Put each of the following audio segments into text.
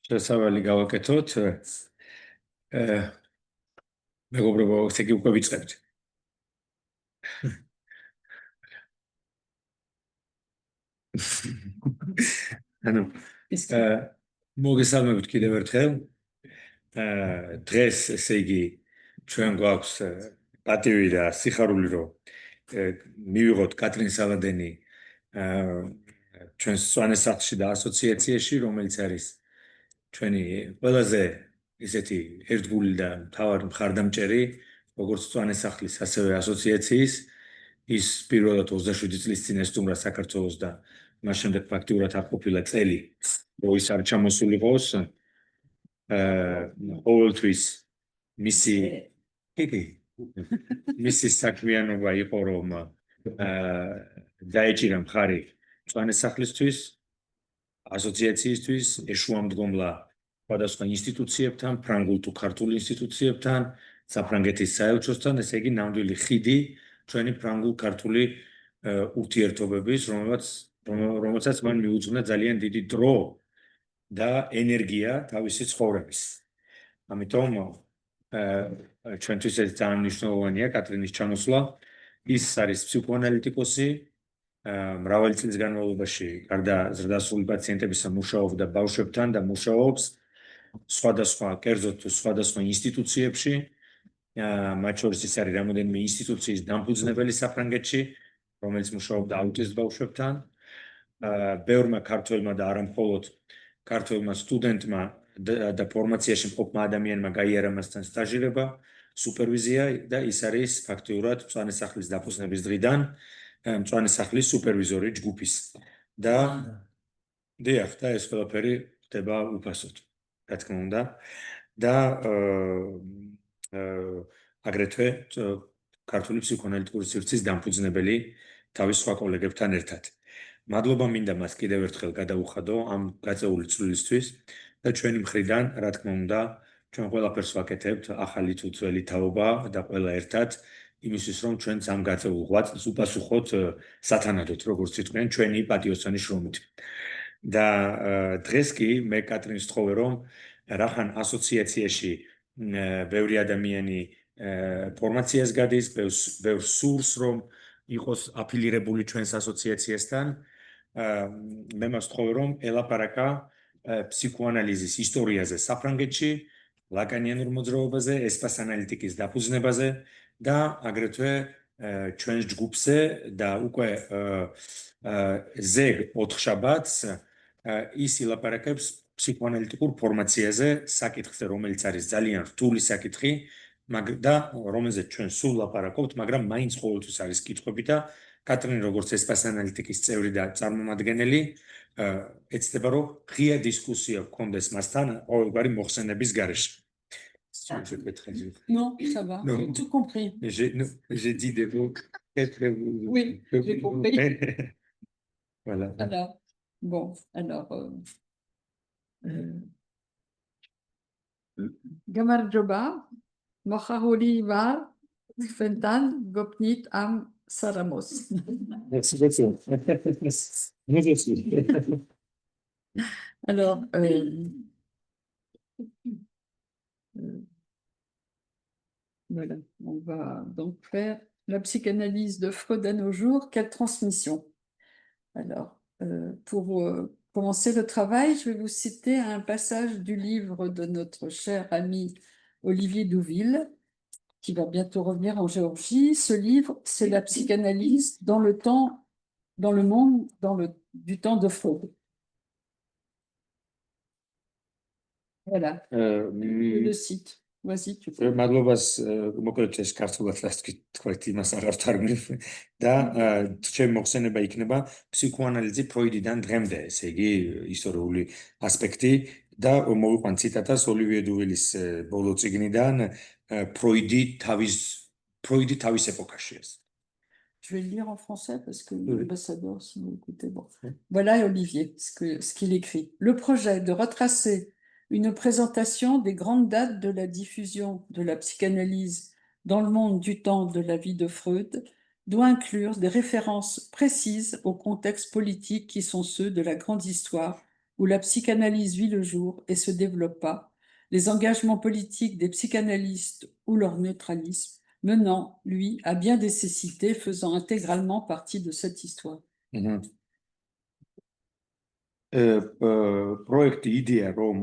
შესავალი გავაკეთოთ. მეგობრებო, ესე იგი უკვე ვიწყებთ. ანუ მოგესალმებით კიდევ ერთხელ. დღეს ესე იგი ჩვენ გვაქვს პატივი და სიხარული რომ მივიღოთ კატრინ სალადენი ჩვენს სვანესახში და ასოციაციაში, რომელიც არის ჩვენი ყველაზე ისეთი ერთგული და მთავარი მხარდამჭერი, როგორც სვანესახლის, ასევე ასოციაციის. ის პირველად 27 წლის წინ ესტუმრა საქართველოს და მას შემდეგ ფაქტიურად არ ყოფილა წელი, რომ ის არ ჩამოსულიყოს. ყოველთვის მისი საქმიანობა იყო, რომ დაეჭირა მხარი სვანესახლისთვის, ასოციაციისთვის, ეშუამდგომლა სხვადასხვა ინსტიტუციებთან, ფრანგულ თუ ქართულ ინსტიტუციებთან, საფრანგეთის საელჩოსთან, ესე იგი ნამდვილი ხიდი ჩვენი ფრანგულ-ქართული ურთიერთობების, რომელსაც მან მიუძღვნა ძალიან დიდი დრო და ენერგია თავისი ცხოვრების. ამიტომ ჩვენთვის ეს ძალიან მნიშვნელოვანია კატრინის ჩამოსვლა. ის არის ფსიქოანალიტიკოსი, მრავალი წლის განმავლობაში გარდა ზრდასრული პაციენტებისა მუშაობდა ბავშვებთან და მუშაობს სხვადასხვა კერძოდ თუ სხვადასხვა ინსტიტუციებში. მათ შორის ის არის რამოდენიმე ინსტიტუციის დამფუძნებელი საფრანგეთში, რომელიც მუშაობდა აუტიზმ ბავშვებთან. ბევრმა ქართველმა და არა მხოლოდ ქართველმა სტუდენტმა და ფორმაციაში მყოფმა ადამიანმა გაიარა მასთან სტაჟირება, სუპერვიზია და ის არის ფაქტიურად მწვანესახლის დაფუძნების დღიდან მწვანესახლის სუპერვიზორი ჯგუფის. და ეს ყველაფერი ხდება უფასოდ, რა თქმა უნდა. და აგრეთვე ქართული ფსიქოანალიტიკური სივრცის დამფუძნებელი თავის სხვა კოლეგებთან ერთად. მადლობა მინდა მას კიდევ ერთხელ გადაუხადო ამ გაწეული წვლილისთვის და ჩვენი მხრიდან, რა თქმა უნდა, ჩვენ ყველაფერს ვაკეთებთ, ახალი თუ ძველი თაობა და ყველა ერთად იმისთვის, რომ ჩვენც ამ გაწეულ ღვაწლს უპასუხოთ სათანადოდ, როგორც იტყვიან, ჩვენი პატიოსანი შრომით. და დღეს კი მე კატრინს ვთხოვე, რომ რახან ასოციაციაში ბევრი ადამიანი ფორმაციას გადის, ბევრს სურს, რომ იყოს აფილირებული ჩვენს ასოციაციასთან. მე მას ვთხოვე, რომ ელაპარაკა ფსიქოანალიზის ისტორიაზე საფრანგეთში, ლაკანიანურ მოძრაობაზე, ესპასანალიტიკის დაფუძნებაზე და აგრეთვე ჩვენს ჯგუფზე და უკვე ზეგ 4 შაბათს ის ილაპარაკებს ფსიქოანალიტიკურ ფორმაციაზე, საკითხზე, რომელიც არის ძალიან რთული საკითხი და რომელზეც ჩვენ სულ ლაპარაკობთ, მაგრამ მაინც ყოველთვის არის კითხვები და კატრინ როგორც ესპასანალიტიკის წევრი და წარმომადგენელი ეცდება, რომ ღია დისკუსია გქონდეს მასთან ყოველგვარი მოხსენების გარეშე. Non, ça va, j'ai tout compris. J'ai dit des mots très très... Oui, j'ai compris. Voilà. Gamarjoba, Mochaholi var, Fentan, Gopnit am Saramos. Merci beaucoup. Merci. Alors, voilà, on va donc faire la psychanalyse de Freud à nos jours, quelle transmission. Alors, pour commencer le travail, je vais vous citer un passage du livre de notre cher ami Olivier Douville, qui va bientôt revenir en Géorgie. Ce livre, c'est la psychanalyse dans le monde du temps de Freud. Voilà, le site. Vas-y, tu peux. მადლობას მოკლედ ეს ქართულად თქვით იმას არ ავთარგმნი და ჩემი მოხსენება იქნება ფსიქოანალიზი ფროიდიდან დღემდე, ესე იგი ისტორიული ასპექტი და მოვიყვან ციტატას ოლივიე დუვილის ბოლო წიგნიდან ფროიდი თავის ეპოქაში. Je vais le lire en français parce que l'ambassadeur, si vous écoutez, bon. Voilà Olivier, ce qu'il écrit. Le projet de retracer une présentation des grandes dates de la diffusion de la psychanalyse dans le monde du temps de la vie de Freud doit inclure des références précises aux contextes politiques qui sont ceux de la grande histoire où la psychanalyse vit le jour et se développa, les engagements politiques des psychanalystes ou leur neutralisme menant, lui, à bien des cécités faisant intégralement partie de cette histoire. პროექტი იდეა რომ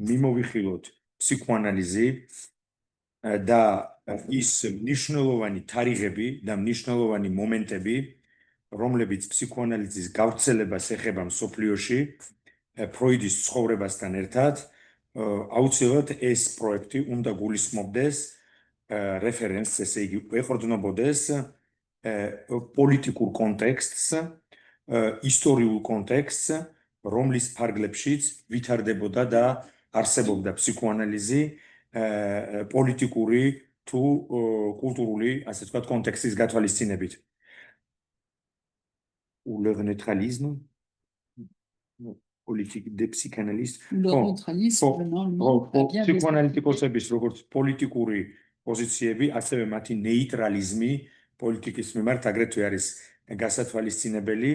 მიმოვიხილოთ ფსიქოანალიზი და ის მნიშვნელოვანი თარიღები და მნიშვნელოვანი მომენტები რომლებიც ფსიქოანალიზის გავრცელებას ეხება მსოფლიოში ფროიდის ცხოვრებასთან ერთად აუცილებლად ეს პროექტი უნდა გულისხმობდეს რეფერენსს, ესე იგი ეყრდნობოდეს პოლიტიკურ კონტექსტს, ისტორიულ კონტექსტს, რომლის ფარგლებშიც ვითარდებოდა და არსებობდა ფსიქოანალიზი პოლიტიკური თუ კულტურული, ასე ვთქვათ, კონტექსტის გათვალისწინებით. Ou leur neutralisme, politique des psychanalystes. Leur neutralisme, ფსიქოანალიტიკოსების როგორც პოლიტიკური პოზიციები, ასევე მათი ნეიტრალიზმი პოლიტიკის მიმართ აგრეთვე არის გასათვალისწინებელი,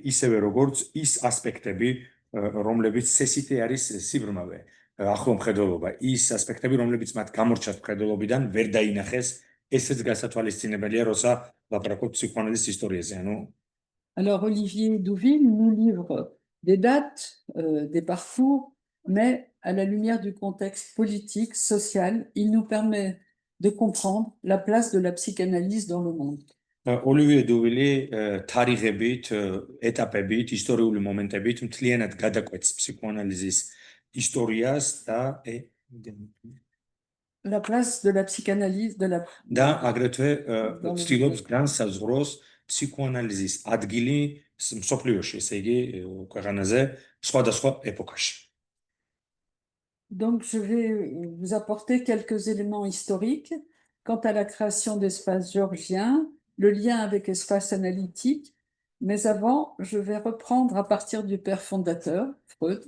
ისევე როგორც ის ასპექტები, რომლებიც სესიტე არის სიბრმავე, ახლო მხედველობა, ის ასპექტები, რომლებიც მათ გამორჩათ მხედველობიდან, ვერ დაინახეს, ესეც გასათვალისწინებელია, როცა ლაპარაკობთ ფსიქოანალიზის ისტორიაზე, Alors, Olivier Douville nous livre des dates, des parcours, mais à la lumière du contexte politique, social, il nous permet de comprendre la place de la psychanalyse dans le monde. Olivier Douville, თარიღებით, ეტაპებით, ისტორიული მომენტებით მთლიანად გადაკვეთს ფსიქოანალიზის ისტორიას და la place de la psychanalyse და აგრეთვე ცდილობს განსაზღვროს ფსიქოანალიზის ადგილი მსოფლიოში, ესე იგი ქვეყანაზე სხვადასხვა ეპოქაში. Donc, je vais vous apporter quelques éléments historiques quant à la création d'espace géorgien, le lien avec espace analytique, mais avant, je vais reprendre à partir du père fondateur, Freud,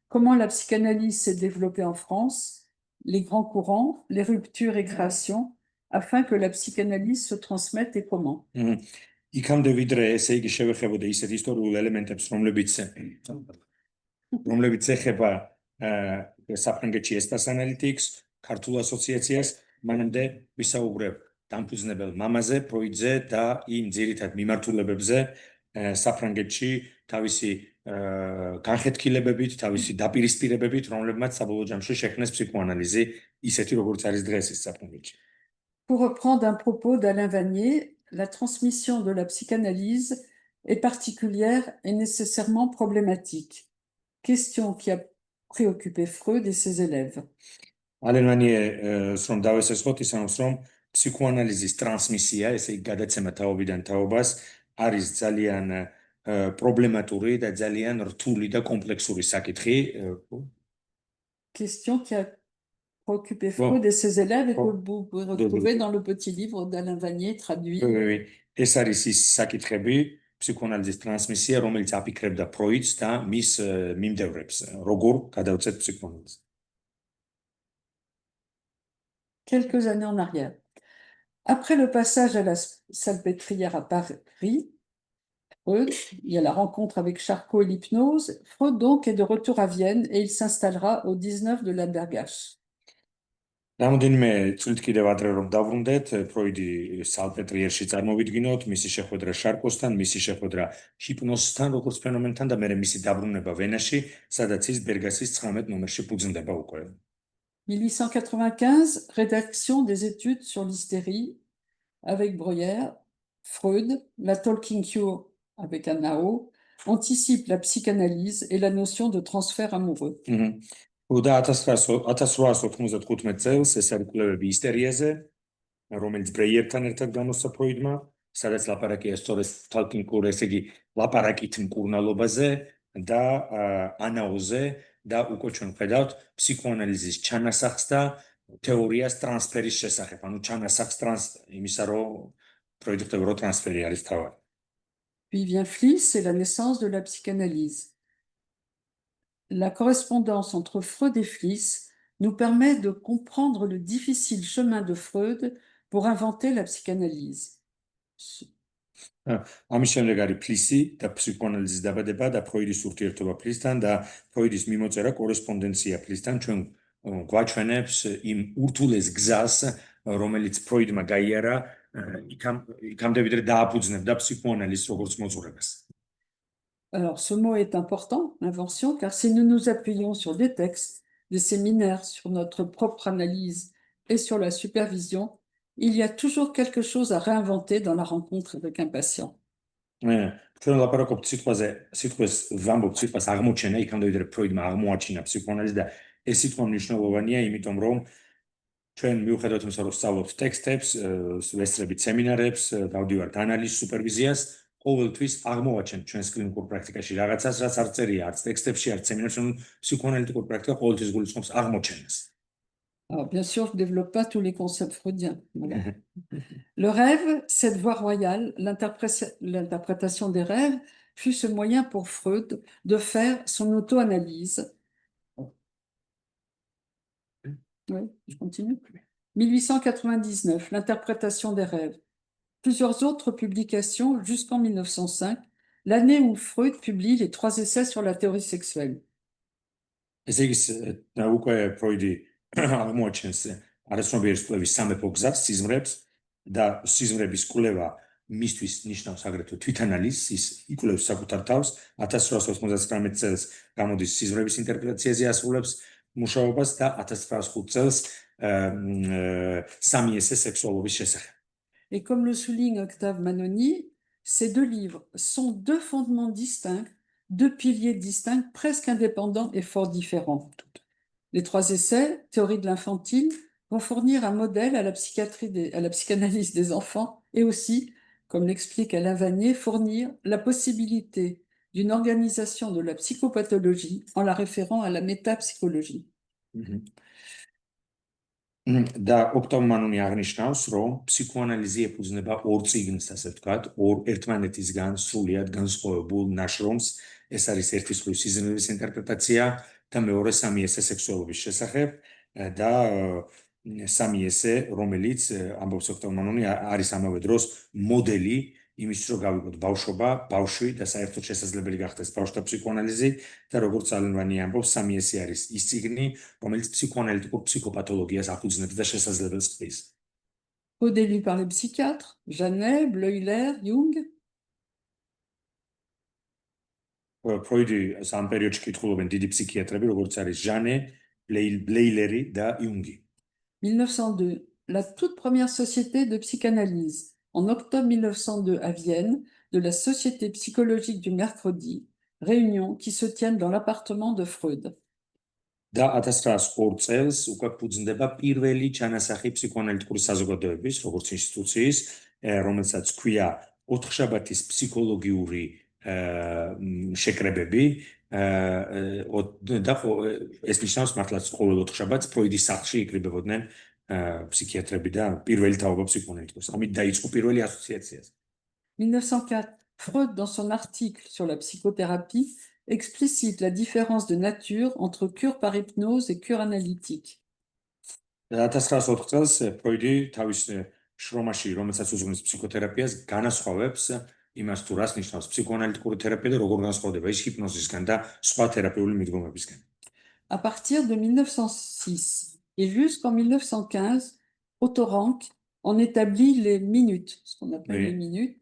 comment la psychanalyse s'est développée en France, les grands courants, les ruptures et créations, afin que la psychanalyse se transmette et comment. იქამდე ვიდრე ესე იგი შევეხებოდა ისეთ ისტორიულ ელემენტებს, რომლებიც ეხება საფრანგეთში espace analytics, ქართულ ასოციაციას, მანამდე ვისაუბრებ დამფუძნებელ მამაზე, ფროიდზე და იმ ძირითად მიმართულებებზე საფრანგეთში თავისი განხეთქილებებით, თავისი დაპირისპირებებით, რომლებმაც საბოლოო ჯამში შექმნეს ფსიქოანალიზი, ისეთი როგორც არის დღეს ის საფრანგეთში. Pour reprendre un propos d'Alain Vanier, la transmission de la psychanalyse est particulière et nécessairement problématique. Question qui a préoccupé Freud et ses élèves. Alain Vanier, რომ დავესწროთ, ისაუბრებს, რომ ფსიქოანალიზის ტრანსმისია, ესე იგი გადაცემა თაობიდან თაობას, არის ძალიან პრობლემატური და ძალიან რთული და კომპლექსური საკითხი. Question qui a préoccupé Freud et ses élèves et que vous pouvez retrouver dans le petit livre d'Alain Vanier traduit. Oui. ეს არის ის საკითხები, ფსიქოანალიზის ტრანსმისია, რომელიც აფიქრებდა ფროიდს და მის მიმდევრებს, როგორ გადავწყვეტ ფსიქოანალიზს. Quelques années en arrière. Après le passage à la salpêtrière à Paris, Freud, il y a la rencontre avec Charcot et l'hypnose. Freud, donc, est de retour à Vienne et il s'installera au 19 de Lambergach. რამოდენიმე წლით კიდევ ადრე რომ დავბრუნდეთ, ფროიდი სალპეტრიერში წარმოვიდგინოთ, მისი შეხვედრა შარკოსთან, მისი შეხვედრა ჰიპნოზთან, როგორც ფენომენთან და მერე მისი დაბრუნება ვენაში, სადაც ის ბერგასის 19 ნომერში ფუძნდება უკვე. 1895, rédaction des études sur l'hystérie avec Breuer, Freud, la talking cure avec Anao, anticipe la psychanalyse et la notion de transfert amoureux. და 1895 წელს ეს არის კვლევები ისტორიაზე, რომელიც ბრეიერთან ერთად გამოსცა ფროიდმა, სადაც ლაპარაკია სწორედ talking cure, ესე იგი ლაპარაკით მკურნალობაზე და ანაოზე და უკვე ჩვენ ვხედავთ ფსიქოანალიზის ჩანასახს და თეორიას ტრანსფერის შესახებ, ანუ ჩანასახს იმისა, რომ ფროიდი ხვდება, რომ ტრანსფერი არის თავი. Puis vient Fliss et la naissance de la psychanalyse. La correspondance entre Freud et Fliss nous permet de comprendre le difficile chemin de Freud pour inventer la psychanalyse. ამის შემდეგ არის ფლისი და ფსიქოანალიზის დაბადება და ფროიდის ურთიერთობა ფლისთან და ფროიდის მიმოწერა კორესპონდენცია ფლისთან ჩვენ გვაჩვენებს იმ ურთულეს გზას, რომელიც ფროიდმა გაიარა იქამდე ვიდრე დააფუძნებდა ფსიქოანალიზს როგორც მოძღვრებას. Alors, ce mot est important, invention, car si nous nous appuyons sur des textes, des séminaires, sur notre propre analyse et sur la supervision, il y a toujours quelque chose à réinventer dans la rencontre avec un patient. ჩვენ ლაპარაკობთ სიტყვას ვამბობთ სიტყვას აღმოჩენა, იქამდე ვიდრე ფროიდმა აღმოაჩინა ფსიქოანალიზი და ეს სიტყვა მნიშვნელოვანია, იმიტომ რომ ჩვენ მიუხედავად იმისა, რომ სწავლობთ ტექსტებს, ვესწრებით სემინარებს, დავდივართ ანალიზს, სუპერვიზიას, ყოველთვის აღმოვაჩენთ ჩვენს კლინიკურ პრაქტიკაში რაღაცას, რაც არ წერია არც ტექსტებში, არც სემინარებში, ფსიქოანალიტიკურ პრაქტიკა ყოველთვის გულისხმობს აღმოჩენას. Alors, bien sûr, je ne développe pas tous les concepts freudiens. Voilà. Le rêve, cette voie royale, l'interprétation des rêves, fut ce moyen pour Freud de faire son auto-analyse. Oui, je continue. 1899, l'interprétation des rêves. Plusieurs autres publications jusqu'en 1905, l'année où Freud publie les 3 essais sur la théorie sexuelle. ესე იგი, უკვე ფროიდი აღმოაჩენს არაცნობიერის კვლევის სამეფო გზას, სიზმრებს და სიზმრების კვლევა მისთვის ნიშნავს აგრეთვე თვითანალიზს, ის იკვლევს საკუთარ თავს, 1899 წელს გამოდის სიზმრების ინტერპრეტაციაზე ასრულებს მუშაობას და 1905 წელს სამი ესე სექსუალობის შესახებ. Et comme le souligne Octave Manoni, ces 2 livres sont 2 fondements distincts, 2 piliers distincts, presque indépendants et fort différents. Les 3 essais, théorie de l'infantile, vont fournir un modèle à la psychanalyse des enfants et aussi, comme l'explique Alain Vanier, fournir la possibilité d'une organisation de la psychopathologie en la référant à la métapsychologie. და ოქტავ მანონი აღნიშნავს, რომ ფსიქოანალიზი ეფუძნება 2 წიგნს, ასე ვთქვათ, ერთმანეთისგან სრულიად განსხვავებულ ნაშრომს. ეს არის ერთი მხრივ სიზმრების ინტერპრეტაცია და მეორე სამი ესე სექსუალობის შესახებ და სამი ესე, რომელიც ამბობს ოქტავ მანონი, არის ამავე დროს მოდელი იმის, რომ გავიგოთ ბავშვობა, ბავშვი და საერთოდ შესაძლებელი გახდეს ბავშვთა ფსიქოანალიზი და როგორც ალენვანი ამბობს, სამი ესე არის ის წიგნი, რომელიც ფსიქოანალიტიკურ ფსიქოპათოლოგიას აფუძნებს და შესაძლებელს ხდის. Modélé par les psychiatres, Janet, Bleuler, Jung. ფროიდი ამ პერიოდში კითხულობენ დიდი ფსიქიატრები, როგორც არის ჟანე, ბლეილერი და იუნგი. 1902, la toute première société de psychanalyse, en octobre 1902 à Vienne, de la Société psychologique du mercredi, réunion qui se tiennent dans l'appartement de Freud. და 1902 წელს უკვე ფუძნდება პირველი ჩანასახი ფსიქოანალიტიკური საზოგადოების, როგორც ინსტიტუციის, რომელსაც ქვია ოთხშაბათის ფსიქოლოგიური შეკრებები და ეს ნიშნავს მართლაც ყოველ ოთხშაბათს ფროიდის სახლში იკრიბებოდნენ ფსიქიატრები და პირველი თაობა ფსიქოანალიტიკოსი. ამით დაიწყო პირველი ასოციაცია. 1904, Freud, dans son article sur la psychothérapie, explicite la différence de nature entre cure par hypnose et cure analytique. 1904 წელს ფროიდი თავის შრომაში, რომელსაც უძღვნის ფსიქოთერაპიას, განასხვავებს იმას, თუ რას ნიშნავს ფსიქოანალიტიკური თერაპია და როგორ განსხვავდება ის ჰიპნოზისგან და სხვა თერაპიული მიდგომებისგან. À partir de 1906 et jusqu'en 1915, Otto Rank en établit les minutes, ce qu'on appelle les minutes.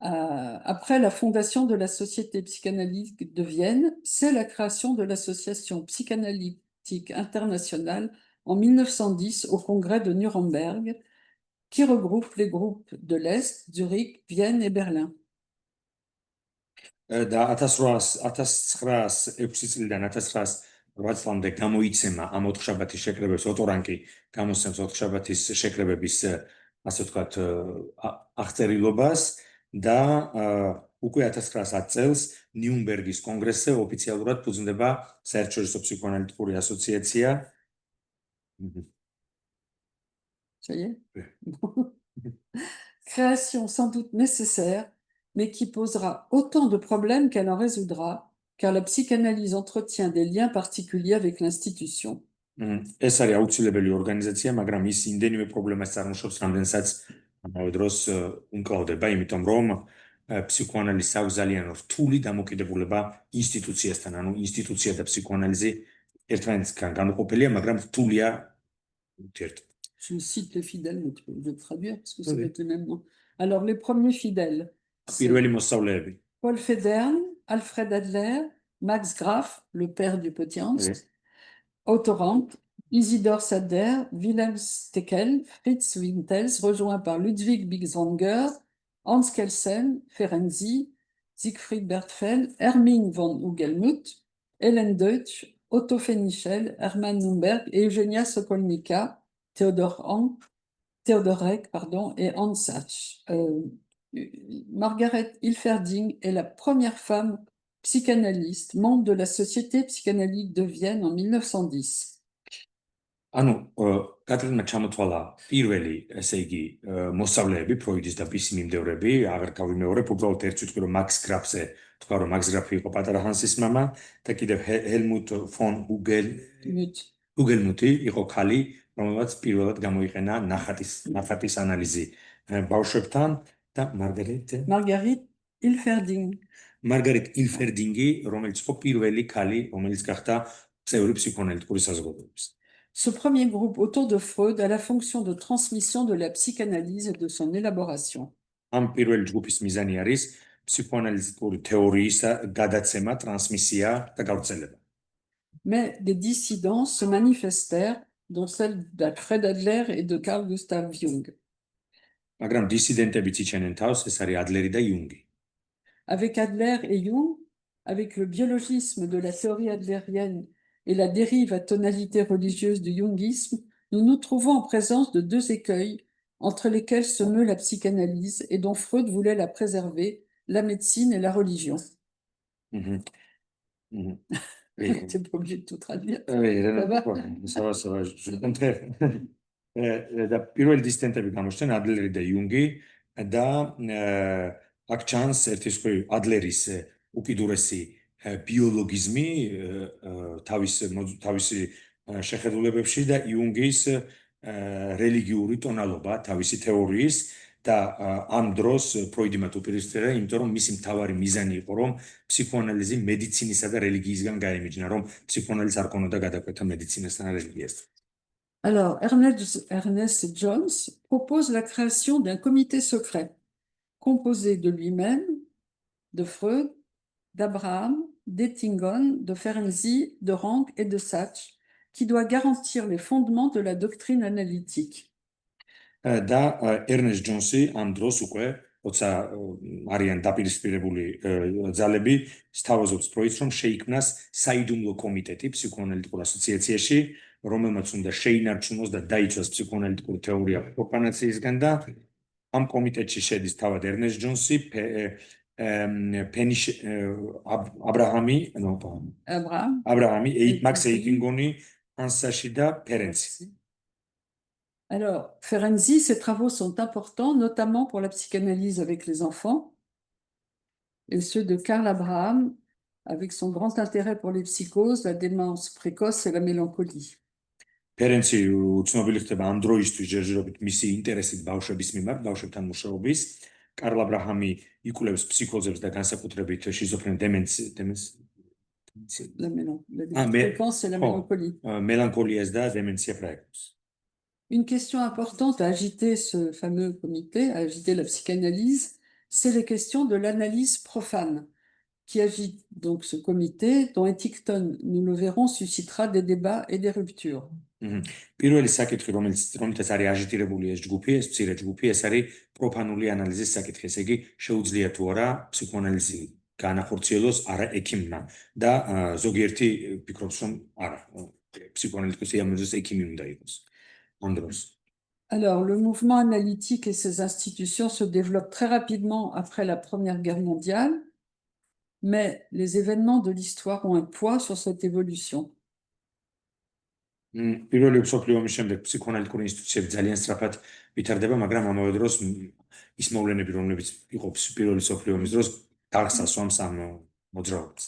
Après la fondation de la Société psychanalytique de Vienne, c'est la création de l'Association psychanalytique internationale en 1910 au congrès de Nuremberg, qui regroupe les groupes de l'Est, Zurich, Vienne et Berlin. და 1906 წლიდან 1908 წლამდე გამოიცემა ამ ოთხშაბათის შეკრებებს, ოტო რანკი გამოსცემს ოთხშაბათის შეკრებების, ასე ვთქვათ, აღწერილობას და უკვე 1910 წელს ნიუნბერგის კონგრესზე ოფიციალურად ფუძნდება საერთაშორისო ფსიქოანალიტიკური ასოციაცია. Ça y est? Création sans doute nécessaire, mais qui posera autant de problèmes qu'elle en résoudra, car la psychanalyse entretient des liens particuliers avec l'institution. ეს არის აუცილებელი ორგანიზაცია, მაგრამ ის იმდენივე პრობლემას წარმოშობს, რამდენსაც ამავე დროს უმკლავდება, იმიტომ რომ ფსიქოანალიზს აქვს ძალიან რთული დამოკიდებულება ინსტიტუციასთან, ანუ ინსტიტუცია და ფსიქოანალიზი ერთმანეთისგან განუყოფელია, მაგრამ რთულია ურთიერთობა. Je cite les fidèles, mais tu peux le traduire parce que ça va être le même nom. Alors, les premiers fidèles, c'est პირველი მოსწავლეები. Paul Federn, Alfred Adler, Max Graf, le père du petit Hans, Otto Rank, Isidor Sader, Wilhelm Steckel, Fritz Wintels, rejoint par Ludwig Bigswanger, Hans Kelsen, Ferenczi, Siegfried Bertfeld, Hermine von Hugelmuth, Hélène Deutsch, Otto Fenichel, Hermann Nürnberg et Eugenia Sokolnika, Theodor Reck, et Hans Sachs. Margaret Hilferding est la première femme psychanalyste, membre de la Société psychanalytique de Vienne en 1910. ანუ კატრინმა ჩამოთვალა პირველი, ესე იგი, მოსწავლეები, ფროიდის და პისის მიმდევრები, აღარ გავიმეორებ, უბრალოდ ერთ ვიტყვი, რომ მაქს გრაფზე თქვა, რომ მაქს გრაფი იყო პატარა ჰანსის მამა და კიდევ ჰელმუტ ფონ ჰუგელმუთი იყო ქალი, რომელმაც პირველად გამოიყენა ნახატის ანალიზი ბავშვებთან და მარგარიტ ილფერდინგი, რომელიც იყო პირველი ქალი, რომელიც გახდა წევრი ფსიქოანალიტიკური საზოგადოების. Ce premier groupe autour de Freud a la fonction de transmission de la psychanalyse et de son élaboration. Am პირველი ჯგუფის მიზანი არის ფსიქოანალიტიკური თეორიის გადაცემა, ტრანსმისია და გავრცელება. Mais des dissidences se manifestèrent, dont celle d'Alfred Adler et de Carl Gustav Jung. მაგრამ დისიდენტებიც იჩენენ თავს, ეს არის ადლერი და იუნგი. Avec Adler et Jung, avec le biologisme de la théorie adlérienne et la dérive à tonalité religieuse du jungisme, nous nous trouvons en présence de deux écueils entre lesquels se meut la psychanalyse et dont Freud voulait la préserver, la médecine et la religion. T'es pas obligé de tout traduire. Ça va, je le contraire. და პირველი დისიდენტები გამოჩნდნენ ადლერი და იუნგი და აქ ჩანს ერთი სხვი ადლერის უკიდურესი ბიოლოგიზმი თავისი შეხედულებებში და იუნგის რელიგიური ტონალობა თავისი თეორიის და ამ დროს ფროიდი მათ უპირისპირდა, იმიტომ რომ მისი მთავარი მიზანი იყო, რომ ფსიქოანალიზი მედიცინისა და რელიგიისგან გაემიჯნა, რომ ფსიქოანალიზს არ ქონოდა გადაკვეთა მედიცინასთან და რელიგიასთან. Alors, Ernest Jones propose la création d'un comité secret composé de lui-même, de Freud, d'Abraham, d'Ettingon, de Ferenczi, de Rank et de Sachs, qui doit garantir les fondements de la doctrine analytique. და ერნესტ ჯონსი ამ დროს უკვე როცა არიან დაპირისპირებული ძალები სთავაზობს პროექტს, რომ შეიქმნას საიდუმლო კომიტეტი ფსიქოანალიტიკურ ასოციაციაში, რომელმაც უნდა შეინარჩუნოს და დაიცვას ფსიქოანალიტიკური თეორია პროფანაციისგან და ამ კომიტეტში შედის თავად ერნესტ ჯონსი, აბრაჰამი, მაქს ეიტინგონი, ჰანს საში და ფერენცი. Alors, Ferenczi, ses travaux sont importants, notamment pour la psychanalyse avec les enfants, et ceux de Karl Abraham, avec son grand intérêt pour les psychoses, la démence précoce et la mélancolie. Ferenczi უცნობილი ხდება ამ დროისთვის ჯერჯერობით მისი ინტერესით ბავშვების მიმართ, ბავშვებთან მუშაობის. კარლ აბრაჰამი იკვლევს ფსიქოზებს და განსაკუთრებით შიზოფრენიის მელანქოლიას და დემენცია პრეაკუს. Une question importante à agiter ce fameux comité, à agiter la psychanalyse, c'est les questions de l'analyse profane, qui agite donc ce comité, dont Ettington, nous le verrons, suscitera des débats et des ruptures. პირველი საკითხი, რომელთაც არის აჟიტირებული ეს ჯგუფი, ეს მცირე ჯგუფი, ეს არის პროფანული ანალიზის საკითხი. ესე იგი, შეუძლია თუ არა ფსიქოანალიზი განახორციელოს არა ექიმმა და ზოგიერთი ფიქრობს, რომ არა, ფსიქოანალიტიკოსი ამაზე ექიმი უნდა იყოს. Alors, le mouvement analytique et ses institutions se développent très rapidement après la Première Guerre mondiale, mais les événements de l'histoire ont un poids sur cette évolution. პირველი მსოფლიო ომის შემდეგ ფსიქოანალიტიკური ინსტიტუციები ძალიან სწრაფად ვითარდება, მაგრამ ამავე დროს ის მოვლენები, რომლებიც იყო პირველი მსოფლიო ომის დროს, დარგსასვამს ამ მოძრაობას.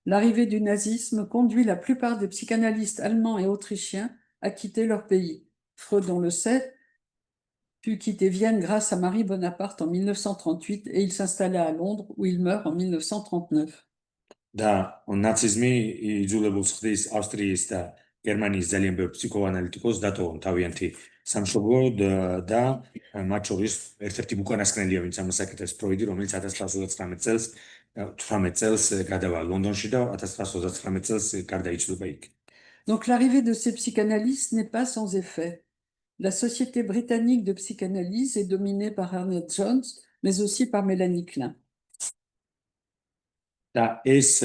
L'arrivée du nazisme conduit la plupart des psychanalystes allemands et autrichiens à quitter leur pays. Freud, on le sait, puis quitter Vienne grâce à Marie Bonaparte en 1938 et il s'installa à Londres où il meurt en 1939. და ნაციზმი იძულებულს ხდის ავსტრიის და გერმანიის ძალიან ბევრ ფსიქოანალიტიკოს დატოვონ თავიანთი სამშობლო და მათ შორის ერთ-ერთი უკანასკნელია, ვინც ამას აკეთებს, ფროიდი, რომელიც 1918 წელს გადავა ლონდონში და 1939 წელს გარდაიცვალა იქ. Donc l'arrivée de ces psychanalystes n'est pas sans effet. La Société britannique de psychanalyse est dominée par Ernest Jones, mais aussi par Mélanie Klein. და ეს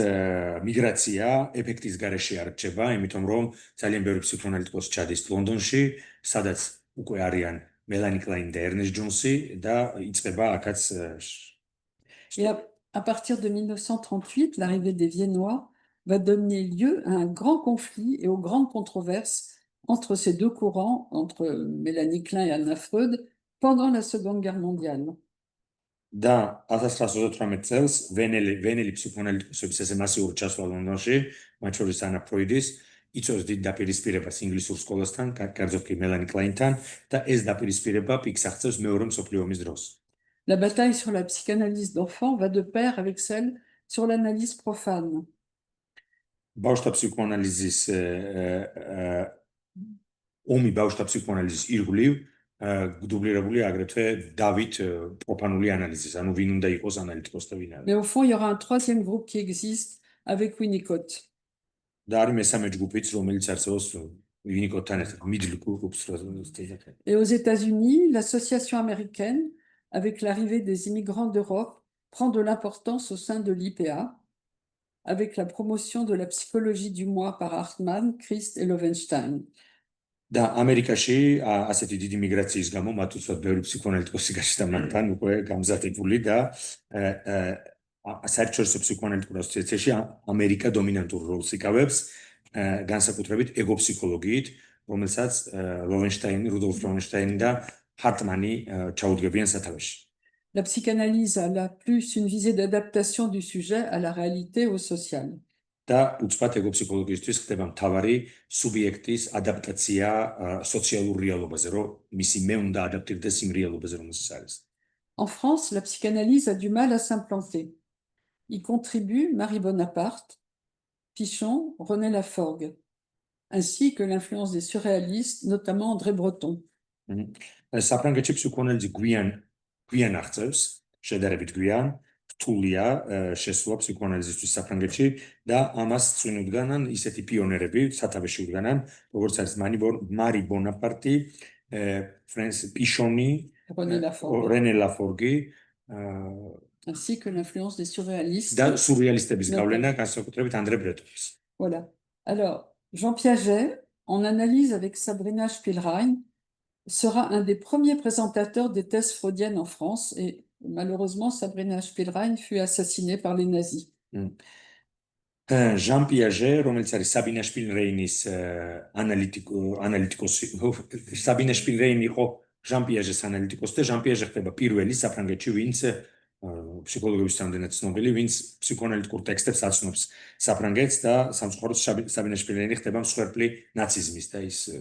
მიგრაცია ეფექტის გარეშე არ რჩება, იმიტომ რომ ძალიან ბევრი ფსიქოანალიტიკოსი ჩადის ლონდონში, სადაც უკვე არიან მელანი კლაინი და ერნესტ ჯონსი და იწყება აქაც. Et à partir de 1938, l'arrivée des Viennois va donner lieu à un grand conflit et aux grandes controverses entre ces deux courants, entre Mélanie Klein et Anna Freud, pendant la Seconde Guerre mondiale. და 1938 წელს ვენელი ფსიქოანალიტიკოსების ესე მასიური ჩასვლა ლონდონში, მათ შორის ანა ფროიდის, იწვევს დიდ დაპირისპირებას ინგლისურ სკოლასთან, კერძოდ კი მელანი კლაინთან და ეს დაპირისპირება პიკს აღწევს მეორე მსოფლიო ომის დროს. La bataille sur la psychanalyse d'enfants va de pair avec celle sur l'analyse profane. ბავშვთა ფსიქოანალიზის ომი ბავშვთა ფსიქოანალიზის ირგვლივ დუბლირებული აგრეთვე დავით პროფანული ანალიზის, ანუ ვინ უნდა იყოს ანალიტიკოსი და ვინ არა. Mais au fond, il y aura un troisième groupe qui existe avec Winnicott. და არის მესამე ჯგუფიც, რომელიც არსებობს Winnicottთან ერთად, middle groups. Et aux États-Unis, l'association américaine, avec l'arrivée des immigrants d'Europe, prend de l'importance au sein de l'IPA, avec la promotion de la psychologie du moi par Hartmann, Christ et Loewenstein. და ამერიკაში ასეთი დიდი მიგრაციის გამო მათ უცბად ბევრი ფსიქოანალიტიკოსი გაჩნდა მათთან უკვე გამზადებული და საერთაშორისო ფსიქოანალიტიკურ ასოციაციაში ამერიკა დომინანტურ როლს იკავებს განსაკუთრებით ეგოფსიქოლოგიით, რომელსაც რუდოლფ ლოვენშტაინი და ჰარტმანი ჩაუდგებიან სათავეში. La psychanalyse a plus une visée d'adaptation du sujet à la réalité au social. და უცბად ეგოფსიქოლოგიისთვის ხდება მთავარი სუბიექტის ადაპტაცია სოციალურ რეალობაზე, რომ მისი მე უნდა ადაპტირდეს იმ რეალობაზე, რომელსაც არის. En France, la psychanalyse a du mal à s'implanter. Y contribuent Marie Bonaparte, Pichon, René Laforgue, ainsi que l'influence des surréalistes, notamment André Breton. საფრანგეთში ფსიქოანალიზი გვიან აღწევს, შედარებით გვიან, რთულია შესვლა ფსიქოანალიზისთვის საფრანგეთში და ამას წვინუდგანან ისეთი პიონერები სათავეში უდგანან, როგორც არის მარი ბონაპარტი, ფრენს პიშონი, რენე ლაფორგი, ainsi que l'influence des surréalistes. და სურეალისტების გავლენა განსაკუთრებით ანდრე ბრეტონის. Voilà. Alors, Jean Piaget, en analyse avec Sabrina Spielrein, sera un des premiers présentateurs des thèses freudiennes en France et malheureusement, Sabrina Spielrein fut assassinée par les nazis. Jean Piaget, რომელიც არის საბინა შპილრეინის ანალიტიკოსი, საბინა შპილრეინი იყო Jean Piaget-ის ანალიტიკოსი და Jean Piaget ხდება პირველი საფრანგეთში, ვინც ფსიქოლოგების რამდენად ცნობილი, ვინც ფსიქოანალიტიკურ ტექსტებს აცნობს საფრანგეთს და სამწუხაროდ საბინა შპილრეინი ხდება მსხვერპლი ნაციზმის და ის.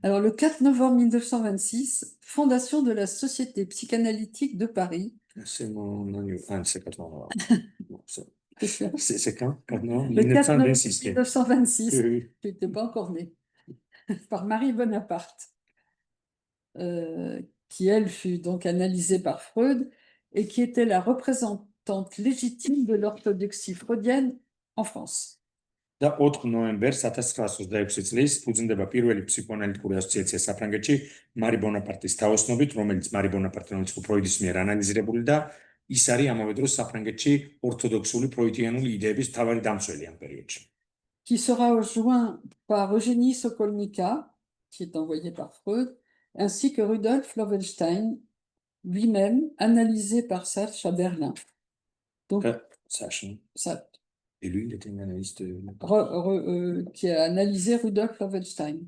Alors, le 4 novembre 1926, fondation de la Société psychanalytique de Paris. C'est quand? Le 4 novembre 1926, tu n'étais pas encore né, par Marie Bonaparte, qui, elle, fut donc analysée par Freud et qui était la représentante légitime de l'orthodoxie freudienne en France. და 4 ნოემბერს 1926 წლის ფუძნდება პირველი ფსიქოანალიტიკური ასოციაცია საფრანგეთში მარი ბონაპარტის თაოსნობით, რომელიც მარი ბონაპარტი რომელიც ფროიდის მიერ ანალიზირებული და ის არის ამავე დროს საფრანგეთში ორთოდოქსული ფროიდიანული იდეების მთავარი დამცველი ამ პერიოდში. Qui sera rejoint par Eugénie Sokolnika, qui est envoyée par Freud, ainsi que Rudolf Loewenstein, lui-même analysé par Sartre à Berlin. Donc, et lui, il était un analyste qui a analysé Rudolf Loewenstein,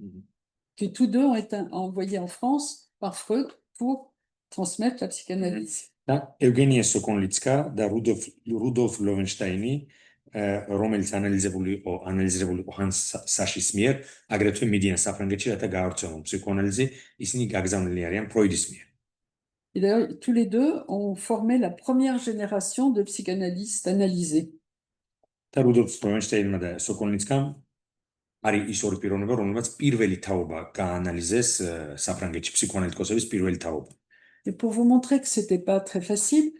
qui tous deux ont été envoyés en France par Freud pour transmettre la psychanalyse. და ევგენია სოკონლიცკა და რუდოლფ ლოვენშტაინი რომელიც ანალიზებული იყო ჰანს საშის მიერ, აგრეთვე მიდიან საფრანგეთში, რათა გაავრცელონ ფსიქოანალიზი, ისინი გაგზავნილი არიან ფროიდის მიერ. Et d'ailleurs, tous les deux ont formé la première génération de psychanalystes analysés. და რუდოლფ ფლორენშტეინმა და სოკოლნიცკამ არის ის ორი პიროვნება, რომელმაც პირველი თაობა გაანალიზეს საფრანგეთში ფსიქოანალიტიკოსების პირველი თაობა. Et pour vous montrer que c'était pas très facile,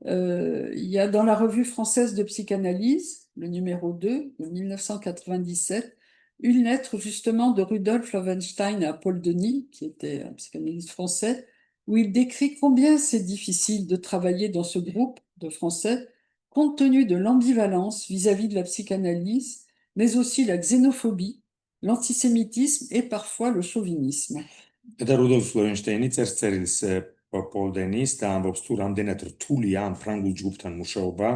il y a dans la revue française de psychanalyse, le numéro 2 de 1997, une lettre justement de Rudolf Loewenstein à Paul Denis, qui était un psychanalyste français, où il décrit combien c'est difficile de travailler dans ce groupe de Français, compte tenu de l'ambivalence vis-à-vis de la psychanalyse, mais aussi la xénophobie, l'antisémitisme et parfois le chauvinisme. და რუდოლფ ფლორენშტეინი წერს წერილს პოლ დენის და ამბობს თუ რამდენად რთულია ამ ფრანგულ ჯგუფთან მუშაობა,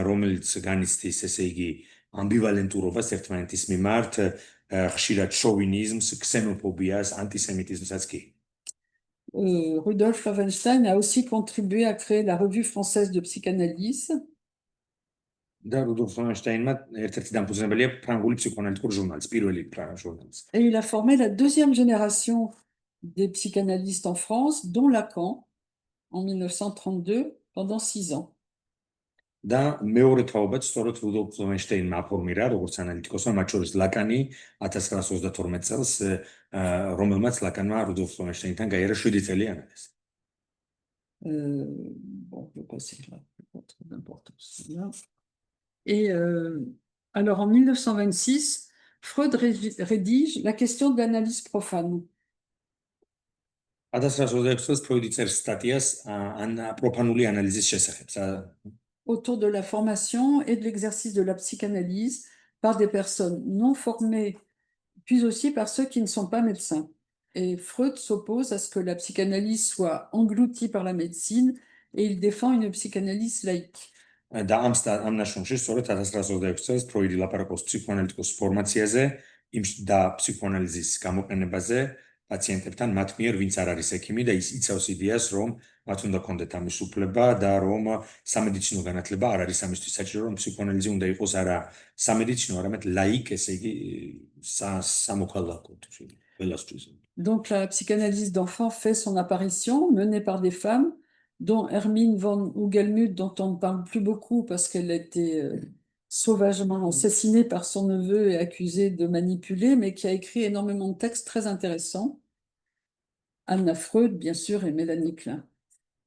რომელიც განიცდის, ესე იგი, ამბივალენტურობას ერთმანეთის მიმართ, ხშირად შოვინიზმს, ქსენოფობიას, ანტისემიტიზმსაც კი. Rudolf Loewenstein a aussi contribué à créer la revue française de psychanalyse. და რუდოლფ ფლორენშტეინმა ერთ-ერთი დამფუძნებელია ფრანგული ფსიქოანალიტიკური ჟურნალის, პირველი ჟურნალის. Et il a formé la deuxième génération des psychanalystes en France, dont Lacan, en 1932, pendant 6 ans. და მეორე თაობაც სწორედ რუდოლფ ფლორენშტეინმა აფორმირა, როგორც ანალიტიკოსმა, მათ შორის ლაკანი 1932 წელს, რომელმაც ლაკანმა რუდოლფ ფლორენშტეინთან გაიარა 7 წელი ანალიზი. Bon, je vais passer là, pas trop d'importance. Et alors en 1926, Freud rédige la question de l'analyse profane. 1926 წელს ფროიდი წერს სტატიას პროფანული ანალიზის შესახებ. Autour de la formation et de l'exercice de la psychanalyse par des personnes non formées, puis aussi par ceux qui ne sont pas médecins. Et Freud s'oppose à ce que la psychanalyse soit engloutie par la médecine et il défend une psychanalyse laïque. და ამ ნაშრომში სწორედ 1926 წელს ფროიდი ლაპარაკობს ფსიქოანალიტიკოს ფორმაციაზე და ფსიქოანალიზის გამოყენებაზე პაციენტებთან, მათ მიერ, ვინც არ არის ექიმი და ის იცავს იდეას, რომ მათ უნდა ქონდეთ ამის უფლება და რომ სამედიცინო განათლება არ არის ამისთვის საჭირო, რომ ფსიქოანალიზი უნდა იყოს არა სამედიცინო, არამედ laïque, ესე იგი სამოქალაქო ყველასთვის. Donc la psychanalyse d'enfants fait son apparition, menée par des femmes, dont Hermine von Hugelmuth, dont on ne parle plus beaucoup parce qu'elle a été sauvagement assassinée par son neveu et accusée de manipuler, mais qui a écrit énormément de textes très intéressants. Anna Freud, bien sûr, et Mélanie Klein.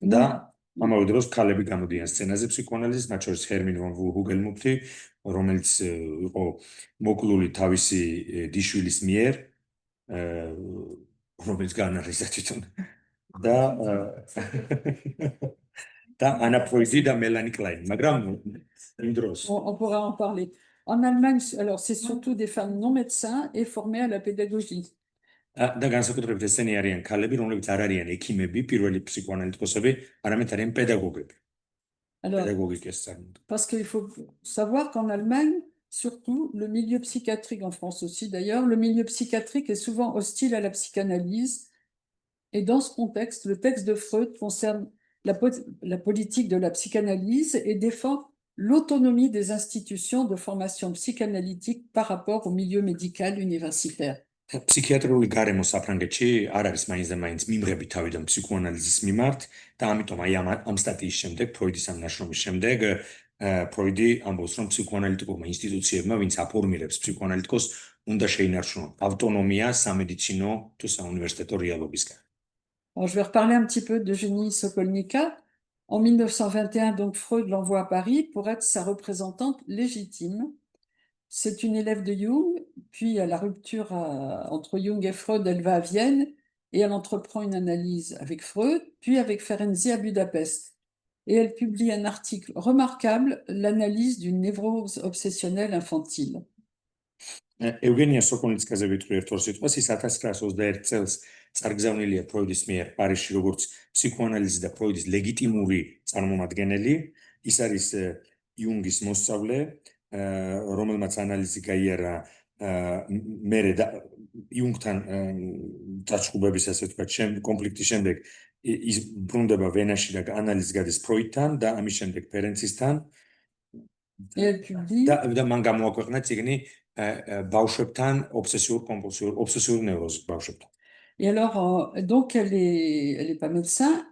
და ამავე დროს ქალები გამოდიან სცენაზე ფსიქოანალიზის, მათ შორის ჰერმინ ვონ ჰუგელმუთი, რომელიც იყო მოკლული თავისი დიშვილის მიერ, რომელიც გაანალიზა თვითონ. და ანა ფროიდი და მელანი კლაინ, მაგრამ იმ დროს. On pourra en parler. En Allemagne, alors c'est surtout des femmes non médecins et formées à la pédagogie. და განსაკუთრებით ესენი არიან ქალები, რომლებიც არ არიან ექიმები, პირველი ფსიქოანალიტიკოსები, არამედ არიან პედაგოგები. Pédagogiques. Parce qu'il faut savoir qu'en Allemagne, surtout, le milieu psychiatrique, en France aussi d'ailleurs, le milieu psychiatrique est souvent hostile à la psychanalyse. Et dans ce contexte, le texte de Freud concerne la politique de la psychanalyse et défend l'autonomie des institutions de formation psychanalytique par rapport au milieu médical universitaire. Psychiatrიული გარემო საფრანგეთში არ არის მაინც და მაინც მიმღები თავიდან ფსიქოანალიზის მიმართ და ამიტომ აი ამ სტატიის შემდეგ, ფროიდის ამ ნაშრომის შემდეგ, ფროიდი ამბობს, რომ ფსიქოანალიტიკურმა ინსტიტუციებმა, ვინც აფორმირებს ფსიქოანალიტიკოს, უნდა შეინარჩუნონ ავტონომია სამედიცინო თუ საუნივერსიტეტო რეალობისგან. Je vais reparler un petit peu d'Eugénie Sokolnika. En 1921, donc, Freud l'envoie à Paris pour être sa représentante légitime. C'est une élève de Jung, puis à la rupture entre Jung et Freud, elle va à Vienne et elle entreprend une analyse avec Freud, puis avec Ferenczi à Budapest. Et elle publie un article remarquable, l'analyse d'une névrose obsessionnelle infantile. Eugenia Sokolnitskაზე ვიტყვი ერთ ორ სიტყვას, ის 1921 წელს წარგზავნილია ფროიდის მიერ პარიზში როგორც ფსიქოანალიზი და ფროიდის ლეგიტიმური წარმომადგენელი. ის არის იუნგის მოსწავლე, რომელმაც ანალიზი გაიარა მერე იუნგთან დაწყობების, ასე ვთქვათ, კონფლიქტის შემდეგ ის ბრუნდება ვენაში და ანალიზი გადის ფროიდთან და ამის შემდეგ ფერენცისთან. Et elle publie. და მან გამოაქვეყნა წიგნი ბავშვებთან ობსესიურ ნევროზით ბავშვებთან. Et alors, donc, elle est pas médecin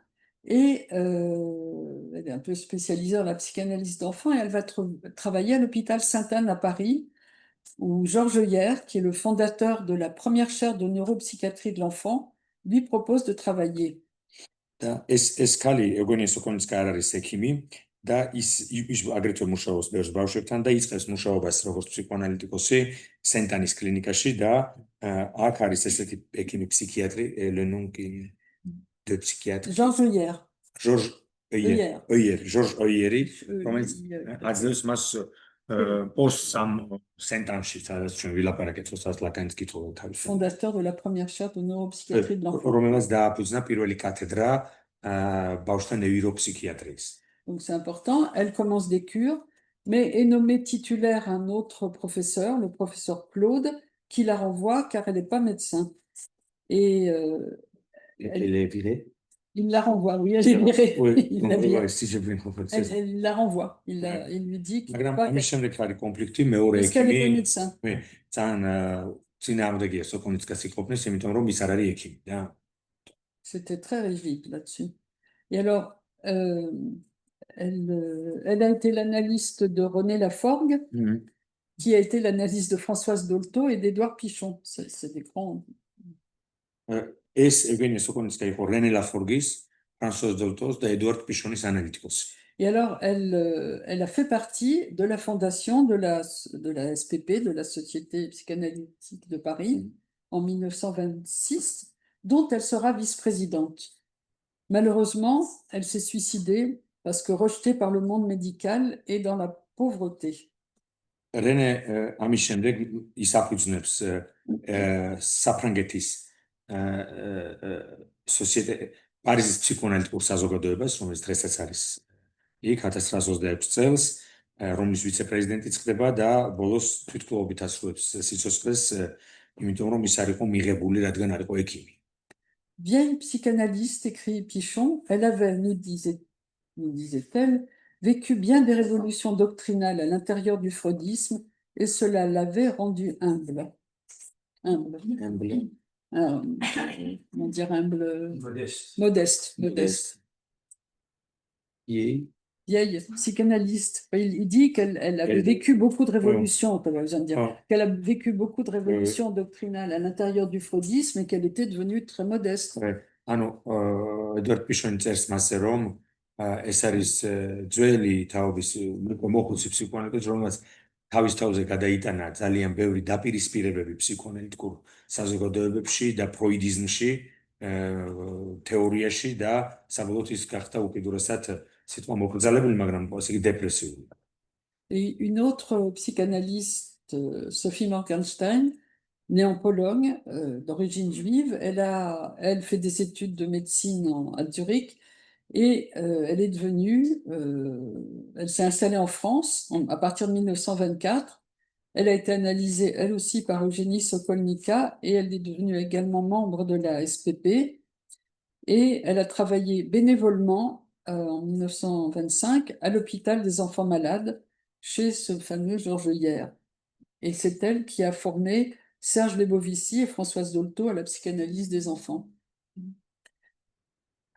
et elle est un peu spécialisée dans la psychanalyse d'enfants et elle va travailler à l'hôpital Sainte-Anne à Paris, où Georges Heuillère, qui est le fondateur de la première chaire de neuropsychiatrie de l'enfant, lui propose de travailler. და ეს ქალი ეუგენია სოკონიცკა არ არის ექიმი და ის აგრეთვე მუშაობს ბევრ ბავშვებთან და იწყებს მუშაობას როგორც ფსიქოანალიტიკოსი სენტანის კლინიკაში და აქ არის ესეთი ექიმი ფსიქიატრი ლენონკი დე ფსიქიატრი Georges Heuillère, რომელიც აძლევს მას პოსტს ამ სენტანში, სადაც ჩვენ ვილაპარაკეთ, როდესაც ლაკანის კითხულობ თავის. Fondateur de la première chaire de neuropsychiatrie de l'enfant. რომელსაც დააფუძნა პირველი კათედრა ბავშვთა ნეიროფსიქიატრიის. Donc c'est important, elle commence des cures, mais est nommée titulaire un autre professeur, le professeur Claude, qui la renvoie car elle n'est pas médecin. Et Elle est virée? Il la renvoie, oui, elle est virée. Oui, il la renvoie. Il lui dit qu'il n'est pas médecin. Est-ce qu'elle est médecin? Oui, c'était très rigide là-dessus. Et alors, elle a été l'analyste de René Laforgue, qui a été l'analyste de Françoise Dolto et d'Édouard Pichon. C'est des grands... René Laforgues, Françoise Dolto et Édouard Pichon analytiques. Et alors, elle a fait partie de la fondation de la SPP, de la Société psychanalytique de Paris, en 1926, dont elle sera vice-présidente. Malheureusement, elle s'est suicidée parce que rejetée par le monde médical et dans la pauvreté. René ამის შემდეგ ის აფუძნებს საფრანგეთის სოციეტე პარიზის ფსიქოანალიტიკურ საზოგადოებას, რომელიც დღესაც არის იქ 1926 წელს, რომლის ვიცე-პრეზიდენტიც ხდება და ბოლოს თვითმკვლელობით ასრულებს სიცოცხლეს, იმიტომ რომ ის არ იყო მიღებული, რადგან არ იყო ექიმი. Vieille psychanalyste, écrit Pichon, elle avait, nous disait-elle, vécu bien des révolutions doctrinales à l'intérieur du freudisme et cela l'avait rendue humble. Humble. Comment dire humble? Modeste. Vieille psychanalyste. Il dit qu'elle avait vécu beaucoup de révolutions, pas besoin de dire, qu'elle a vécu beaucoup de révolutions doctrinales à l'intérieur du freudisme et qu'elle était devenue très modeste. Edward Pichon წერს მასე რომ ეს არის ძველი თაობის მოხუცი ფსიქოანალიტიკოსი, რომელსაც თავის თავზე გადაიტანა ძალიან ბევრი დაპირისპირებები ფსიქოანალიტიკურ საზოგადოებებში და ფროიდიზმში, თეორიაში და საბოლოოდ ის გახდა უკიდურესად სიტყვა მოკრძალებული, მაგრამ ასე იგი დეპრესიული. Et une autre psychanalyste, Sophie Morgenstern, née en Pologne, d'origine juive, elle fait des études de médecine à Zurich et elle est devenue, elle s'est installée en France à partir de 1924. Elle a été analysée elle aussi par Eugénie Sokolnika et elle est devenue également membre de la SPP et elle a travaillé bénévolement en 1925 à l'hôpital des enfants malades chez ce fameux Georges Heuillère. Et c'est elle qui a formé Serge Lebovici et Françoise Dolto à la psychanalyse des enfants.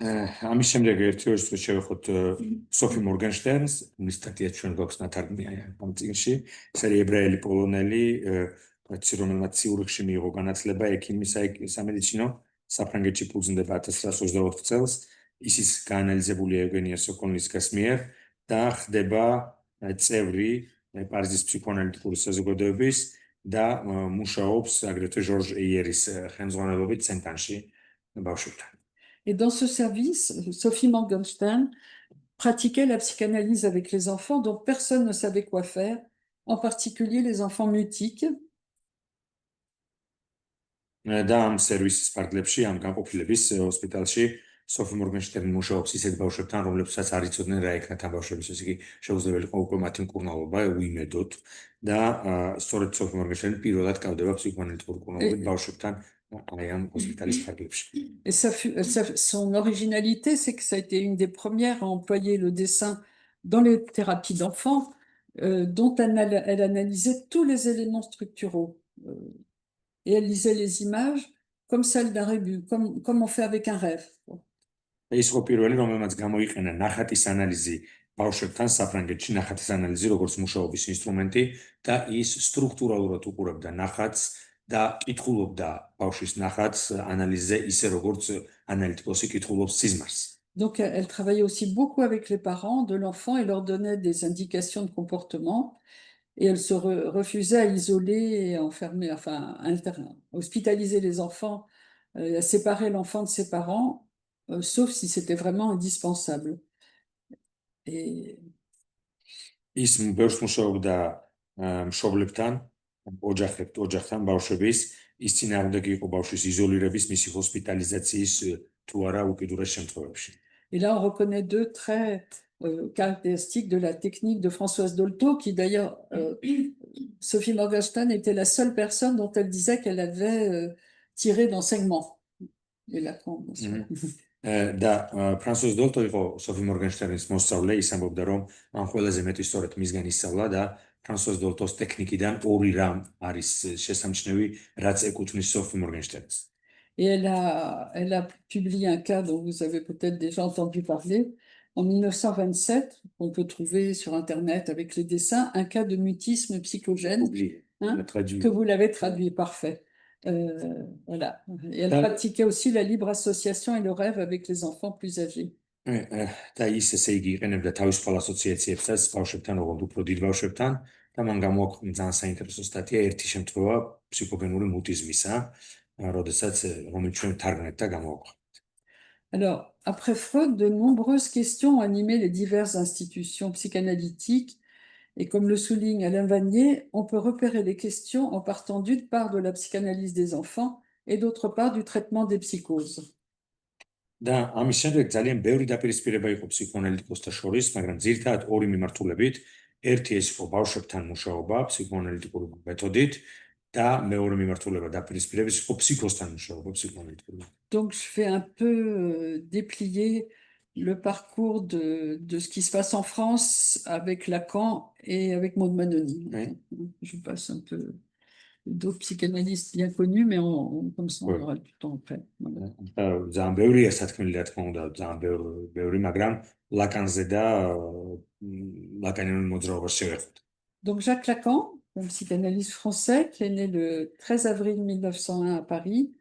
ამის შემდეგ ერთი ორი წუთი შევეხოთ სოფი მორგენშტერნს, მის სტატიაც ჩვენ გვაქვს ნათარგმნი ამ წიგნში. ეს არის ებრაელი პოლონელი, რომელმაც ციურიხში მიიღო განათლება ექიმის სამედიცინო, საფრანგეთში ფუძნდება 1924 წელს. ის გაანალიზებულია ეუგენია სოკოლნისკას მიერ და ხდება წევრი პარიზის ფსიქოანალიტიკური საზოგადოების და მუშაობს აგრეთვე ჟორჟ ეიერის ხელმძღვანელობით ცენტანში ბავშვებთან. Et dans ce service, Sophie Morgenstern pratiquait la psychanalyse avec les enfants dont personne ne savait quoi faire, en particulier les enfants mutiques. და ამ სერვისის ფარგლებში, ამ განყოფილების ჰოსპიტალში სოფი მორგენშტერნი მუშაობს ისეთ ბავშვებთან, რომლებსაც არ იცოდნენ რა იქნათ ამ ბავშვების, ესე იგი შეუძლებელი იყო უკვე მათი მკურნალობა უიმედოთ და სწორედ სოფი მორგენშტერნი პირველად კავდება ფსიქოანალიტიკურ მკურნალობით ბავშვებთან. Et son originalité, c'est que ça a été une des premières à employer le dessin dans les thérapies d'enfants. dont elle analysait tous les éléments structuraux. Et elle lisait les images comme celles d'un rébus, comme on fait avec un rêve. ის იყო პირველი, რომელმაც გამოიყენა ნახატის ანალიზი ბავშვებთან საფრანგეთში, ნახატის ანალიზი როგორც მუშაობის ინსტრუმენტი და ის სტრუქტურალურად უყურებდა ნახატს და კითხულობდა ბავშვის ნახატს ანალიზზე ისე როგორც ანალიტიკოსი კითხულობს სიზმარს. Donc elle travaillait aussi beaucoup avec les parents de l'enfant et leur donnait des indications de comportement. Et elle se refusait à isoler et à enfermer, enfin, hospitaliser les enfants, à séparer l'enfant de ses parents, sauf si c'était vraiment indispensable. Et ის ბევრს მუშაობდა მშობლებთან, ოჯახთან ბავშვების, ის წინააღმდეგი იყო ბავშვის იზოლირების, მისი ჰოსპიტალიზაციის თუ არა უკიდურეს შემთხვევებში. Et là, on reconnaît deux traits caractéristiques de la technique de Françoise Dolto, qui d'ailleurs, Sophie Morgenstern était la seule personne dont elle disait qu'elle avait tiré d'enseignement. Et Lacan, bien sûr. და ფრანსუაზ დოლტო იყო სოფი მორგენშტერნის მოსწავლე, ის ამბობდა, რომ ამ ყველაზე მეტი სწორედ მისგან ისწავლა და ფრანსუაზ დოლტოს ტექნიკიდან ორი რამ არის შესამჩნევი, რაც ეკუთვნის სოფი მორგენშტერნს. Et elle a publié un cas dont vous avez peut-être déjà entendu parler, en 1927, qu'on peut trouver sur Internet avec les dessins, un cas de mutisme psychogène, que vous l'avez traduit, parfait. Voilà. Et elle pratiquait aussi la libre association et le rêve avec les enfants plus âgés. და ის ესე იგი იყენებდა თავისუფალ ასოციაციებსაც ბავშვებთან, ოღონდ უფრო დიდ ბავშვებთან და მან გამოაქვეყნა ძალიან საინტერესო სტატია ერთი შემთხვევა ფსიქოგენური მუტიზმისა, როდესაც რომელიც ჩვენ თარგმნეთ და გამოაქვეყნეთ. Alors, après Freud, de nombreuses questions ont animé les diverses institutions psychanalytiques. Et comme le souligne Alain Vanier, on peut repérer les questions en partant d'une part de la psychanalyse des enfants et d'autre part du traitement des psychoses. და ამის შემდეგ ძალიან ბევრი დაპირისპირება იყო ფსიქოანალიტიკოსთა შორის, მაგრამ ძირითადად ორი მიმართულებით. ერთი ეს იყო ბავშვებთან მუშაობა ფსიქოანალიტიკური მეთოდით და მეორე მიმართულება დაპირისპირების იყო ფსიქოსთან მუშაობა ფსიქოანალიტიკური. Donc je fais un peu déplier le parcours de ce qui se passe en France avec Lacan et avec Maud Manoni. Oui. Je passe un peu d'autres psychanalystes bien connus, mais comme ça on aura du temps après. ძალიან ბევრია სათქმელი, რა თქმა უნდა, ძალიან ბევრი, მაგრამ ლაკანზე და ლაკანიანულ მოძრაობას შევეხოთ. Donc Jacques Lacan, un psychanalyste français qui est né le 13 avril 1901 à Paris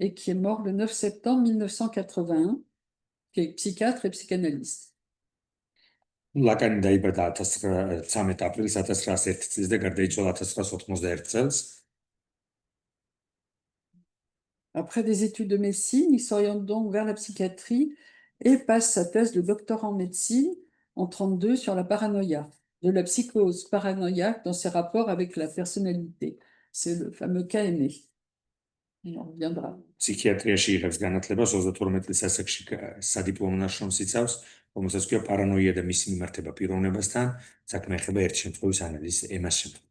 et qui est mort le 9 septembre 1981, qui est psychiatre et psychanalyste. ლაკანი დაიბადა 13 აპრილის 1901 წელს და გარდაიცვალა 1991 წელს. Après des études de médecine, il s'oriente donc vers la psychiatrie et passe sa thèse de doctorat en médecine en 1932 sur la paranoïa, de la psychose paranoïaque dans ses rapports avec la personnalité. C'est le fameux cas aimé. On en reviendra. Psychiatrიაში იღებს განათლებას 32 წლის ასაკში სადიპლომო ნაშრომს იცავს, რომელსაც ქვია პარანოია და მისი მიმართება პიროვნებასთან, საქმე ეხება ერთი შემთხვევის ანალიზს, ემას შემთხვევას.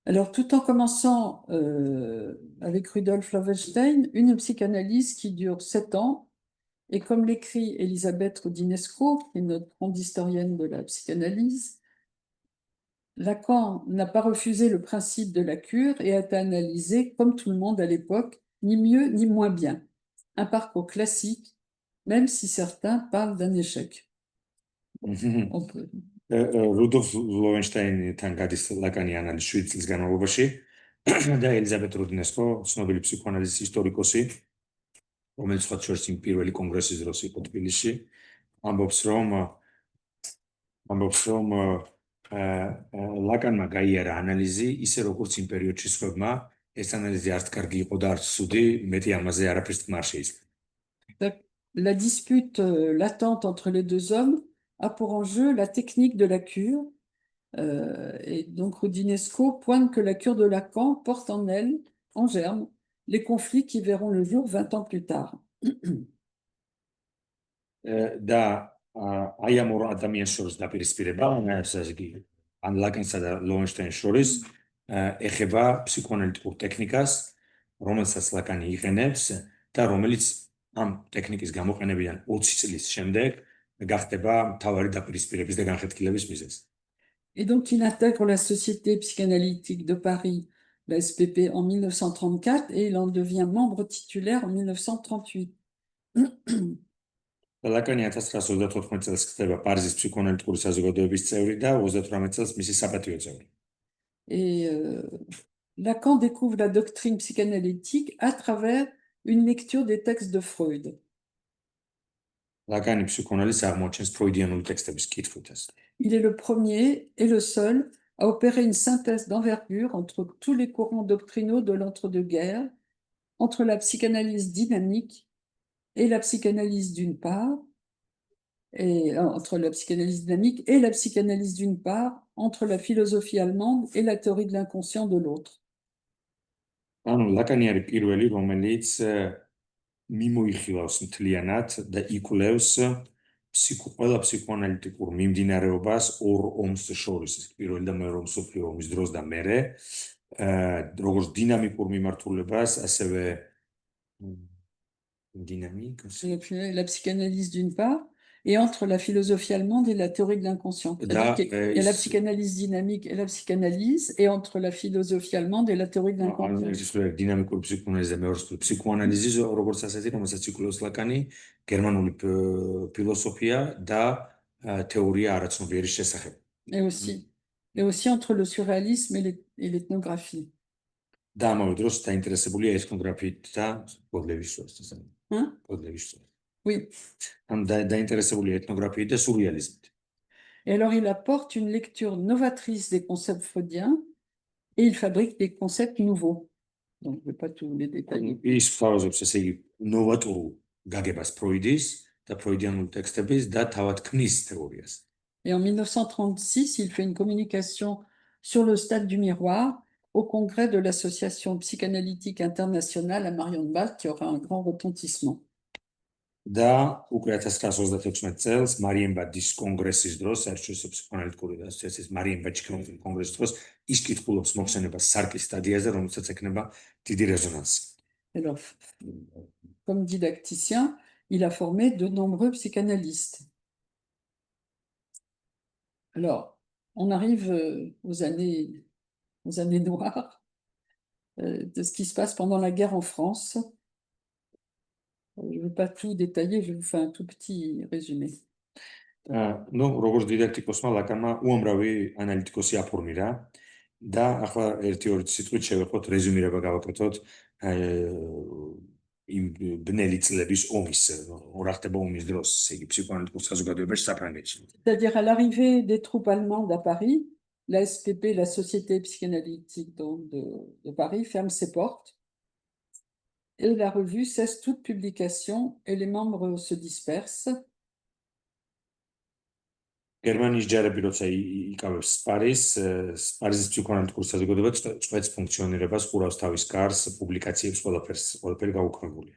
Alors, tout en commençant avec Rudolf Lowenstein, une psychanalyse qui dure 7 ans, et comme l'écrit Elisabeth Roudinesco, qui est notre grande historienne de la psychanalyse, Lacan n'a pas refusé le principe de la cure et a été analysé, comme tout le monde à l'époque, ni mieux ni moins bien. Un parcours classique, même si certains parlent d'un échec. On peut... რუდოლფ ლოვენშტაინთან გადის ლაკანი ანალიზი 7 წლის განმავლობაში და ელიზაბეთ რუდინესკო, ცნობილი ფსიქოანალიზის ისტორიკოსი, რომელიც სხვა შორის იმ პირველი კონგრესის დროს იყო თბილისში, ამბობს რომ ლაკანმა გაიარა ანალიზი ისე როგორც იმ პერიოდში სხვებმა, ეს ანალიზი არც კარგი იყო და არც ცუდი, მეტი ამაზე არაფერს თქმა არ შეიძლება. La dispute latente entre les deux hommes a pour enjeu la technique de la cure. Et donc Roudinesco pointe que la cure de Lacan porte en elle, en germe, les conflits qui verront le jour 20 ans plus tard. და აი ამ ორ ადამიანს შორის დაპირისპირება, ასე იგი, ან ლაკანსა და ლოვენშტაინს შორის ეხება ფსიქოანალიტიკურ ტექნიკას, რომელსაც ლაკანი იყენებს და რომელიც ამ ტექნიკის გამოყენებიდან 20 წლის შემდეგ გახდება მთავარი დაპირისპირების და განხეთქილების მიზეზი. Et donc, il intègre la Société psychanalytique de Paris, la SPP, en 1934 et il en devient membre titulaire en 1938. ლაკანი 1934 წელს ხდება პარიზის ფსიქოანალიტიკური საზოგადოების წევრი და 38 წელს მისი საპატიო წევრი. Et Lacan découvre la doctrine psychanalytique à travers une lecture des textes de Freud. ლაკანი ფსიქოანალიზს აღმოჩენს ფროიდიანული ტექსტების კითხვით. Il est le premier et le seul à opérer une synthèse d'envergure entre tous les courants doctrinaux de l'entre-deux-guerres, entre la psychanalyse dynamique et la psychanalyse d'une part, et entre la psychanalyse dynamique et la psychanalyse d'une part, entre la philosophie allemande et la théorie de l'inconscient de l'autre. ანუ ლაკანი არის პირველი, რომელიც მიმოიხილავს მთლიანად და იკვლევს ყველა ფსიქოანალიტიკურ მიმდინარეობას ორ ომს შორის, პირველი და მეორე მსოფლიო ომის დროს და მერე, როგორც დინამიკურ მიმართულებას, ასევე la psychanalyse d'une part, et entre la philosophie allemande et la théorie de l'inconscient. C'est-à-dire qu'il y a la psychanalyse dynamique et la psychanalyse, et entre la philosophie allemande et la théorie de l'inconscient. დინამიკური ფსიქოანალიზი და მეორე ფსიქოანალიზი, როგორც ასეთი, რომელსაც იკვლევს ლაკანი, გერმანული ფილოსოფია და თეორია არაცნობიერის შესახებ. Et aussi entre le surréalisme et l'ethnographie. და ამავე დროს დაინტერესებულია ეთნოგრაფიით და პოდლევის შორის. Oui. დაინტერესებულია ეთნოგრაფიით და სურrealismით. Et alors il apporte une lecture novatrice des concepts freudiens et il fabrique des concepts nouveaux. Donc je ne vais pas tous les détailler. ის ფავაზობს ესე იგი ნოვატორულ გაგებას ფროიდის და ფროიდიანულ ტექსტების და თავად ქმნის თეორიას. Et en 1936, il fait une communication sur le stade du miroir au congrès de l'association psychanalytique internationale à Marienbad qui aura un grand retentissement. და უკვე 1936 წელს მარიენბადის კონგრესის დროს, საერთაშორისო ფსიქოანალიტიკური ასოციაციის მარიენბადში კონგრესის კონგრესის დროს ის კითხულობს მოხსენებას სარკის სტადიაზე, რომელსაც ექნება დიდი რეზონანსი. Alors, comme didacticien, il a formé de nombreux psychanalystes. Alors, on arrive aux années noires de ce qui se passe pendant la guerre en France. Je ne vais pas tout détailler, je vous fais un tout petit résumé. Ну, როგორც დიდაქტიკოსმა ლაკანმა უამრავი ანალიტიკოსი აფორმირა და ახლა ერთი-ორი სიტყვით შევეხოთ, რეზუმირება გავაკეთოთ იმ ბნელი წლების ომის, რა ხდება ომის დროს, ესე იგი ფსიქოანალიტიკურ საზოგადოებაში საფრანგეთში. C'est-à-dire à l'arrivée des troupes allemandes à Paris, la SPP, la Société psychanalytique de Paris, ferme ses portes. Et la revue cesse toute publication et les membres se dispersent. გერმანიის ჯარები როცა იკავებს პარიზის ფსიქოანალიტიკურ საზოგადოებას წვეთს ფუნქციონირებას, ყურავს თავის გარს, პუბლიკაციებს, ყველაფერი გაუქმებულია.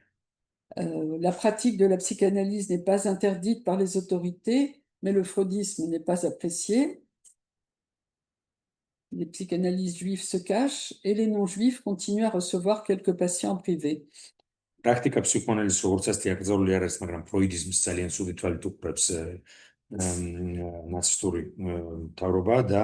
La pratique de la psychanalyse n'est pas interdite par les autorités, mais le freudisme n'est pas apprécié. Les psychanalystes juifs se cachent et les non-juifs continuent à recevoir quelques patients privés. პრაქტიკა ფსიქოანალიზის როგორც ასეთი აკრძალული არ არის, მაგრამ ფროიდიზმს ძალიან სუდი თვალით უყურებს ნაცისტური მთავრობა და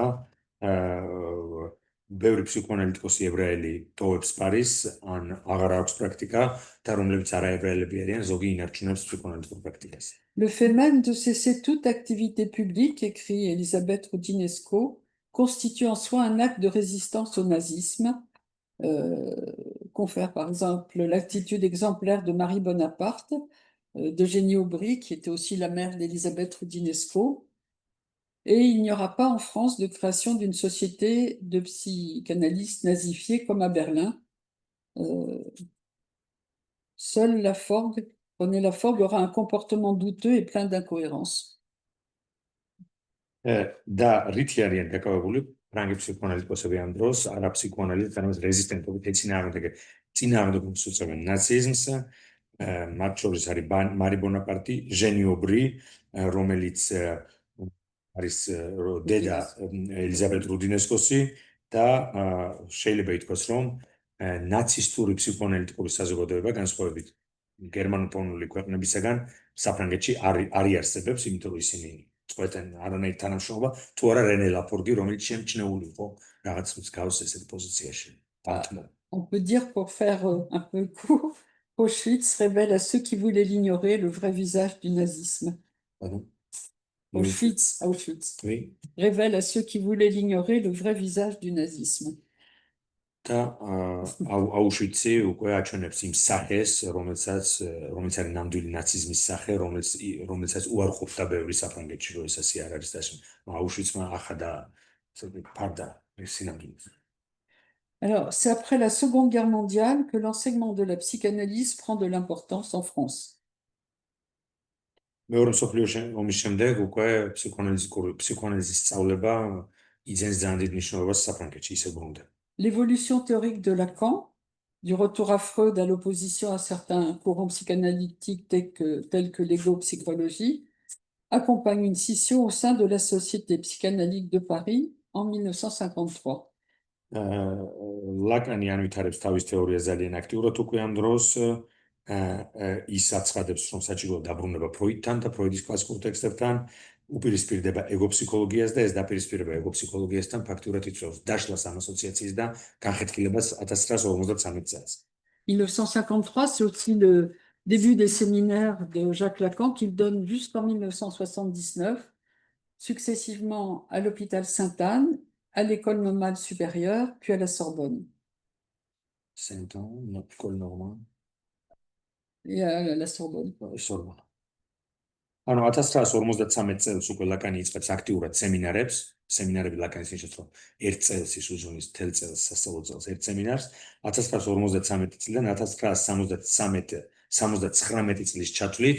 ბევრი ფსიქოანალიტიკოსი ებრაელი ტოვებს პარიზს, ან აღარ აქვს პრაქტიკა და რომლებიც არაებრაელები არიან, ზოგი ინარჩუნებს ფსიქოანალიტიკურ პრაქტიკას. Le fait même de cesser toute activité publique, écrit Elisabeth Roudinesco, constitue en soi un acte de résistance au nazisme, confère par exemple l'attitude exemplaire de Marie Bonaparte, d'Eugénie Aubry, qui était aussi la mère d'Elisabeth Roudinesco. Et il n'y aura pas en France de création d'une société de psychanalystes nazifiés comme à Berlin. Seule René Laforgue aura un comportement douteux et plein d'incohérences. და რითი არიან დაკავებული ფრანგი ფსიქოანალიტიკოსები ამ დროს, არა ფსიქოანალიზით, არამედ რეზისტენტობით წინააღმდეგობას უწევენ ნაციზმს, მათ შორის არის მარი ბონაპარტი, ჟენი ობრი, რომელიც არის დედა ელიზაბეთ რუდინესკოსი და შეიძლება ითქვას, რომ ნაცისტური ფსიქოანალიტიკური საზოგადოება განსხვავებით გერმანულენოვანი ქვეყნებისაგან საფრანგეთში არ იარსებებს, იმიტომ რომ ისინი წყვეტენ არანაირ თანამშრომლობა, თუ არა რენე ლაფორგი, რომელიც შემჩნეული იყო რაღაც მსგავს ესეთ პოზიციაში. On peut dire, pour faire un peu court, Auschwitz révèle à ceux qui voulaient l'ignorer le vrai visage du nazisme. Pardon? Auschwitz Oui. révèle à ceux qui voulaient l'ignorer le vrai visage du nazisme. და აუშვიცი უკვე აჩვენებს იმ სახეს, რომელიც არის ნამდვილი ნაციზმის სახე, რომელსაც უარყოფდა ბევრი საფრანგეთში, რომ ეს ასე არ არის და აუშვიცმა ახადა ფარდა სინამდვილეს. Alors, c'est après la Seconde Guerre mondiale que l'enseignement de la psychanalyse prend de l'importance en France. მეორე მსოფლიო ომის შემდეგ უკვე ფსიქოანალიზის სწავლება იძენს ძალიან დიდ მნიშვნელობას საფრანგეთში, ისე ბრუნდა. L'évolution théorique de Lacan, du retour à Freud à l'opposition à certains courants psychanalytiques tels que l'ego-psychologie, accompagne une scission au sein de la Société psychanalytique de Paris en 1953. ლაკანი ანვითარებს თავის თეორიას ძალიან აქტიურად უკვე ამ დროს ის აცხადებს, რომ საჭიროა დაბრუნება ფროიდთან და ფროიდის კლასიკურ ტექსტებთან, უპირისპირდება ეგოფსიქოლოგიას და ეს დაპირისპირება ეგოფსიქოლოგიასთან ფაქტურად იწვევს დაშლას ამ ასოციაციის და განხეთქილებას 1953 წელს. 1953, c'est aussi le début des séminaires de Jacques Lacan qu'il donne jusqu'en 1979, successivement à l'hôpital Sainte-Anne, à l'école normale supérieure, puis à la Sorbonne. Sainte-Anne, l'école normale. Et à la Sorbonne. Sorbonne. ანუ 1953 წელს უკვე ლაკანი იწყებს აქტიურად სემინარები ლაკანის ნიშნავს, რომ ერთ წელს ის უძღვნის თელ წელს სასწავლო წელს ერთ სემინარს, 1953 წლიდან 1979 წლის ჩათვლით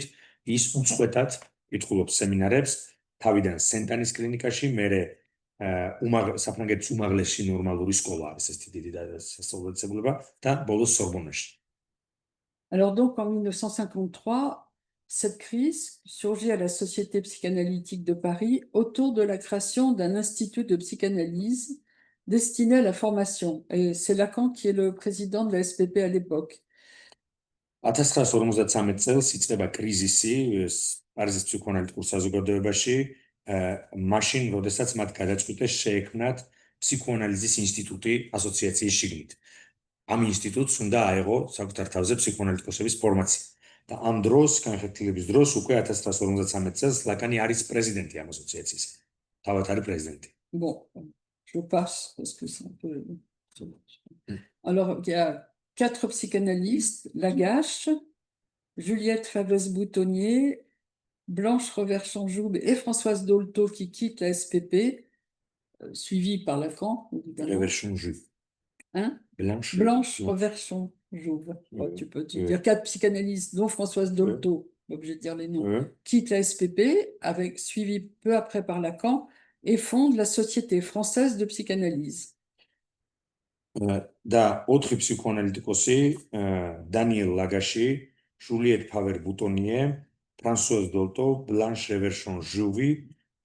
ის უწყვეტად კითხულობს სემინარებს თავიდან სენტანის კლინიკაში, მერე საფრანგეთის უმაღლესი ნორმალური სკოლა არის ეს დიდი სასწავლებლება და ბოლოს სორბონაში. Alors donc en 1953, cette crise surgit à la Société psychanalytique de Paris autour de la création d'un institut de psychanalyse destiné à la formation. Et c'est Lacan qui est le président de la SPP à l'époque. 1953 წელს იწყება კრიზისი პარიზის ფსიქოანალიტიკურ საზოგადოებაში, მაშინ, როდესაც მათ გადაწყვიტეს შეექმნათ ფსიქოანალიზის ინსტიტუტი ასოციაციის შიგნით. ამ ინსტიტუტს უნდა აეღო საკუთარ თავზე ფსიქოანალიტიკოსების ფორმაცია. და ამ დროს, განხეთქილების დროს, უკვე 1953 წელს ლაკანი არის პრეზიდენტი ამ ასოციაციის. თავად არის პრეზიდენტი. Bon, je passe parce que c'est un peu... Alors, il y a 4 psychanalystes, Lagache, Juliette Favès-Boutonnier, Blanche Reverchon-Joube et Françoise Dolto qui quittent la SPP, suivie par Lacan, évidemment. Reverchon-Joube. Hein? Blanche Reverchon-Jouve. Tu peux dire 4 psychanalystes, dont Françoise Dolto, obligé de dire les noms, quittent la SPP, suivi peu après par Lacan, et fondent la Société française de psychanalyse. Da 4 ფსიქოანალიტიკოსი, დანიელ ლაგაში, ჟულიეტ ფავერ-ბუტონიე, ფრანსუაზ დოლტო, ბლანშ რევერშონ-ჟუვი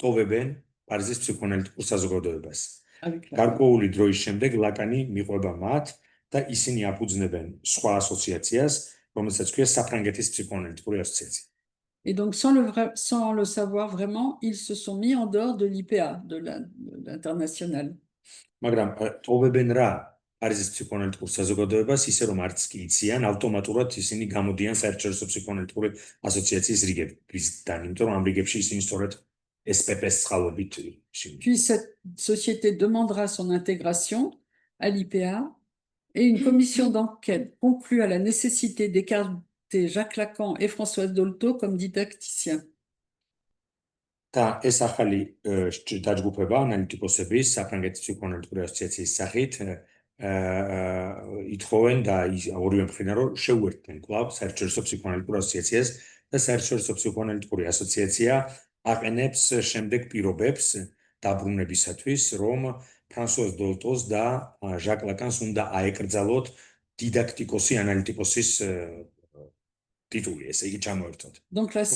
ტოვებენ პარიზის ფსიქოანალიტიკურ საზოგადოებას. გარკვეული დროის შემდეგ ლაკანი მიყვება მათ და ისინი აფუძნებენ სხვა ასოციაციას, რომელსაც ქვია საფრანგეთის ფსიქოანალიტიკური ასოციაცია. Et donc, sans le savoir vraiment, ils se sont mis en dehors de l'IPA, de l'international. მაგრამ ტოვებენ რა პარიზის ფსიქოანალიტიკურ საზოგადოებას, ისე რომ არც კი იციან, ავტომატურად ისინი გამოდიან საერთაშორისო ფსიქოანალიტიკური ასოციაციის რიგებიდან, იმიტომ რომ ამ რიგებში ისინი სწორედ SPP-ს წყალობით. Puis cette société demandera son intégration à l'IPA et une commission d'enquête conclut à la nécessité d'écarter Jacques Lacan et Françoise Dolto comme didacticiens. და ეს ახალი დაჯგუფება ანალიტიკოსები საფრანგეთის ფსიქოანალიტიკური ასოციაციის სახით ითხოვენ და ორივე მხრიდან რომ შეუერთდნენ კვლავ საერთაშორისო ფსიქოანალიტიკურ ასოციაციას და საერთაშორისო ფსიქოანალიტიკური ასოციაცია აყენებს შემდეგ პირობებს დაბრუნებისათვის, რომ ფრანსუაზ დოლტოს და ჟაკ ლაკანს უნდა აეკრძალოთ დიდაქტიკოსი ანალიტიკოსის tituli, ესე იგი ჩამოერთოთ.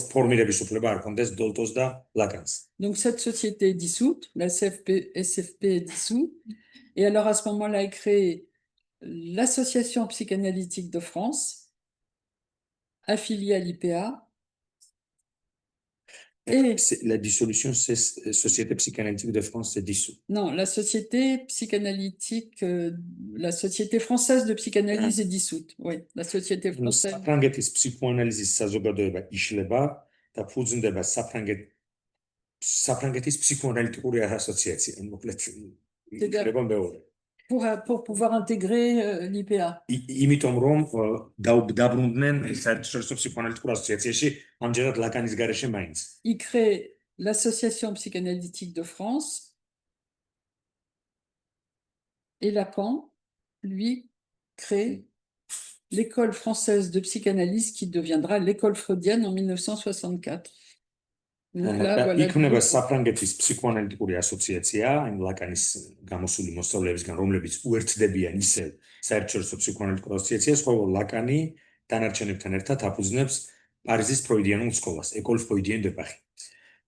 ფორმირების უფლება არ ქონდეს დოლტოს და ლაკანს. Donc cette société est dissoute, la SFP est dissoute, et alors à ce moment-là est créée l'Association psychanalytique de France, affiliée à l'IPA. Et La dissolution, c'est Société psychanalytique de France, c'est dissous. non, la société psychanalytique, la société française de psychanalyse est dissoute. Oui, la société française. საფრანგეთის ფსიქოანალიზის საზოგადოება იშლება და ფუძნდება საფრანგეთის ფსიქოანალიტიკური ასოციაცია. მოკლედ იქნება მეორე. Pour pouvoir intégrer l'IPA. იმიტომ რომ დაბრუნდნენ საერთაშორისო ფსიქოანალიტიკურ ასოციაციაში ამჯერად ლაკანის გარეშე მაინც. Il crée l'association psychanalytique de France et Lacan, lui, crée l'école française de psychanalyse qui deviendra l'école freudienne en 1964. Donc là, voilà. იქნება საფრანგეთის ფსიქოანალიტიკური ასოციაცია, იმ ლაკანის გამოსული მოსწავლეებისგან, რომლებიც უერთდებიან ისევ საერთაშორისო ფსიქოანალიტიკურ ასოციაციას, ხოლო ლაკანი დანარჩენებთან ერთად აფუძნებს პარიზის ფროიდიანულ სკოლას, École Freudienne de Paris.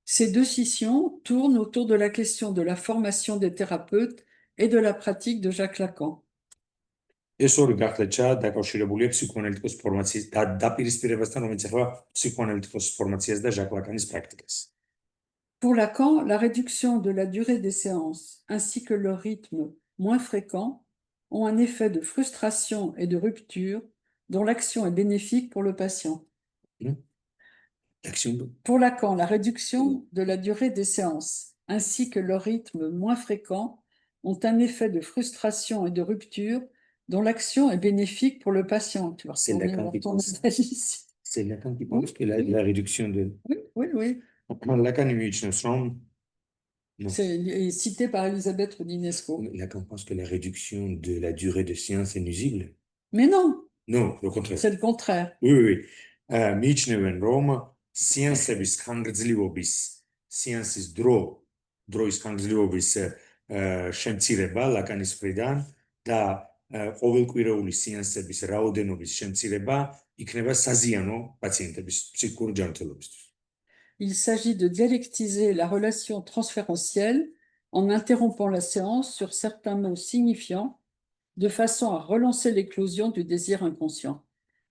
Ces deux scissions tournent autour de la question de la formation des thérapeutes et de la pratique de Jacques Lacan. ეს ორი გახლეჩა დაკავშირებულია ფსიქოანალიტიკის ფორმაციის დაპირისპირებასთან, რომელიც ეხება ფსიქოანალიტიკის ფორმაციას და ჟაკ ლაკანის პრაქტიკას. Pour Lacan, la réduction de la durée des séances ainsi que leur rythme moins fréquent ont un effet de frustration et de rupture dont l'action est bénéfique pour le patient. Pour Lacan, la réduction de la durée des séances ainsi que leur rythme moins fréquent ont un effet de frustration et de rupture dont l'action est bénéfique pour le patient. Tu vois, c'est Lacan qui pense. C'est Lacan qui pense que la réduction de... Oui. Lacan imagine from... C'est cité par Elisabeth Rodinesco. Lacan pense que la réduction de la durée de séance est nuisible. Mais non. Non, le contraire. C'est le contraire. Oui. Მიჩნევენ რომ სეანსების ხანგრძლივობის, სეანსის დროის ხანგრძლივობის შემცირება ლაკანის მხრიდან და ყოველკვირეული სეანსების რაოდენობის შემცირება იქნება საზიანო პაციენტების ფსიქიკური ჯანმრთელობისთვის. Il s'agit de dialectiser la relation transférentielle en interrompant la séance sur certains mots signifiants de façon à relancer l'éclosion du désir inconscient.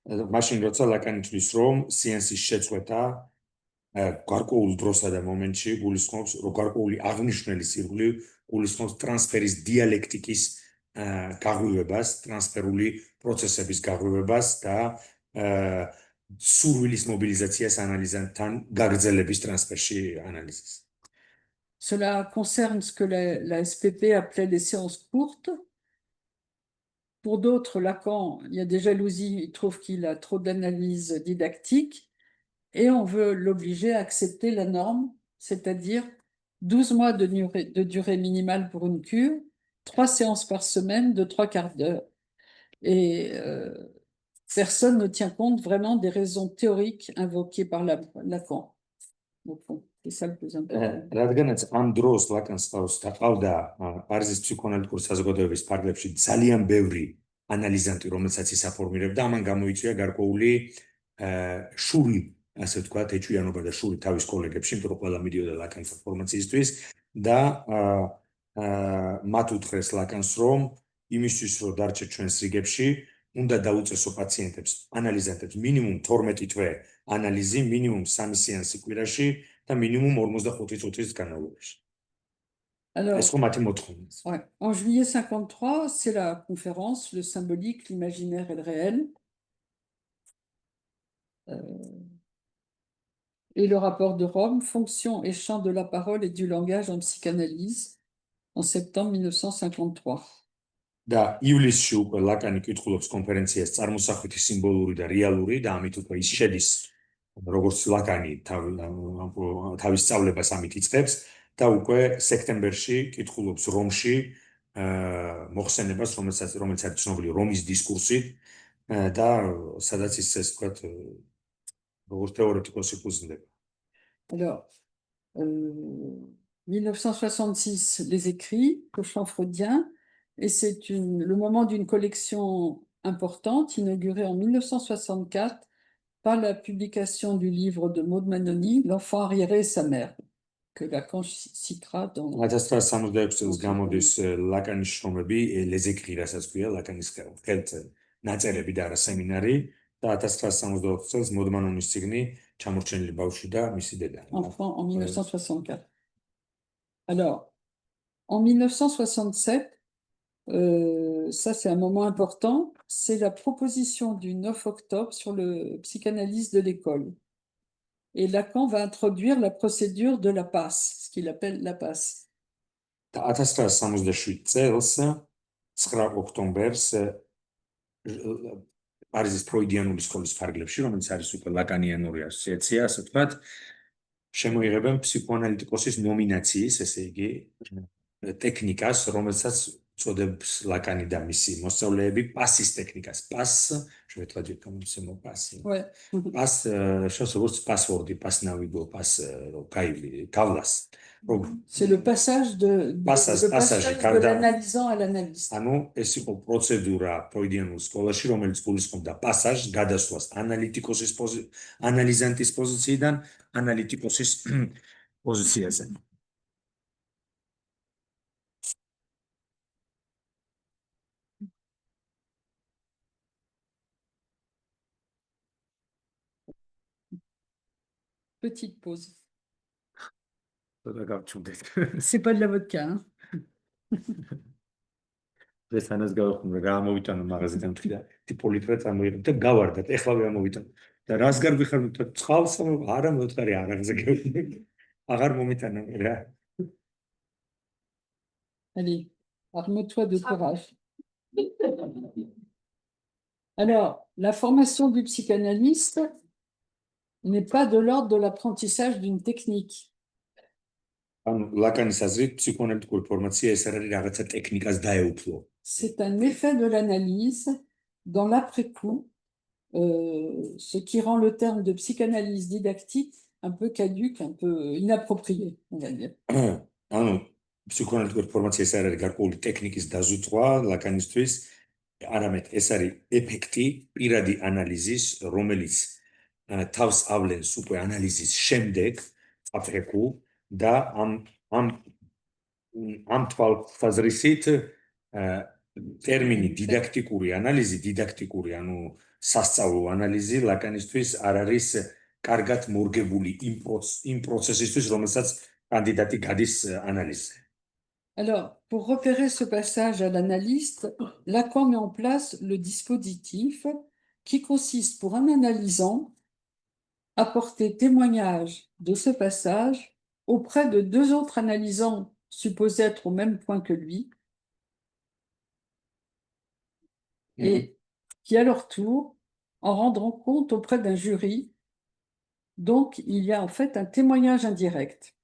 მაშინ როცა ლაკანი თვლის რომ სეანსის შეწყვეტა გარკვეულ დროსა და მომენტში გულისხმობს გარკვეული აღნიშნული სირგული გულისხმობს ტრანსფერის დიალექტიკის გაღვივებას, ტრანსფერული პროცესების გაღვივებას და სურვილის მობილიზაციას ანალიზანტთან გაგრძელების ტრანსფერში ანალიზის. Cela concerne ce que la SPP appelait les séances courtes. Pour d'autres, Lacan, il y a des jalousies, il trouve qu'il a trop d'analyse didactique et on veut l'obliger à accepter la norme, c'est-à-dire 12 mois de durée minimale pour une cure, 3 séances par semaine de 3 quarts d'heure. Et personne ne tient compte vraiment des raisons théoriques invoquées par Lacan. Au fond, c'est ça le plus important. რადგანაც ამ დროს ლაკანს დაყავდა პარიზის ფსიქოანალიტიკური საზოგადოების ფარგლებში ძალიან ბევრი ანალიზანტი, რომელსაც ის აფორმირებდა, ამან გამოიწვია გარკვეული შური, ასე ვთქვათ, ეჭვიანობა და შური თავის კოლეგებში, იმიტომ რომ ყველა მიდიოდა ლაკანის ფორმაციისთვის და მათ უთხრეს ლაკანს, რომ იმისთვის, რომ დარჩე ჩვენს რიგებში, უნდა დაუწესო პაციენტებს, ანალიზანტებს მინიმუმ 12 თვე analyse minimum 3 séances კვირაში და minimum 45 წუთის განმავლობაში. Alors, ouais. En juillet 53, c'est la conférence, le symbolique, l'imaginaire et le réel. Et le rapport de Rome, fonction et champ de la parole et du langage en psychanalyse, en septembre 1953. და ივლისში უკვე ლაკანი კითხულობს კონფერენციას წარმოსახვითი სიმბოლური და რეალური და ამით უკვე ის შედის როგორც ლაკანი თავის სწავლებას ამით იწყებს და უკვე სექტემბერში კითხულობს რომში მოხსენებას რომელიც არის ცნობილი რომის დისკურსი და სადაც ის ეს თქვა როგორც თეორეტიკოსი ფუძნდება. Alors 1966 les écrits au champ freudien. Et c'est le moment d'une collection importante, inaugurée en 1964 par la publication du livre de Maud Manoni, L'enfant arriéré et sa mère, que Lacan citera dans... les écrits, ლაკანის ხელთ ნაწერები და არა სემინარი და 1964 წელს Maud Manonis წიგნი ჩამორჩენილი ბავშვი და მისი დედა. Enfant en 1964. Alors, en 1967, ça c'est un moment important, c'est la proposition du 9 octobre sur le psychanalyse de l'école. Et Lacan va introduire la procédure de la passe, ce qu'il appelle la passe. 1967 წელს 9 ოქტომბერს პარიზის ფროიდიანული სკოლის ფარგლებში, რომელიც არის უკვე ლაკანიანური ასოციაცია, ასე ვთქვათ, შემოიღებენ ფსიქოანალიტიკოსის ნომინაციის, ესე იგი, ტექნიკას, რომელსაც წოდებს ლაკანი და მისი მოსწავლეები პასის ტექნიკას. პას, შევეთქვა ჯერ გამომცემო პასი. Ouais. პას, როგორც პასვორდი, პასნავიგო, პას გავლას. C'est le passage de l'analysant à l'analyste. ანუ ეს იყო პროცედურა ფროიდიანულ სკოლაში, რომელიც გულისხმობდა პასაჟს, გადასვლას ანალიზანტის პოზიციიდან ანალიტიკოსის პოზიციაზე. Petite pause. გადავჩუნდეთ. C'est pas de la vodka, hein? ეს ანას გავხმო რა მოვიტანო მაღაზიიდან თქვი და ტიპოლიტრა წამოიღებ და გავარდათ ეხლა გამოვიტანო და რას გარგვიხარდით წყალს არა მოთხარი არაღზე გავიდე აღარ მომიტანა რა. Allez, arme-toi de courage. Alors, la formation du psychanalyste n'est pas de l'ordre de l'apprentissage d'une technique. ლაკანის აზრით ფსიქოანალიტიკური ფორმაცია ეს არის რაღაცა ტექნიკას დაეუფლო. C'est un effet de l'analyse dans l'après-coup, ce qui rend le terme de psychanalyse didactique un peu caduc, un peu inapproprié, on va dire. ანუ ფსიქოანალიტიკური ფორმაცია ეს არის გარკვეული ტექნიკის დაზუსტვა ლაკანისთვის, არამედ ეს არის ეფექტი პირადი ანალიზის, რომელიც თავს ავლენს უკვე ანალიზის შემდეგ აფრეკუ და ამ თვალსაზრისით ტერმინი დიდაქტიკური ანალიზი, ანუ სასწავლო ანალიზი ლაკანისთვის არ არის კარგად მორგებული იმ პროცესისთვის, რომელსაც კანდიდატი გადის ანალიზზე. Alors, pour repérer ce passage à l'analyste, Lacan met en place le dispositif qui consiste pour un analysant à porter témoignage de ce passage auprès de deux autres analysants supposés être au même point que lui et qui, à leur tour, en rendront compte auprès d'un jury. Donc, il y a en fait un témoignage indirect.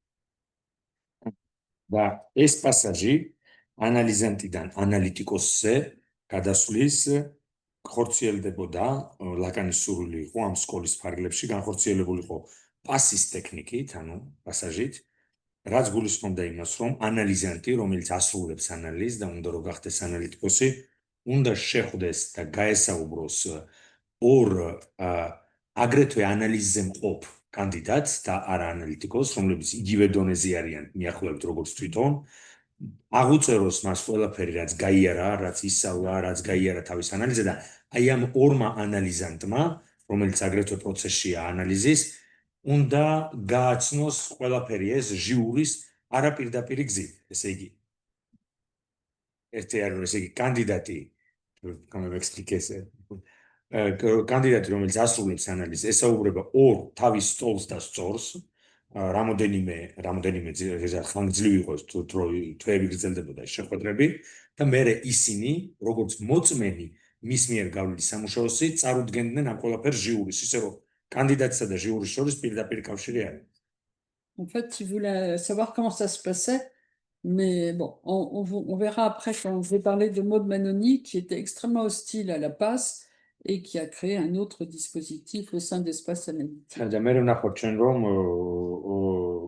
და ეს პასაჟი ანალიზანტიდან ანალიტიკოსზე გადასვლის ხორციელდებოდა ლაკანის სურვილი იყო ამ სკოლის ფარგლებში განხორციელებული იყო პასის ტექნიკით, ანუ პასაჟით, რაც გულისხმობდა იმას, რომ ანალიზანტი, რომელიც ასრულებს ანალიზს და უნდა რომ გახდეს ანალიტიკოსი, უნდა შეხვდეს და გაესაუბროს ორ აგრეთვე ანალიზზე მყოფ კანდიდატს და არა ანალიტიკოს, რომლებიც იგივე დონეზე არიან მიახლოებით როგორც თვითონ, აღუწეროს მას ყველაფერი, რაც გაიარა, რაც ისწავლა, რაც გაიარა თავის ანალიზზე და აი ამ ორმა ანალიზანტმა, რომელიც აგრეთვე პროცესშია ანალიზის, უნდა გააცნოს ყველაფერი ეს ჟიურის არაპირდაპირი გზით, ესე იგი. ერთი არის, ესე იგი, კანდიდატი, კანდიდატი, რომელიც ასრულებს ანალიზს, ესაუბრება ორ თავის სტოლს და სწორს, რამოდენიმე ხანგრძლივი იყოს თვეები გრძელდებოდა შეხვედრები და მერე ისინი, როგორც მოწმენი მის მიერ გავლილი სამუშაოსი, წარუდგენდნენ ამ ყველაფერს ჟიურის, ისე რომ კანდიდატსა და ჟიურის შორის პირდაპირ კავშირი არის. En fait, il voulait savoir comment ça se passait, mais bon, on verra après quand je vais parler de Maud Manoni, qui était extrêmement hostile à la passe et qui a créé un autre dispositif au sein d'Espace Analytique. და მე ვნახოთ ჩვენ რომ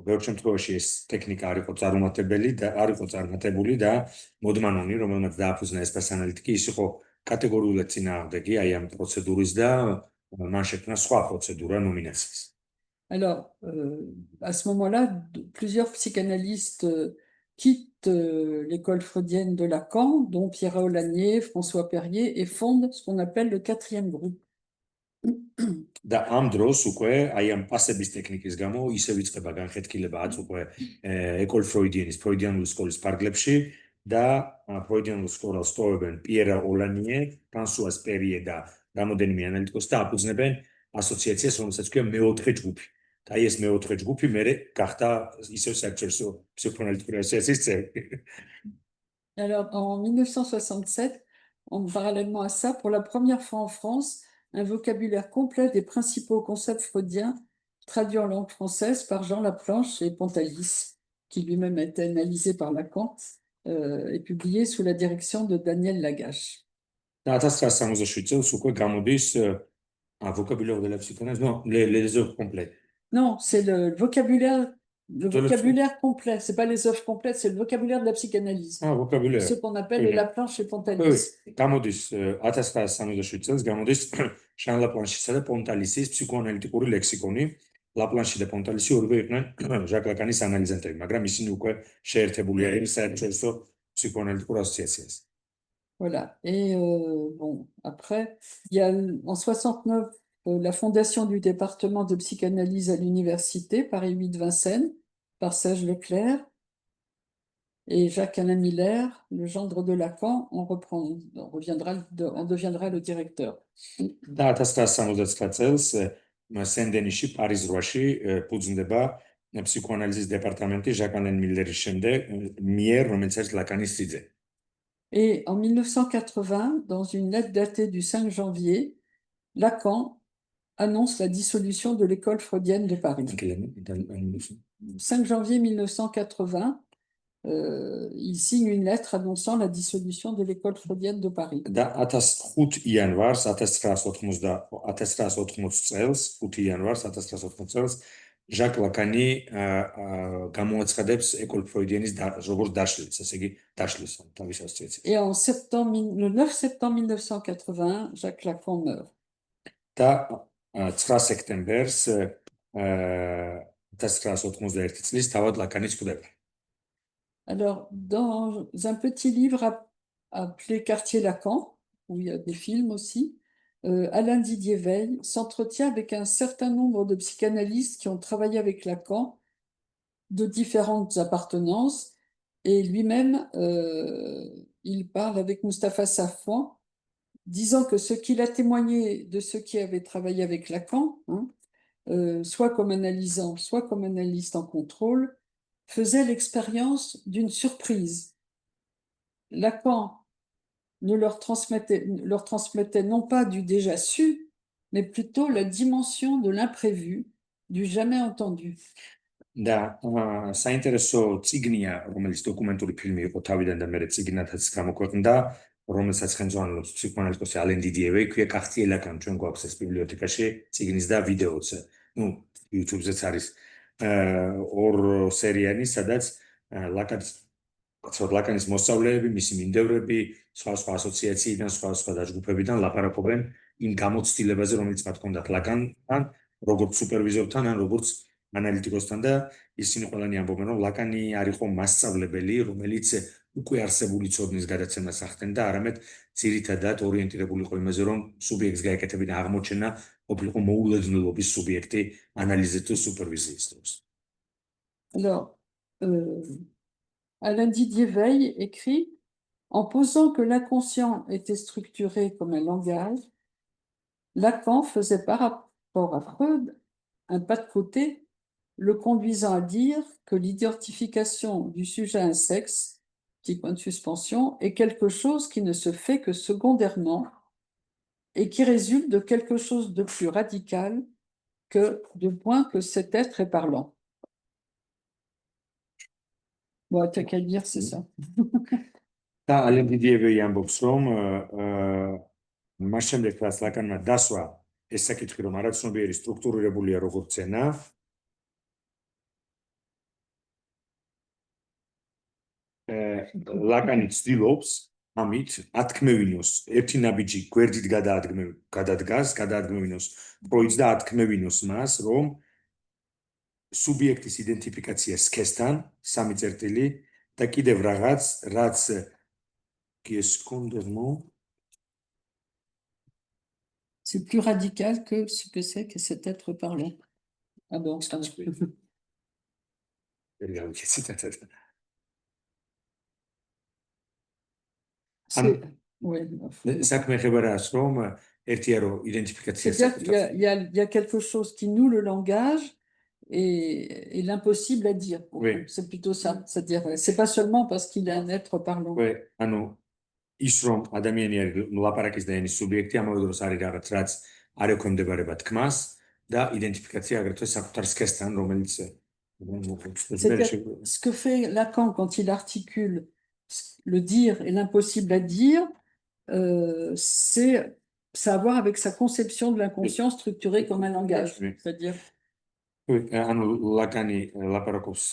ბევრ შემთხვევაში ეს ტექნიკა არ იყო წარმატებული და Maud Manoni, რომელმაც დააფუძნა Espace Analytique, ის იყო კატეგორიულად წინააღმდეგი აი ამ პროცედურის და მან შექმნა სხვა პროცედურა ნომინაციის. Alors, à ce moment-là, plusieurs psychanalystes quittent l'école freudienne de Lacan, dont Pierre Aulagnier, François Perrier, et fondent ce qu'on appelle le quatrième groupe. და ამ დროს უკვე აი ამ პასების ტექნიკის გამო ისე ვიწყება განხეთქილებაც უკვე ეკოლ ფროიდიანის ფროიდიანული სკოლის ფარგლებში და ფროიდიანულ სკოლას სწავლობენ პიერა ოლანიე, ფრანსუას პერიე და რამოდენიმე ანალიტიკოსი და აფუძნებენ ასოციაციას, რომელსაც ქვია მეოთხე ჯგუფი. და აი ეს მეოთხე ჯგუფი მერე გახდა ისევ საერთაშორისო ფსიქოანალიტიკური ასოციაციის წევრი. Alors, en 1967, parallèlement à ça, pour la première fois en France, un vocabulaire complet des principaux concepts freudiens, traduit en langue française par Jean Laplanche et Pontalis, qui lui-même a été analysé par Lacan et publié sous la direction de Daniel Lagache. და 1967 წელს უკვე გამოდის vocabulaire de la psychanalyse, non, les œuvres complètes. Non, c'est le vocabulaire complet. C'est pas les œuvres complètes, c'est le vocabulaire de la psychanalyse. Ah, vocabulaire. Ce qu'on appelle les Laplanche et Pontalis. Oui, გამოდის 1967 წელს გამოდის შან ლაპლანშისა და პონტალისის ფსიქოანალიტიკური ლექსიკონი. ლაპლანში და პონტალისი ორივე იყვნენ ჟაკ ლაკანის ანალიზანტები, მაგრამ ისინი უკვე შეერთებული არიან საერთაშორისო psychoanalytique association. Voilà. Et bon, après, il y a en 69 la fondation du département de psychanalyse à l'université Paris 8 Vincennes par Serge Leclerc et Jacques-Alain Miller, le gendre de Lacan, on deviendra le directeur. და 1969 წელს სენ-დენისში პარიზ 8-ში ფუძნდება ფსიქოანალიზის დეპარტამენტი ჟაკ-ალენ მილერის მიერ, რომელიც არის ლაკანის სიძე. Et en 1980, dans une lettre datée du 5 janvier, Lacan annonce la dissolution de l'école freudienne de Paris. 5 janvier 1980, il signe une lettre annonçant la dissolution de l'école freudienne de Paris. და 15 იანვარს 1980 წელს, 5 იანვარს 1980 წელს ჟაკ ლაკანი გამოაცხადებს ეკოლ ფროიდიანის როგორც დაშლილს, ესე იგი დაშლის თავის ასოციაციას. Et le 9 septembre 1980, Jacques Lacan meurt. და 9 სექტემბერს 1981 წლის თავად ლაკანიც კვდება. Alors, dans un petit livre appelé Quartier Lacan, où il y a des films aussi, Alain Didier Veil s'entretient avec un certain nombre de psychanalystes qui ont travaillé avec Lacan de différentes appartenances, et lui-même, il parle avec Mustapha Safwan, disant que ce qu'il a témoigné de ceux qui avaient travaillé avec Lacan, soit comme analysant, soit comme analyste en contrôle, faisait l'expérience d'une surprise. Lacan leur transmettait non pas du déjà su, mais plutôt la dimension de l'imprévu, du jamais entendu. და საინტერესო წიგნია, რომელიც დოკუმენტური ფილმი იყო თავიდან და მერე წიგნათაც გამოქვეყნდა, რომელსაც ხელმძღვანელობს ფსიქოანალიტიკოსი ალენ დიდიე ვეი, ქვია Quartier Lacan, ჩვენ გვაქვს ეს ბიბლიოთეკაში წიგნის და ვიდეოც, YouTube-ზეც არის ორ სერიანი, სადაც ლაკანის მოსწავლეები, მისი მიმდევრები, სხვა ასოციაციიდან, სხვა დაჯგუფებიდან ლაპარაკობენ იმ გამოცდილებაზე, რომელიც მათ ჰქონდათ ლაკანთან, როგორც სუპერვიზორთან, ან როგორც ანალიტიკოსთან და ისინი ყველანი ამბობენ, რომ ლაკანი არ იყო მასწავლებელი, რომელიც უკვე არსებული ცოდნის გადაცემას ახდენდა, არამედ ძირითადად ორიენტირებული იყო იმაზე, რომ სუბიექტს გაეკეთებინა აღმოჩენა, ყოფილიყო მოულოდნელობის სუბიექტი ანალიზის თუ სუპერვიზიის დროს. Alors, Alain Didier Veil écrit « En posant que l'inconscient était structuré comme un langage, Lacan faisait par rapport à Freud un pas de côté, le conduisant à dire que l'identification du sujet à un sexe, petit point de suspension, est quelque chose qui ne se fait que secondairement et qui résulte de quelque chose de plus radical que du point que cet être est parlant. » Bon, t'as qu'à dire, c'est ça. და ალენ დიდიე ვეი ამბობს, რომ მას შემდეგ რაც ლაკანმა დასვა ეს საკითხი, რომ არაცნობიერი სტრუქტურირებულია როგორც ენა, ლაკანი ცდილობს ამით ათქმევინოს ერთი ნაბიჯი გვერდით გადაადგმევინოს ფროიდს და ათქმევინოს მას, რომ სუბიექტის იდენტიფიკაცია სქესთან, სამი წერტილი და კიდევ რაღაც, რაც C'est plus radical que ce que c'est que cet être parlant. Ah bon, ça va. C'est- ouais, საქმე ეხება რას, რომ ერთია რომ იდენტიფიკაცია c'est-à-dire qu'il y a, il y a quelque chose qui noue le langage et l'impossible à dire. Oui. C'est plutôt ça. C'est-à-dire, c'est pas seulement parce qu'il est un être parlant. Oui, ანუ ის რომ ადამიანი არის ლაპარაკის და ენის სუბიექტი, ამავე დროს არის რაღაც რაც არ ექვემდებარება თქმას და იდენტიფიკაცია აგრეთვე საკუთარ სქესთან, რომელიც C'est-à-dire, ce que fait Lacan quand il articule le dire et l'impossible à dire, ça a à voir avec sa conception de l'inconscient structuré comme un langage. C'est-à-dire. ანუ ლაკანი ლაპარაკობს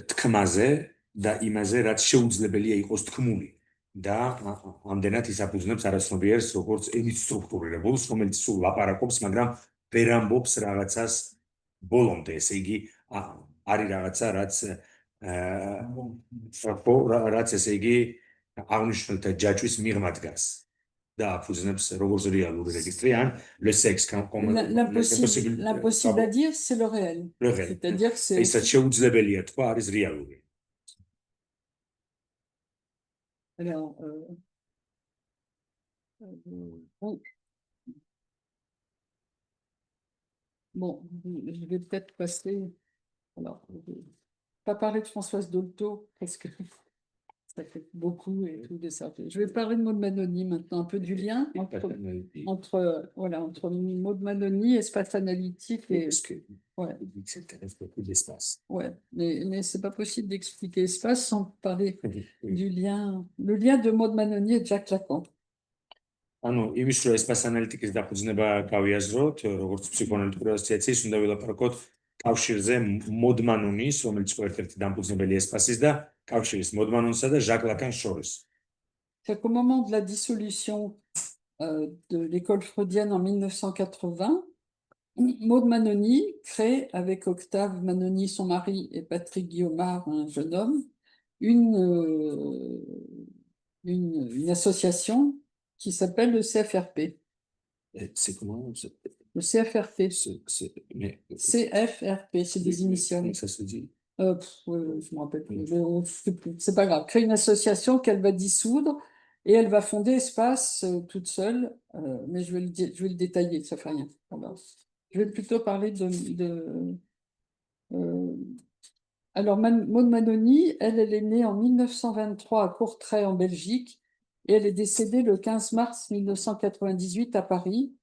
თქმაზე და იმაზე, რაც შეუძლებელია იყოს თქმული და ამდენად ის აფუძნებს არაცნობიერს როგორც ენის სტრუქტურირებულს, რომელიც სულ ლაპარაკობს, მაგრამ ვერ ამბობს რაღაცას ბოლომდე, ესე იგი არის რაღაცა, რაც ესე იგი აღნიშნულთა ჯაჭვის მიღმა დგას და აფუძნებს როგორც რეალური რეგისტრი ან le sexe l'impossible à dire, c'est le réel. C'est-à-dire que c'est ისაც შეუძლებელია თქვა, არის რეალური. Alors, bon, je vais peut-être passer. Alors, je ne vais pas parler de Françoise Dolto parce que ça fait beaucoup et tout de ça. Je vais parler de Maud Manoni maintenant, un peu du lien entre Maud Manoni, espace analytique et. Ouais. Ouais, mais c'est pas possible d'expliquer espace sans parler du lien, le lien de Maud Manoni et Jacques Lacan. ანუ იმის რომ ესპას ანალიტიკის დაფუძნება გავიაზროთ, როგორც ფსიქოანალიტიკური ასოციაციის, უნდა ვილაპარაკოთ კავშირზე მოდ მანონის, რომელიც ერთ-ერთი დამფუძნებელი ესპასის და კავშირის მოდ მანონსა და ჟაკ ლაკანს შორის. C'est qu'au moment de la dissolution de l'école freudienne en 1980, Maud Manoni crée avec Octave Manoni, son mari, et Patrick Guillaumard, un jeune homme, une association qui s'appelle le CFRP. C'est comment Le CFRP. CFRP, c'est des initiales. Ça se dit je me rappelle plus. C'est pas grave. Crée une association qu'elle va dissoudre et elle va fonder Espace toute seule. Mais je vais le détailler, ça fait rien. Alors, je vais plutôt parler alors, Maud Manoni, elle est née en 1923 à Courtrai, en Belgique, et elle est décédée le 15 mars 1998 à Paris.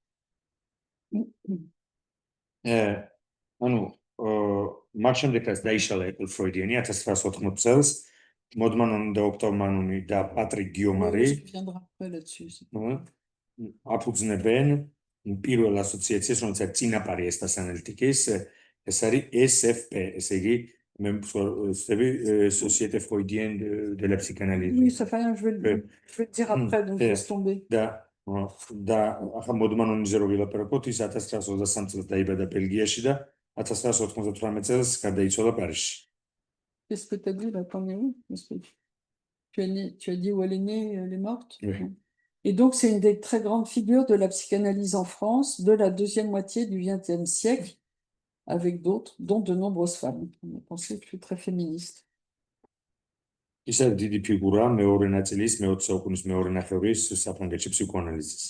ანუ მათ შემდეგ რაც დაიშალა ეკოლ ფროიდიანი 1980 წელს მოდ მანონი და ოქტავ მანონი და პატრიკ გიომარი აფუძნებენ პირველ ასოციაციას, რომელსაც წინაპარი ესპას ანალიტიკის, ეს არის SFP, ესე იგი Société freudienne de la psychanalyse. Oui, ça fait rien, je vais le dire après, donc laisse tomber. და ახლა მოდ მანონიზე რო ვილაპარაკოთ, ის 1923 წელს დაიბადა ბელგიაში და 1998 წელს გარდაიცვალა პარიზში. Qu'est-ce que tu as dit là, t'en es où? Tu as dit où elle est née, elle est morte? Oui. Et donc, c'est une des très grandes figures de la psychanalyse en France de la deuxième moitié du XXe siècle, avec d'autres, dont de nombreuses femmes. On a pensé que je suis très féministe. ის არის დიდი ფიგურა მეორე ნაწილის მე-20 საუკუნის მეორე ნახევრის საფრანგეთში ფსიქოანალიზის.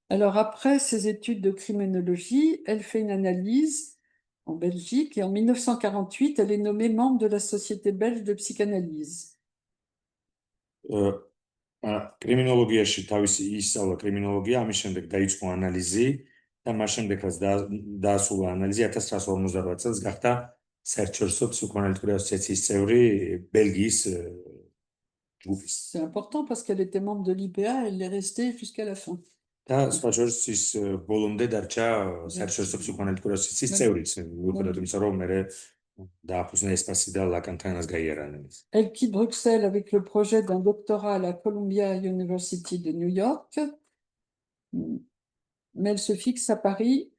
Alors après ses études de criminologie, elle fait une analyse en Belgique et en 1948, elle est nommée membre de la Société belge de psychanalyse. კრიმინოლოგიაში თავისი ისწავლა კრიმინოლოგია, ამის შემდეგ დაიწყო ანალიზი და მას შემდეგ რაც დაასრულა ანალიზი 1958 წელს გახდა საერთაშორისო ფსიქოანალიტიკური ასოციაციის წევრი ბელგიის ჯგუფის. C'est important parce qu'elle était membre de l'IPA, elle est restée jusqu'à la fin. და სხვა შორის ის ბოლომდე დარჩა საერთაშორისო ფსიქოანალიტიკური ასოციაციის წევრიც, მიუხედავად იმისა, რომ მერე დააფუძნა ესპასი და ლაკანთან გაიარა ანალიზი. Elle quitte Bruxelles avec le projet d'un doctorat à la Columbia University de New York, mais elle se fixe à Paris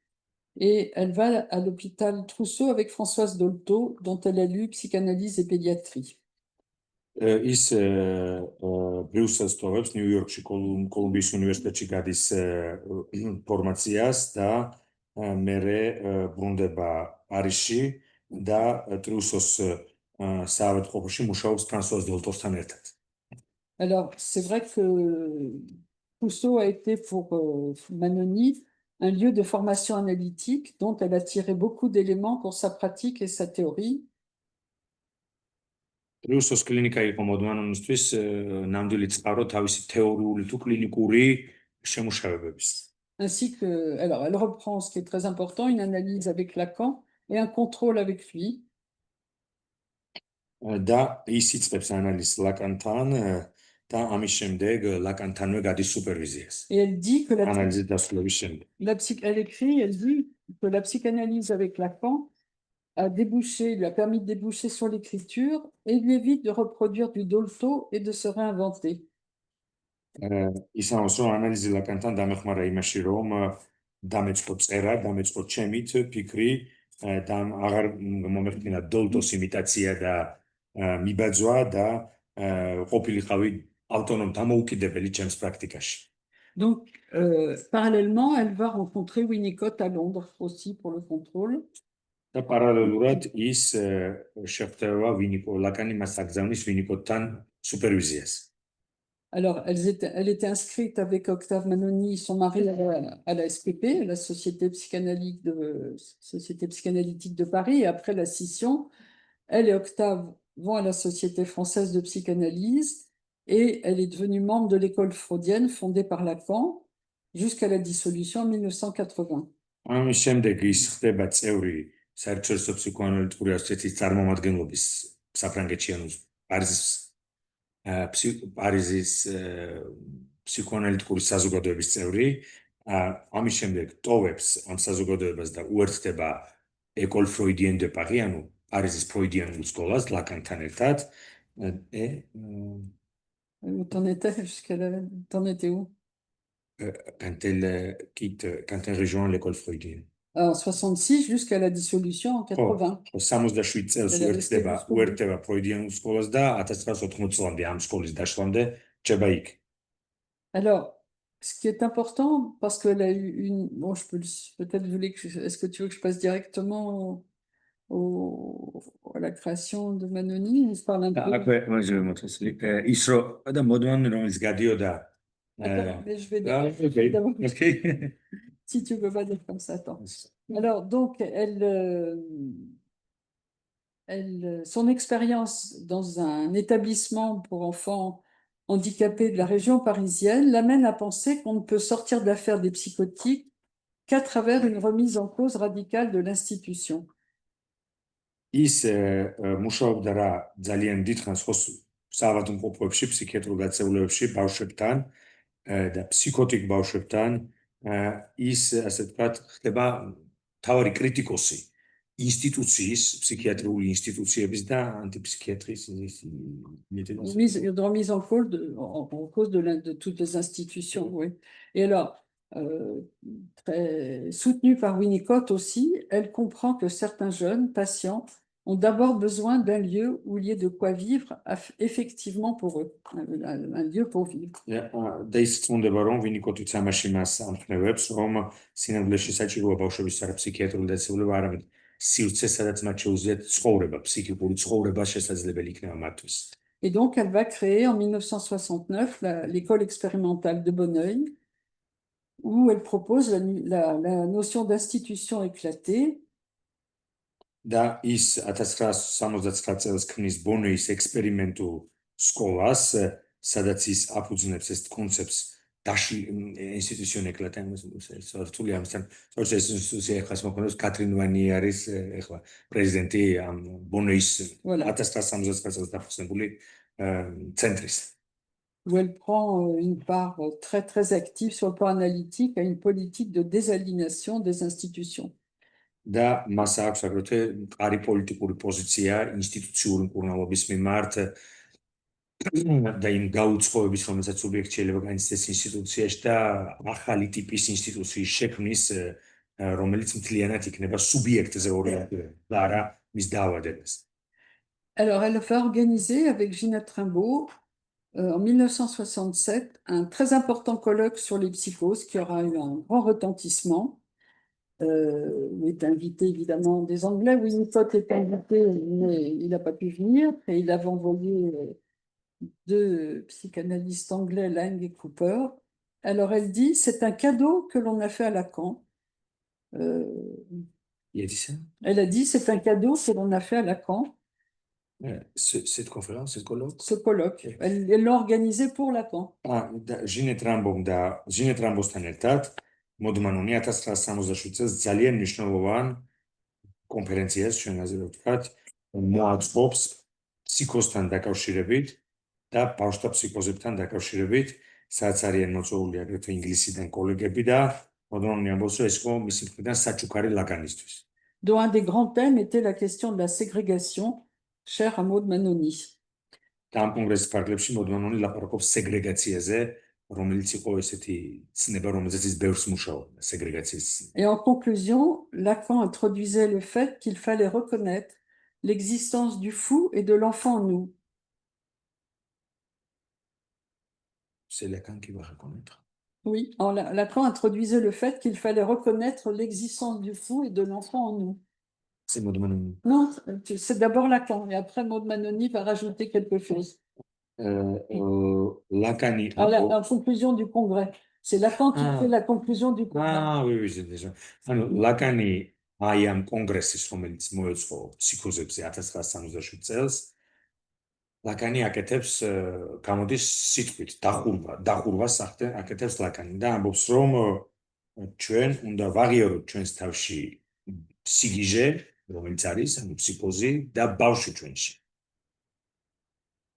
et elle va à l'hôpital Trousseau avec Françoise Dolto, dont elle a lu psychanalyse et pédiatrie. ის ბრიუსელს ტოვებს ნიუ-იორკში კოლუმბიის უნივერსიტეტში გადის ფორმაციას და მერე ბრუნდება პარიზში და ტრუსოს საავადმყოფოში მუშაობს ფრანსუაზ დოლტოსთან ერთად. Alors, c'est vrai que Trousseau a été pour Manoni un lieu de formation analytique dont elle a tiré beaucoup d'éléments pour sa pratique et sa théorie. ტრუსოს კლინიკა იყო მოდმანონისთვის ნამდვილი წყარო თავისი თეორიული თუ კლინიკური შემუშავებების. Ainsi que, alors, elle reprend ce qui est très important, une analyse avec Lacan et un contrôle avec lui. და ის იწყებს ანალიზს ლაკანთან და ამის შემდეგ ლაკანთანვე გადის სუპერვიზიას. Et elle dit que ანალიზის დასრულების შემდეგ. elle écrit, elle dit que la psychanalyse avec Lacan a débouché, lui a permis de déboucher sur l'écriture et lui évite de reproduire du Dolto et de se réinventer. ის ამბობს, რომ ანალიზი ლაკანთან დამეხმარა იმაში, რომ დამეწყო წერა, დამეწყო ჩემით ფიქრი და აღარ მომეხდინა დოლტოს იმიტაცია და მიბაძვა და ყოფილიყავი ავტონომ დამოუკიდებელი ჩემს პრაქტიკაში. Donc, parallèlement, elle va rencontrer Winnicott à Londres aussi pour le contrôle. და პარალელურად ის შეხვდება ლაკანი მას აგზავნის ვინიკოტთან სუპერვიზიას. Alors, elle était inscrite avec Octave Manoni, son mari, à la SPP, la Société psychanalytique de Paris. Et après la scission, elle et Octave vont à la Société française de psychanalyse et elle est devenue membre de l'école freudienne fondée par Lacan jusqu'à la dissolution en 1980. ამის შემდეგ ის ხდება წევრი საერთაშორისო ფსიქოანალიტიკური ასოციაციის წარმომადგენლობის საფრანგეთში ანუ პარიზის ფსიქოანალიტიკური საზოგადოების წევრი. ამის შემდეგ ტოვებს ამ საზოგადოებას და უერთდება ეკოლ ფროიდიენ დე პარი, ანუ პარიზის ფროიდიანულ სკოლას ლაკანთან ერთად. T'en étais où? Quand elle rejoint l'école freudienne. En 66 jusqu'à la dissolution en 80. 67 წელს უერთდება ფროიდიანულ სკოლას და 1980 წლამდე ამ სკოლის დაშლამდე რჩება იქ. Alors, ce qui est important, parce qu'elle a eu une... Bon, je peux peut-être est-ce que tu veux que je passe directement à la création de Manoni? On se parle un peu. ის რო და მოდმანი რომელიც გადიოდა mais je vais d'abord. Okay. Si tu peux pas dire comme ça, attends. Alors, donc, son expérience dans un établissement pour enfants handicapés de la région parisienne l'amène à penser qu'on ne peut sortir d'affaire des psychotiques qu'à travers une remise en cause radicale de l'institution. ის მუშაობდა რა ძალიან დიდ ხანს ხო საავადმყოფოებში, ფსიქიატრულ გაწეულებებში ბავშვებთან და ფსიქოტიკ ბავშვებთან ის ასე ვთქვათ ხდება თავარი კრიტიკოსი ინსტიტუციის, ფსიქიატრიული ინსტიტუციების და ანტიფსიქიატრის remise en cause de toutes les institutions, oui. Et alors, très soutenue par Winnicott aussi, elle comprend que certains jeunes patients ont d'abord besoin d'un lieu où il y ait de quoi vivre effectivement pour eux, un lieu pour vivre. და ის წმუნდება, რომ ვინიკოტიც ამაში მას ამხნევებს, რომ სინამდვილეში საჭიროა ბავშვების არა ფსიქიატრული დაწესებულება, არამედ სივრცე, სადაც მათ შეუძლიათ ცხოვრება, ფსიქიკური ცხოვრება შესაძლებელი იქნება მათთვის. Et donc, elle va créer en 1969 l'école expérimentale de Bonneuil, où elle propose la notion d'institution éclatée. და ის 1969 წელს ქმნის ბონეის ექსპერიმენტულ სკოლას, სადაც ის აფუძნებს ეს კონცეფტს ინსტიტუციონ ეკლატე, რთული ამისთან, სწორედ ეს ინსტიტუცია ეხლა მოქმედებს, კატრინ ვანი არის ეხლა პრეზიდენტი ამ ბონეის 1969 წელს დაფუძნებული ცენტრის. Où elle prend une part très, très active sur le plan analytique à une politique de désaliénation des institutions. და მას აქვს აგრეთვე მყარი პოლიტიკური პოზიცია ინსტიტუციური მკურნალობის მიმართ და იმ გაუწყობების, რომელსაც სუბიექტი შეიძლება განიცდეს ინსტიტუციაში და ახალი ტიპის ინსტიტუციის შექმნის, რომელიც მთლიანად იქნება სუბიექტზე ორიენტირებული და არა მის დაავადებას. Alors, elle va organiser avec Ginette Rimbaud en 1967 un très important colloque sur les psychoses qui aura eu un grand retentissement. Il est invité évidemment des Anglais. Winnicott est invité, mais il n'a pas pu venir. Et il avait envoyé deux psychanalystes anglais, Lang et Cooper. Alors elle dit, c'est un cadeau que l'on a fait à Lacan. Il a dit ça? Elle a dit, c'est un cadeau que l'on a fait à Lacan. Cette conférence, cette colloque? Ce colloque. Elle l'a organisé pour Lacan. ჟინეთ რამბოსთან ერთად მოდმანონი 1967 წელს ძალიან მნიშვნელოვან კონფერენციას, ჩვენ ასე ვთქვათ, მოაწყობს ფსიქოსთან დაკავშირებით და ბავშვთა ფსიქოზებთან დაკავშირებით, სადაც არიან მოწვეული აგრეთვე ინგლისიდან კოლეგები და მოდმანონი ამბობს, რომ ეს იყო მისი მხრიდან საჩუქარი ლაკანისთვის. Dont un des grands thèmes était la question de la ségrégation, chère à Maud Manoni. და ამ კონგრესის ფარგლებში მოდმანონი ლაპარაკობს სეგრეგაციაზე, რომელიც იყო ესეთი ცნება, რომელზეც ის ბევრს მუშაობდა, სეგრეგაციის. Et en conclusion, Lacan introduisait le fait qu'il fallait reconnaître l'existence du fou et de l'enfant en nous. C'est Lacan qui va reconnaître. Oui, Lacan introduisait le fait qu'il fallait reconnaître l'existence du fou et de l'enfant en nous. C'est Maud Manoni. Non, c'est d'abord Lacan, et après Maud Manoni va rajouter quelque chose. Lacani. La conclusion du congrès. C'est Lacan qui fait la conclusion du congrès. Oui, j'ai déjà. Lacani, აი ამ კონგრესის, რომელიც მოეწყო ფსიქოზებზე 1967 წელს, ლაკანი აკეთებს, გამოდის სიტყვით, დახურვას აკეთებს ლაკანი და ამბობს, რომ ჩვენ უნდა ვაღიაროთ ჩვენს თავში სიგიჟე, რომელიც არის, ანუ ფსიქოზი და ბავშვი ჩვენში.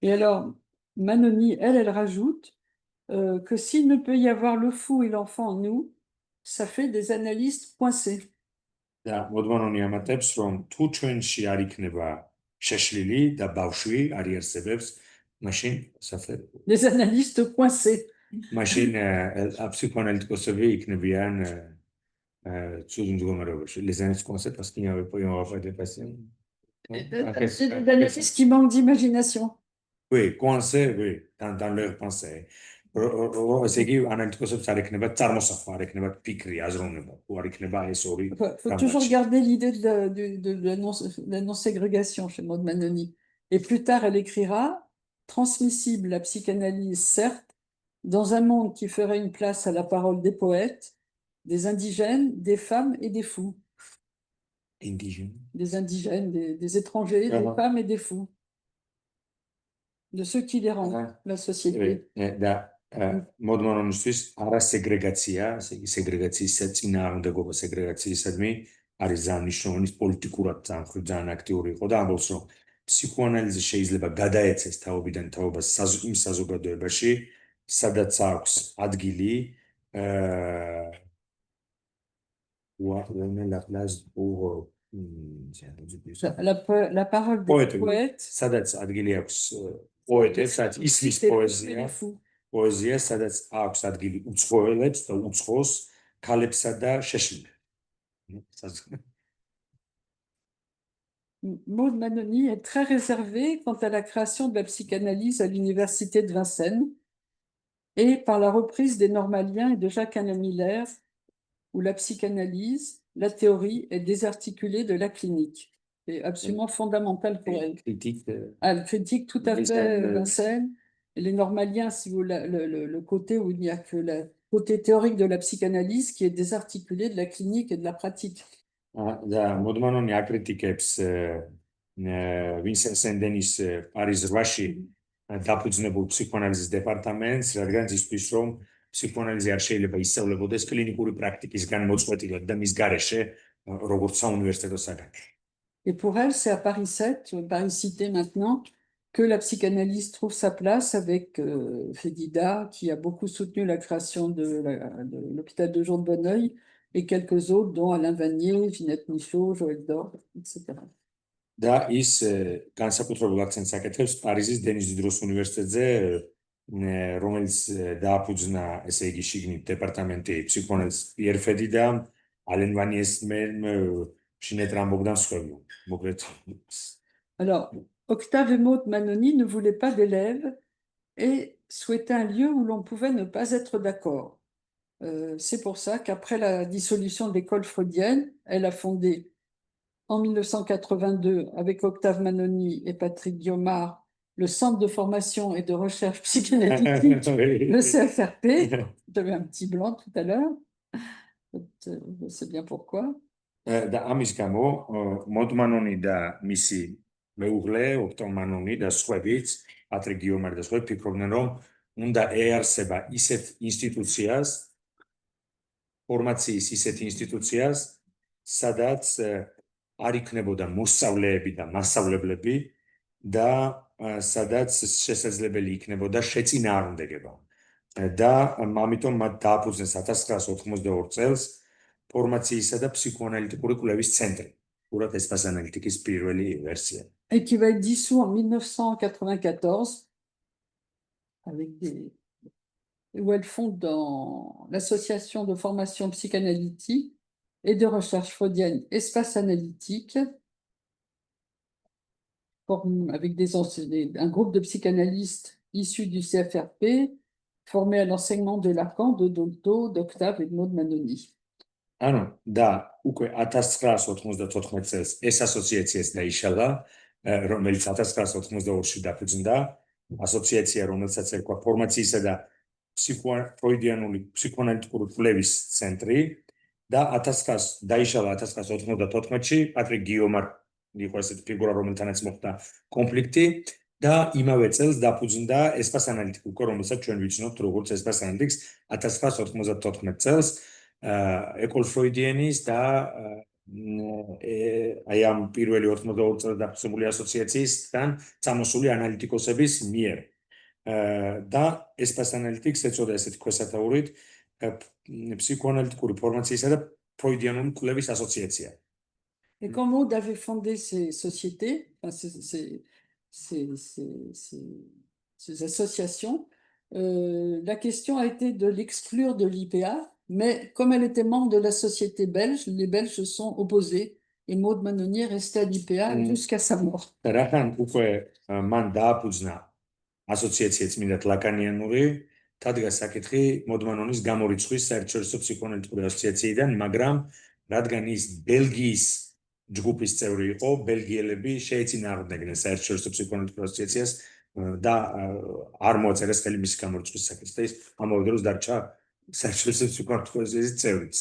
Et alors, Manoni, elle rajoute que s'il ne peut y avoir le fou et l'enfant en nous, ça fait des analystes coincés. და მოდმანონი ამატებს, რომ თუ ჩვენში არ იქნება შეშლილი და ბავშვი არ იარსებებს, მაშინ des analystes coincés. მაშინ ფსიქოანალიტიკოსები იქნებიან ცუდ მდგომარეობაში. Les analystes coincés parce qu'il n'y avait pas de patient. Des analystes qui manquent d'imagination. Oui, coincés, oui, dans leur pensée. ესე იგი ანალიტიკოსებს არ ექნება წარმოსახვა, არ ექნება ფიქრი, აზროვნება, თუ არ ექნება ეს ორი. Faut toujours garder l'idée de la non-ségrégation chez Maud Manoni. Et plus tard, elle écrira transmissible la psychanalyse, certes, dans un monde qui ferait une place à la parole des poètes, des indigènes, des femmes et des fous. Indigènes. Des indigènes, des étrangers, des femmes et des fous. De ceux qui les rendent, la société. მოდმანონისთვის არა სეგრეგაცია, სეგრეგაციის წინააღმდეგობა სეგრეგაციისადმი არის ძალიან მნიშვნელოვანი, პოლიტიკურად ძალიან აქტიური იყო და ამბობს, რომ ფსიქოანალიზი შეიძლება გადაეცეს თაობიდან თაობას იმ საზოგადოებაში, სადაც აქვს ადგილი la parole des poètes, სადაც ადგილი აქვს პოეტებს, სადაც ისმის poezia, სადაც აქვს ადგილი უცხოელებს და უცხოს ქალებსა და შეშლილებს. Maud Manoni est très réservée quant à la création de la psychanalyse à l'université de Vincennes et par la reprise des Normaliens et de Jacques-Alain Miller, où la psychanalyse, la théorie est désarticulée de la clinique. C'est absolument fondamental pour elle. Elle critique tout à fait Vincennes. Et les Normaliens, si vous le côté où il n'y a que le côté théorique de la psychanalyse qui est désarticulé de la clinique et de la pratique. მოდმანონი აკრიტიკებს ვინსენტ სენ-დენის პარიზ 8-ში დაფუძნებულ ფსიქოანალიზის დეპარტამენტს, რადგან ისთვის, რომ ფსიქოანალიზი არ შეიძლება ისწავლებოდეს კლინიკური პრაქტიკისგან მოწყვეტილად და მის გარეშე, როგორც საუნივერსიტეტო საგანი. Et pour elle, c'est à Paris 7, Paris Cité maintenant, que la psychanalyse trouve sa place avec Fédida, qui a beaucoup soutenu la création de l'hôpital de jour de Bonneuil, et quelques autres, dont Alain Vanier, Ginette Michaud, Joël Dor, etc. და ის განსაკუთრებულ აქცენტს აკეთებს პარიზის დენის დიდროს უნივერსიტეტზე, რომელიც დააფუძნა, ესე იგი, შიგნით დეპარტამენტი ფსიქოანალიზის პიერ ფედიდამ, ალენ ვანიეს მერმ, Ginette Rimbaud და სხვები. Alors, Octave et Maud Manoni ne voulaient pas d'élèves et souhaitaient un lieu où l'on pouvait ne pas être d'accord. C'est pour ça qu'après la dissolution de l'école freudienne, elle a fondé en 1982 avec Octave Manoni et Patrick Guillaumard le Centre de formation et de recherche psychanalytique, le CFRP. J'avais un petit blanc tout à l'heure. Je sais bien pourquoi. და ამის გამო მოდმანონი და მისი მეუღლე ოქტავ მანონი და სხვაებიც პატრიკ გიომარი და სხვაები ფიქრობდნენ რომ უნდა ეარსება ისეთ ინსტიტუციას ფორმაციის ისეთ ინსტიტუციას სადაც არ იქნებოდა მოსწავლეები და მასწავლებლები და სადაც შესაძლებელი იქნებოდა შეწინააღმდეგება და ამიტომ მათ დააფუძნეს 1982 წელს ფორმაციისა და ფსიქოანალიტიკური კვლევის centre, უბრალოდ espace analytique-ის პირველი ვერსია. Et qui va être dissous en 1994 où elle fonde dans l'association de formation psychanalytique et de recherche freudienne Espace Analytique avec un groupe de psychanalystes issus du CFRP formés à l'enseignement de Lacan, de Dolto, d'Octave et de Maud Manoni. ანუ და უკვე 1994 წელს ეს ასოციაციაც დაიშალა, რომელიც 1982-ში დაფუძნდა, ასოციაცია, რომელსაც ერქვა ფორმაციისა და ფროიდიანული ფსიქოანალიტიკური კვლევის ცენტრი და დაიშალა 1994-ში პატრიკ გიომარ იყო ესეთი ფიგურა, რომელთანაც მოხდა კონფლიქტი და იმავე წელს დაფუძნდა Espace Analytique, რომელსაც ჩვენ ვიცნობთ როგორც Espace Analytics 1994 წელს ეკოლ ფროიდიანის და აი ამ პირველი 82 წელს დაფუძნებული ასოციაციისგან წამოსული ანალიტიკოსების მიერ და Espace Analytics ეწოდა ესეთი ქვესათაურით ფსიქოანალიტიკური ფორმაციისა და ფროიდიანული კვლევის ასოციაცია. Et quand Maud avait fondé ces sociétés, ces associations, la question a été de l'exclure de l'IPA, mais comme elle était membre de la société belge, les Belges se sont opposés et Maud Manoni est restée à l'IPA jusqu'à sa mort. ასოციაცია წმინდათ ლაკანიანური თადგა საკითხი მოდმანონის გამორიცხვის საერთაშორისო ფსიქოანალიტიკური ასოციაციიდან, მაგრამ რადგან ის ბელგიის ჯგუფის წევრი იყო, ბელგიელები შეეწინააღმდეგნენ საერთაშორისო ფსიქოანალიტიკურ ასოციაციას და არ მოაწერეს ხელი მისი გამორიცხვის საკითხს და ის ამავე დროს დარჩა საერთაშორისო ფსიქოანალიტიკური ასოციაციის წევრიც.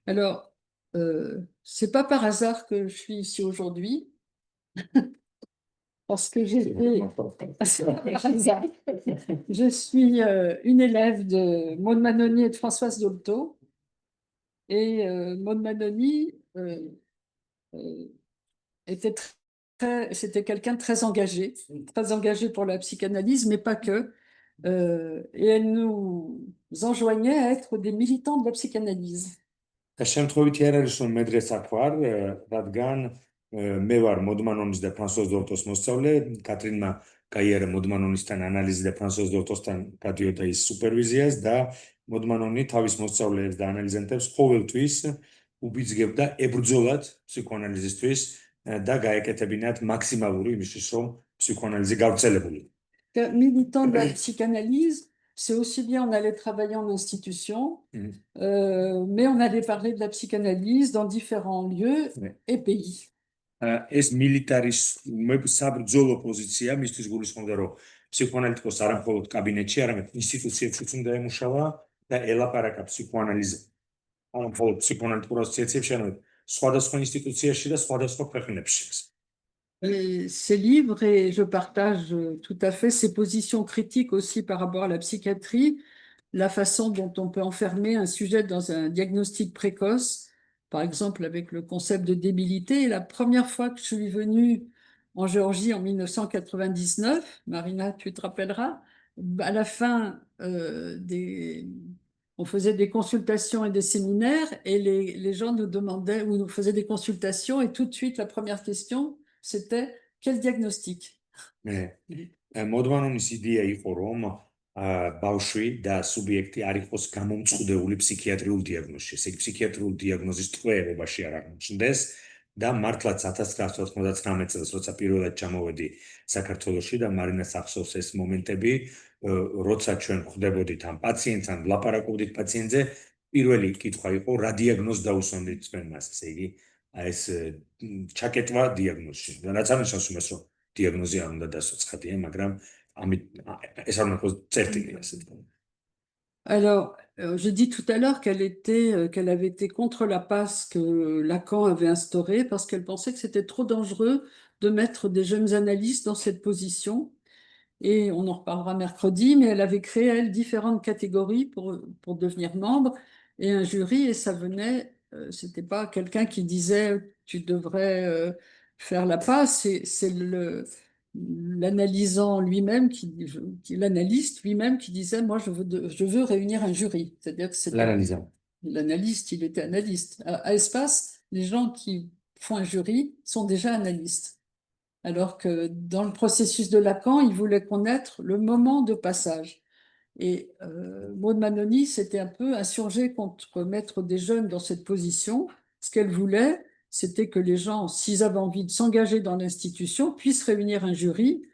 Alors, c'est pas par hasard que je suis ici aujourd'hui. Parce que je suis une élève de Maud Manoni et de Françoise Dolto. Et Maud Manoni c'était quelqu'un de très engagé pour la psychanalyse, mais pas que. Et elle nous enjoignait à être des militants de la psychanalyse. მე ვარ მოდმანონის და ფრანსუაზ დოლტოს მოსწავლე, კატრინმა გაიარა მოდმანონისთან ანალიზი და ფრანსუაზ დოლტოსთან გადიოდა ის სუპერვიზიას და მოდმანონი თავის მოსწავლეებს და ანალიზენტებს ყოველთვის უბიძგებდა ებრძოლათ ფსიქოანალიზისთვის და გაეკეთებინათ მაქსიმალური იმისთვის, რომ ფსიქოანალიზი გავრცელებული. Militant de la psychanalyse, c'est aussi bien on allait travailler en institution, mais on allait parler de la psychanalyse dans différents lieux et pays. ეს militaris საბრძოლო პოზიცია მისთვის გულისხმობდა რომ ფსიქოანალიტიკოს არა მხოლოდ კაბინეტში, არამედ ინსტიტუციებშიც უნდა ემუშავა და ელაპარაკა ფსიქოანალიზზე. არა მხოლოდ ფსიქოანალიტიკურ ასოციაციებში, არამედ სხვადასხვა ინსტიტუციაში და სხვადასხვა ქვეყნებში. Ces livres, et je partage tout à fait ces positions critiques aussi par rapport à la psychiatrie, la façon dont on peut enfermer un sujet dans un diagnostic précoce, par exemple avec le concept de débilité. Et la première fois que je suis venue en Géorgie en 1999, Marina, tu te rappelleras, à la fin, on faisait des consultations et des séminaires et les gens nous demandaient, ou nous faisaient des consultations et tout de suite, la première question, c'était quel diagnostic? მოდმანონის იდეა იყო რომ ბავშვი და სუბიექტი არ იყოს გამომწყვდეული ფსიქიატრიულ დიაგნოზში. ესე იგი ფსიქიატრიულ დიაგნოზის ტყვეებობაში არ აღმოჩნდეს და მართლაც 1999 წელს, როცა პირველად ჩამოვედი საქართველოში და მარინას ახსოვს ეს მომენტები, როცა ჩვენ ხვდებოდით ამ პაციენტთან, ვლაპარაკობდით პაციენტზე, პირველი კითხვა იყო, რა დიაგნოზს დაუსვამდით თქვენ მას, ესე იგი, ეს ჩაკეტვა დიაგნოზში. რაც ამისავს იმას, რომ დიაგნოზი არ უნდა დასვას ხათია, მაგრამ ამით ეს არ უნდა იყოს წერტილი, ასე თქვა. Alors, j'ai dit tout à l'heure qu'elle avait été contre la passe que Lacan avait instaurée parce qu'elle pensait que c'était trop dangereux de mettre des jeunes analystes dans cette position. Et on en reparlera mercredi, mais elle avait créé, elle, différentes catégories pour devenir membre et un jury, et ça venait, c'était pas quelqu'un qui disait tu devrais faire la passe, c'est l'analysant lui-même l'analyste lui-même qui disait moi je veux réunir un jury. C'est-à-dire que c'était l'analyste, il était analyste. À Espace, les gens qui font un jury sont déjà analystes. Alors que dans le processus de Lacan, il voulait connaître le moment de passage. Et Maud Manoni s'était un peu insurgée contre mettre des jeunes dans cette position. Ce qu'elle voulait, c'était que les gens, s'ils avaient envie de s'engager dans l'institution, puissent réunir un jury.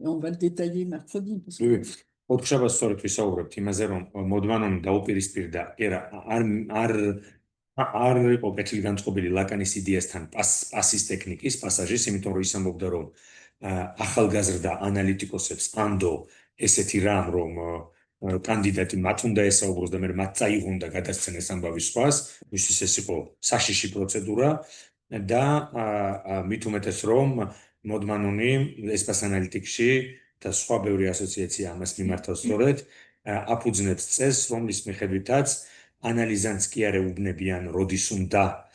Et on va le détailler mercredi. Parce que... ოთხშაბათს სწორედ ვისაუბრებთ იმაზე, რომ მოდმანონი დაუპირისპირდა, არ იყო კეთილი განწყობილი ლაკანის იდეასთან პასის ტექნიკის, პასაჟის, იმიტომ რომ ის ამბობდა, რომ ახალგაზრდა ანალიტიკოსებს ანდო ესეთი რამ, რომ კანდიდატი მათ უნდა ესაუბროს და მე მათ წაიღონ და გადასცენ ეს ამბავი სხვას, ვისთვის ეს იყო საშიში პროცედურა და მით უმეტეს რომ მოდმანონი ესპას ანალიტიკში და სხვა ბევრი ასოციაცია ამას მიმართავს სწორედ აფუძნებს წესს, რომლის მიხედვითაც ანალიზანტს კი არ ეუბნებიან, როდის უნდა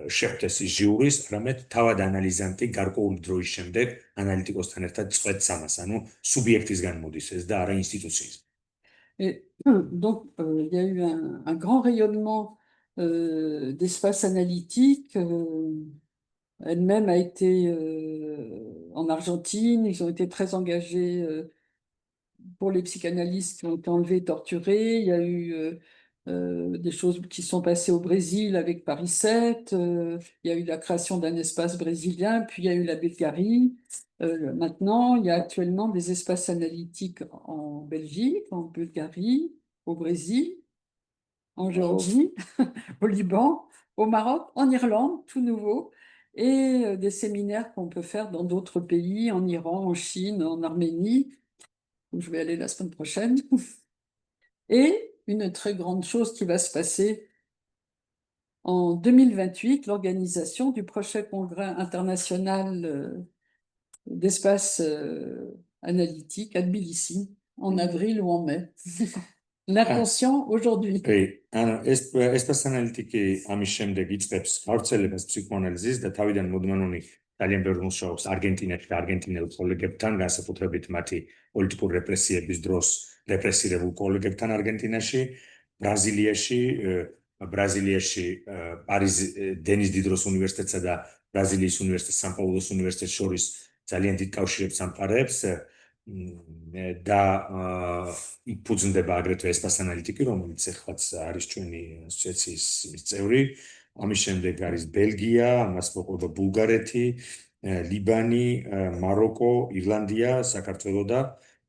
შეხვდეს ის ჟიურის, არამედ თავად ანალიზანტი გარკვეული დროის შემდეგ ანალიტიკოსთან ერთად წყვეტს ამას, ანუ სუბიექტისგან მოდის ეს და არა ინსტიტუციის. Donc, il y a eu un grand rayonnement d'espace analytique. Elle-même a été en Argentine, ils ont été très engagés pour les psychanalystes qui ont été enlevés et torturés. Il y a eu des choses qui sont passées au Brésil avec Paris 7. Il y a eu la création d'un espace brésilien, puis il y a eu la Bulgarie. Maintenant, il y a actuellement des espaces analytiques en Belgique, en Bulgarie, au Brésil, en Géorgie, au Liban, au Maroc, en Irlande, tout nouveau, et des séminaires qu'on peut faire dans d'autres pays, en Iran, en Chine, en Arménie, où je vais aller la semaine prochaine. Et une très grande chose qui va se passer en 2028, l'organisation du prochain congrès international d'espace analytique à Tbilissi, en avril ou en mai. L'inconscient aujourd'hui. Espace analytique ამის შემდეგ იწყებს გავრცელებას ფსიქოანალიზის და თავიდან მოდმანონი ძალიან ბევრ მუშაობს არგენტინაში და არგენტინელ კოლეგებთან, განსაკუთრებით მათი პოლიტიკური რეპრესიების დროს რეპრესირებულ კოლეგებთან არგენტინაში, ბრაზილიაში დენის დიდროს უნივერსიტეტსა და ბრაზილიის უნივერსიტეტს, სან-პაულოს უნივერსიტეტს შორის ძალიან დიდ კავშირებს ამყარებს და იფუძნდება აგრეთვე ესპას ანალიტიკი, რომელიც ეხლაც არის ჩვენი ასოციაციის წევრი. ამის შემდეგ არის ბელგია, ამას მოყვება ბულგარეთი, ლიბანი, მაროკო, ირლანდია, საქართველო და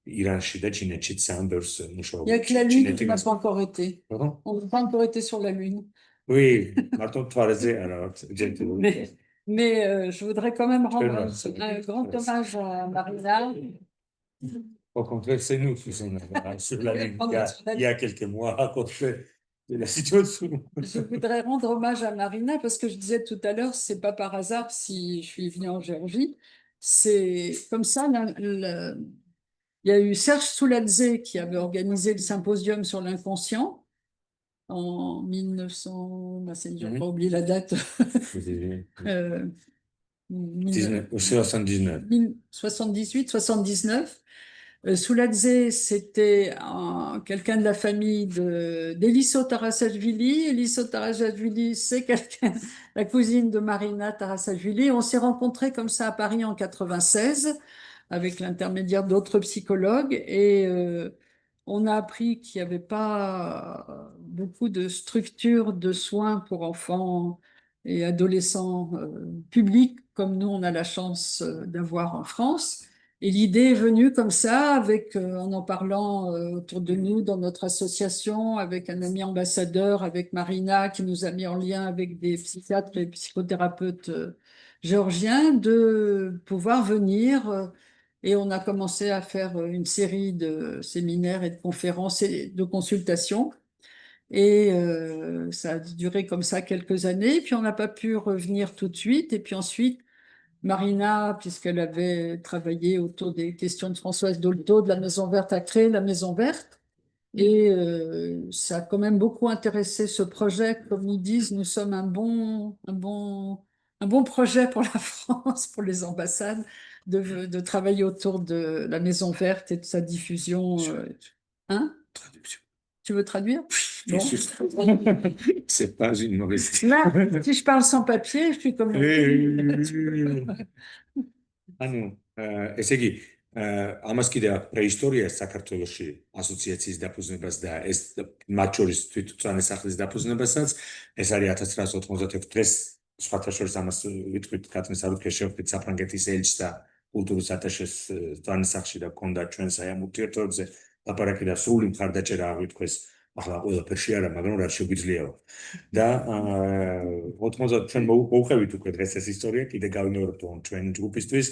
ირანში და ჩინეთშიც ძალიან ბევრს მუშაობს. Il y a que la Lune qui n'a pas encore été. Pardon? On n'a pas encore été sur la Lune. Oui, mარტო თვალზე არა აქვს. Mais je voudrais quand même rendre un grand hommage à Marina. Au contraire, c'est nous qui sommes sur la Lune. Il y a quelques mois à cause de la situation. Je voudrais rendre hommage à Marina parce que je disais tout à l'heure, c'est pas par hasard si je suis venue en Géorgie. C'est comme ça, il y a eu Serge Souladze qui avait organisé le symposium sur l'inconscient en 1900, j'ai pas oublié la date. 78, 79. Souladze, c'était quelqu'un de la famille d'Eliso Tarasashvili. Eliso Tarasashvili, c'est la cousine de Marina Tarasashvili. On s'est rencontrés comme ça à Paris en 96 avec l'intermédiaire d'autres psychologues et on a appris qu'il n'y avait pas beaucoup de structures de soins pour enfants et adolescents publics, comme nous, on a la chance d'avoir en France. Et l'idée est venue comme ça, en parlant autour de nous, dans notre association, avec un ami ambassadeur, avec Marina, qui nous a mis en lien avec des psychiatres et psychothérapeutes géorgiens, de pouvoir venir. Et on a commencé à faire une série de séminaires et de conférences et de consultations. Et ça a duré comme ça quelques années. Puis on n'a pas pu revenir tout de suite. Et puis ensuite, Marina, puisqu'elle avait travaillé autour des questions de Françoise Dolto, de la Maison Verte, a créé la Maison Verte. Et ça a quand même beaucoup intéressé ce projet. Comme ils disent, nous sommes un bon projet pour la France, pour les ambassades, de travailler autour de la Maison Verte et de sa diffusion. Hein? Traduction. Tu veux traduire? Bon. C'est pas une mauvaise idée. Là, si je parle sans papier, je suis comme... ესე იგი, ამას კიდე აქვს პრეისტორია საქართველოში ასოციაციის დაფუძნებას და ეს მათ შორის თვითმწვანე სახლის დაფუძნებასაც, ეს არის 1996 დღეს, სხვათა შორის ამას ვიტყვით კატრინ სარუქეს შევხვდით საფრანგეთის ელჩს და კულტურის ატაშეს მწვანე სახლში და გქონდა ჩვენს აი ამ ურთიერთობებზე ლაპარაკი და სრული მხარდაჭერა აღვითქვეს. ახლა ყველაფერში არა, მაგრამ რაც შეგვიძლია. და 90 ჩვენ მოვუხევით უკვე დღეს ეს ისტორია, კიდე გავინეორებთ ჩვენ ჯგუფისთვის,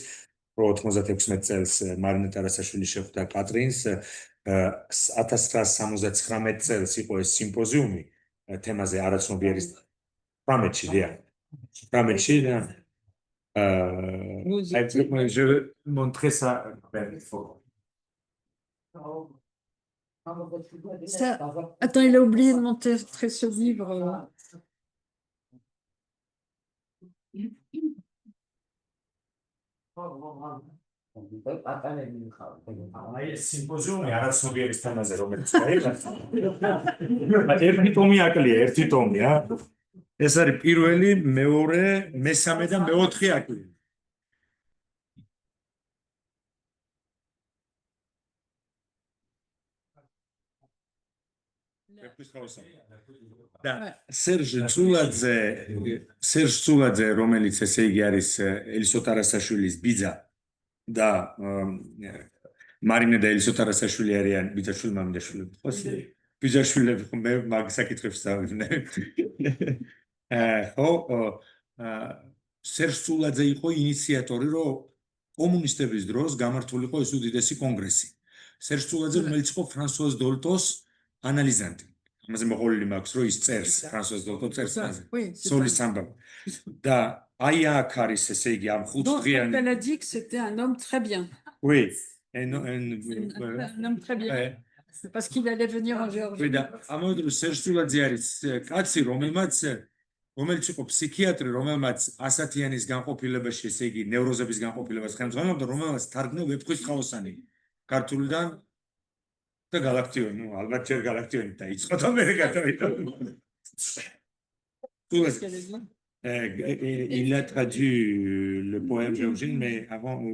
რომ 96 წელს მარინა ტარასაშვილი შეხვდა კატრინს, 1979 წელს იყო ეს სიმპოზიუმი თემაზე არაცნობიერის 18-ში, დიახ. 18-ში და je vais montrer ça. Ça... Attends, il a oublié de montrer ce livre. სიმპოზიუმი არაცნობიერის თემაზე, რომელიც გაიგო. ერთი ტომი აკლია, ერთი ტომი, ეს არის პირველი, მეორე, მესამე და მეოთხე აკლია. და სერჟ წულაძე, რომელიც ესე იგი არის ელისო ტარასაშვილის ბიძა და მარინა და ელისო ტარასაშვილი არიან ბიძაშვილი მამიდაშვილები, ხო? ბიძაშვილები, ხო, მე მაგ საკითხებს დავივნე. ხო, სერჟ წულაძე იყო ინიციატორი, რომ კომუნისტების დროს გამართულიყო ეს უდიდესი კონგრესი. სერჟ წულაძე, რომელიც იყო ფრანსუაზ დოლტოს ანალიზანტი. ამაზე მოყოლილი მაქვს, რომ ის წერს, ფრანსუაზ დოლტო წერს ამაზე. სოლის ამბავი. და აი აქ არის, ესე იგი, ამ ხუთდღიანი. Elle a dit que c'était un homme très bien. Oui. Un homme très bien. Parce qu'il allait venir en Géorgie. Oui, და ამავე დროს სერჟ წულაძე არის კაცი, რომელიც იყო ფსიქიატრი, რომელმაც ასათიანის განყოფილებაში, ესე იგი, ნევროზების განყოფილებას ხელმძღვანელობდა, რომელმაც თარგმნა ვეფხვის ხაოსანი ქართულიდან და galactioni, ალბათ ჯერ galactioni დაიწყო და მე გადავიდა. Il a traduit le poème géorgien, mais avant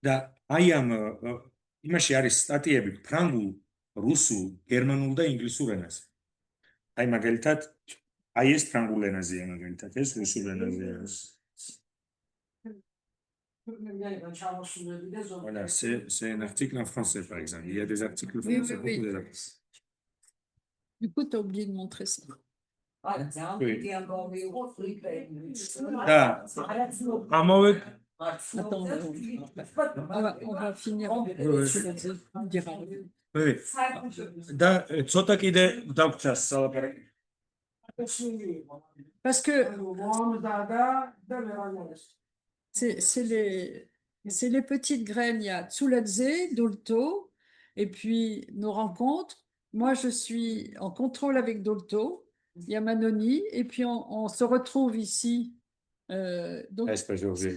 და აი ამ იმაში არის სტატიები ფრანგულ, რუსულ, გერმანულ და ინგლისურ ენაზე. აი მაგალითად, აი ეს ფრანგულ ენაზეა მაგალითად, ეს რუსულ ენაზეა. Voilà, c'est un article en français, par exemple. Il y a des articles français, beaucoup d'articles. Du coup, tu as oublié de montrer ça. Oui. Attends, on va finir. Oui. Da, ცოტა კიდე დავგვცა სალაპარაკი. Parce que c'est les petites graines. Il y a Tsouladze, Dolto, et puis nos rencontres. Moi, je suis en contrôle avec Dolto. Il y a Manoni, et puis on se retrouve ici. Donc,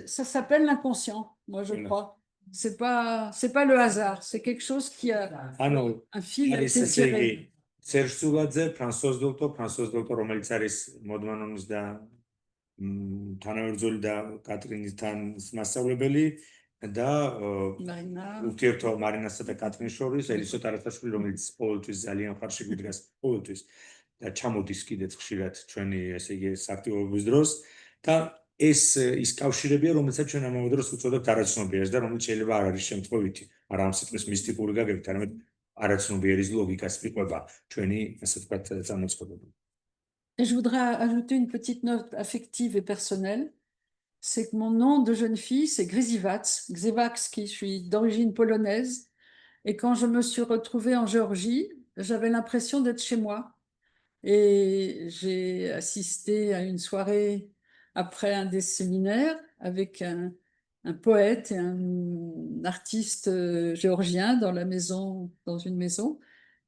ça s'appelle l'inconscient, moi je crois. C'est pas le hasard, c'est quelque chose qui a un fil à tiré. Serge Tsouladze, François Dolto, რომელიც არის მოდმანონის და თანავერძოლი და კატრინისთან მასწავლებელი და ურთიერთო მარინასა და კატრინის შორის ელისო ტარასაშვილი, რომელიც ყოველთვის ძალიან ხარში გვიდგას ყოველთვის. და ჩამოდის კიდეც ხშირად ჩვენი ესე იგი სააქტივობის დროს და ეს ის კავშირებია, რომელსაც ჩვენ ამავე დროს უწოდებთ არაცნობიერს და რომელიც შეიძლება არ არის შემთხვევითი, არა ამ სიტყვის მისტიკური გაგებით, არამედ არაცნობიერის ლოგიკას მიყვება ჩვენი, ასე ვთქვათ, წარმოწყობები. Et je voudrais ajouter une petite note affective et personnelle. C'est que mon nom de jeune fille, c'est Grzywacz, Grzywacki, je suis d'origine polonaise. Et quand je me suis retrouvée en Géorgie, j'avais l'impression d'être chez moi. Et j'ai assisté à une soirée après un des séminaires avec un poète et un artiste géorgien dans la maison, dans une maison.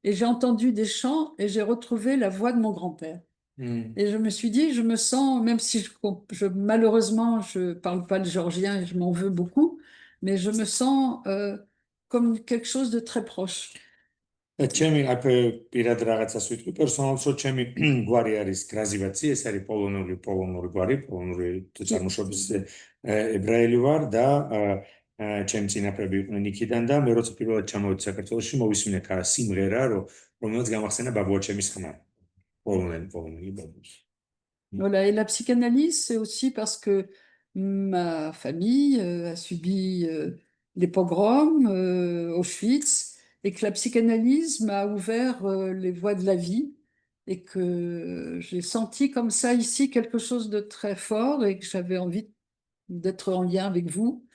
Et j'ai entendu des chants et j'ai retrouvé la voix de mon grand-père. Et je me suis dit, je me sens, même si malheureusement, je ne parle pas le géorgien et je m'en veux beaucoup, mais je me sens comme quelque chose de très proche. ჩემი აქ პირად რაღაცას ვიტყვი, პერსონალურად ჩემი გვარი არის გრაზივაცი, ეს არის პოლონური გვარი, პოლონური წარმოშობის ებრაელი ვარ და ჩემი წინაპრები იყვნენ იქიდან და მე როცა პირველად ჩამოვედი საქართველოში, მოვისმინე სიმღერა, რომელიც გამახსენა ბაბუაჩემის ხმა. Polonais, Voilà, et la psychanalyse, c'est aussi parce que ma famille a subi les pogroms, Auschwitz, et que la psychanalyse m'a ouvert les voies de la vie, et que j'ai senti comme ça ici quelque chose de très fort, et que j'avais envie d'être en lien avec vous,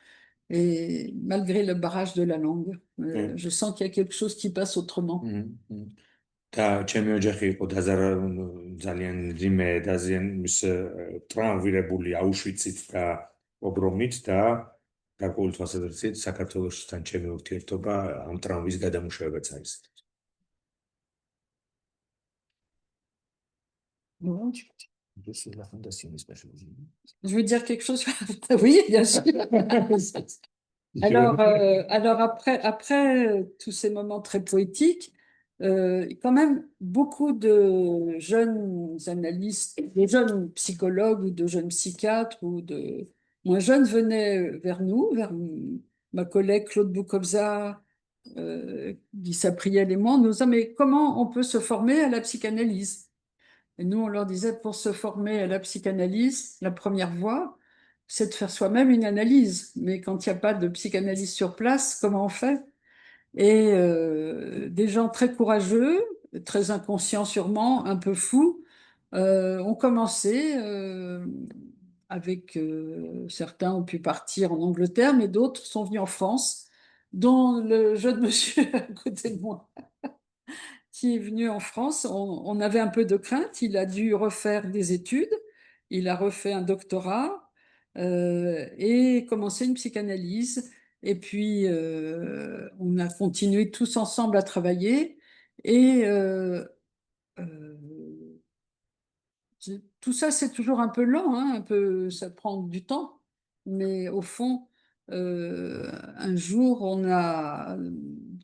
et malgré le barrage de la langue, je sens qu'il y a quelque chose qui passe autrement. და ჩემი ოჯახი იყო ძალიან ძიმე და ძალიან ტრამვირებული აუშვიცით და პოგრომით და გარკვეული თვალსაზრისით საქართველოსთან ჩემი ურთიერთობა ამ ტრამვის გადამუშავებაც არის. Je veux dire quelque chose? Oui, bien sûr. Alors après tous ces moments très poétiques, quand même, beaucoup de jeunes analystes, de jeunes psychologues ou de jeunes psychiatres ou de moins jeunes venaient vers nous, vers ma collègue Claude Boukobza, Lisa Priel et moi, nous disaient, mais comment on peut se former à la psychanalyse? Et nous, on leur disait, pour se former à la psychanalyse, la première voie, c'est de faire soi-même une analyse. Mais quand il n'y a pas de psychanalyse sur place, comment on fait? Et des gens très courageux, très inconscients sûrement, un peu fous, ont commencé avec certains ont pu partir en Angleterre, mais d'autres sont venus en France, dont le jeune monsieur à côté de moi, qui est venu en France. On avait un peu de crainte, il a dû refaire des études, il a refait un doctorat et commencé une psychanalyse. Et puis, on a continué tous ensemble à travailler. Et tout ça, c'est toujours un peu lent, hein, un peu, ça prend du temps. Mais au fond, un jour,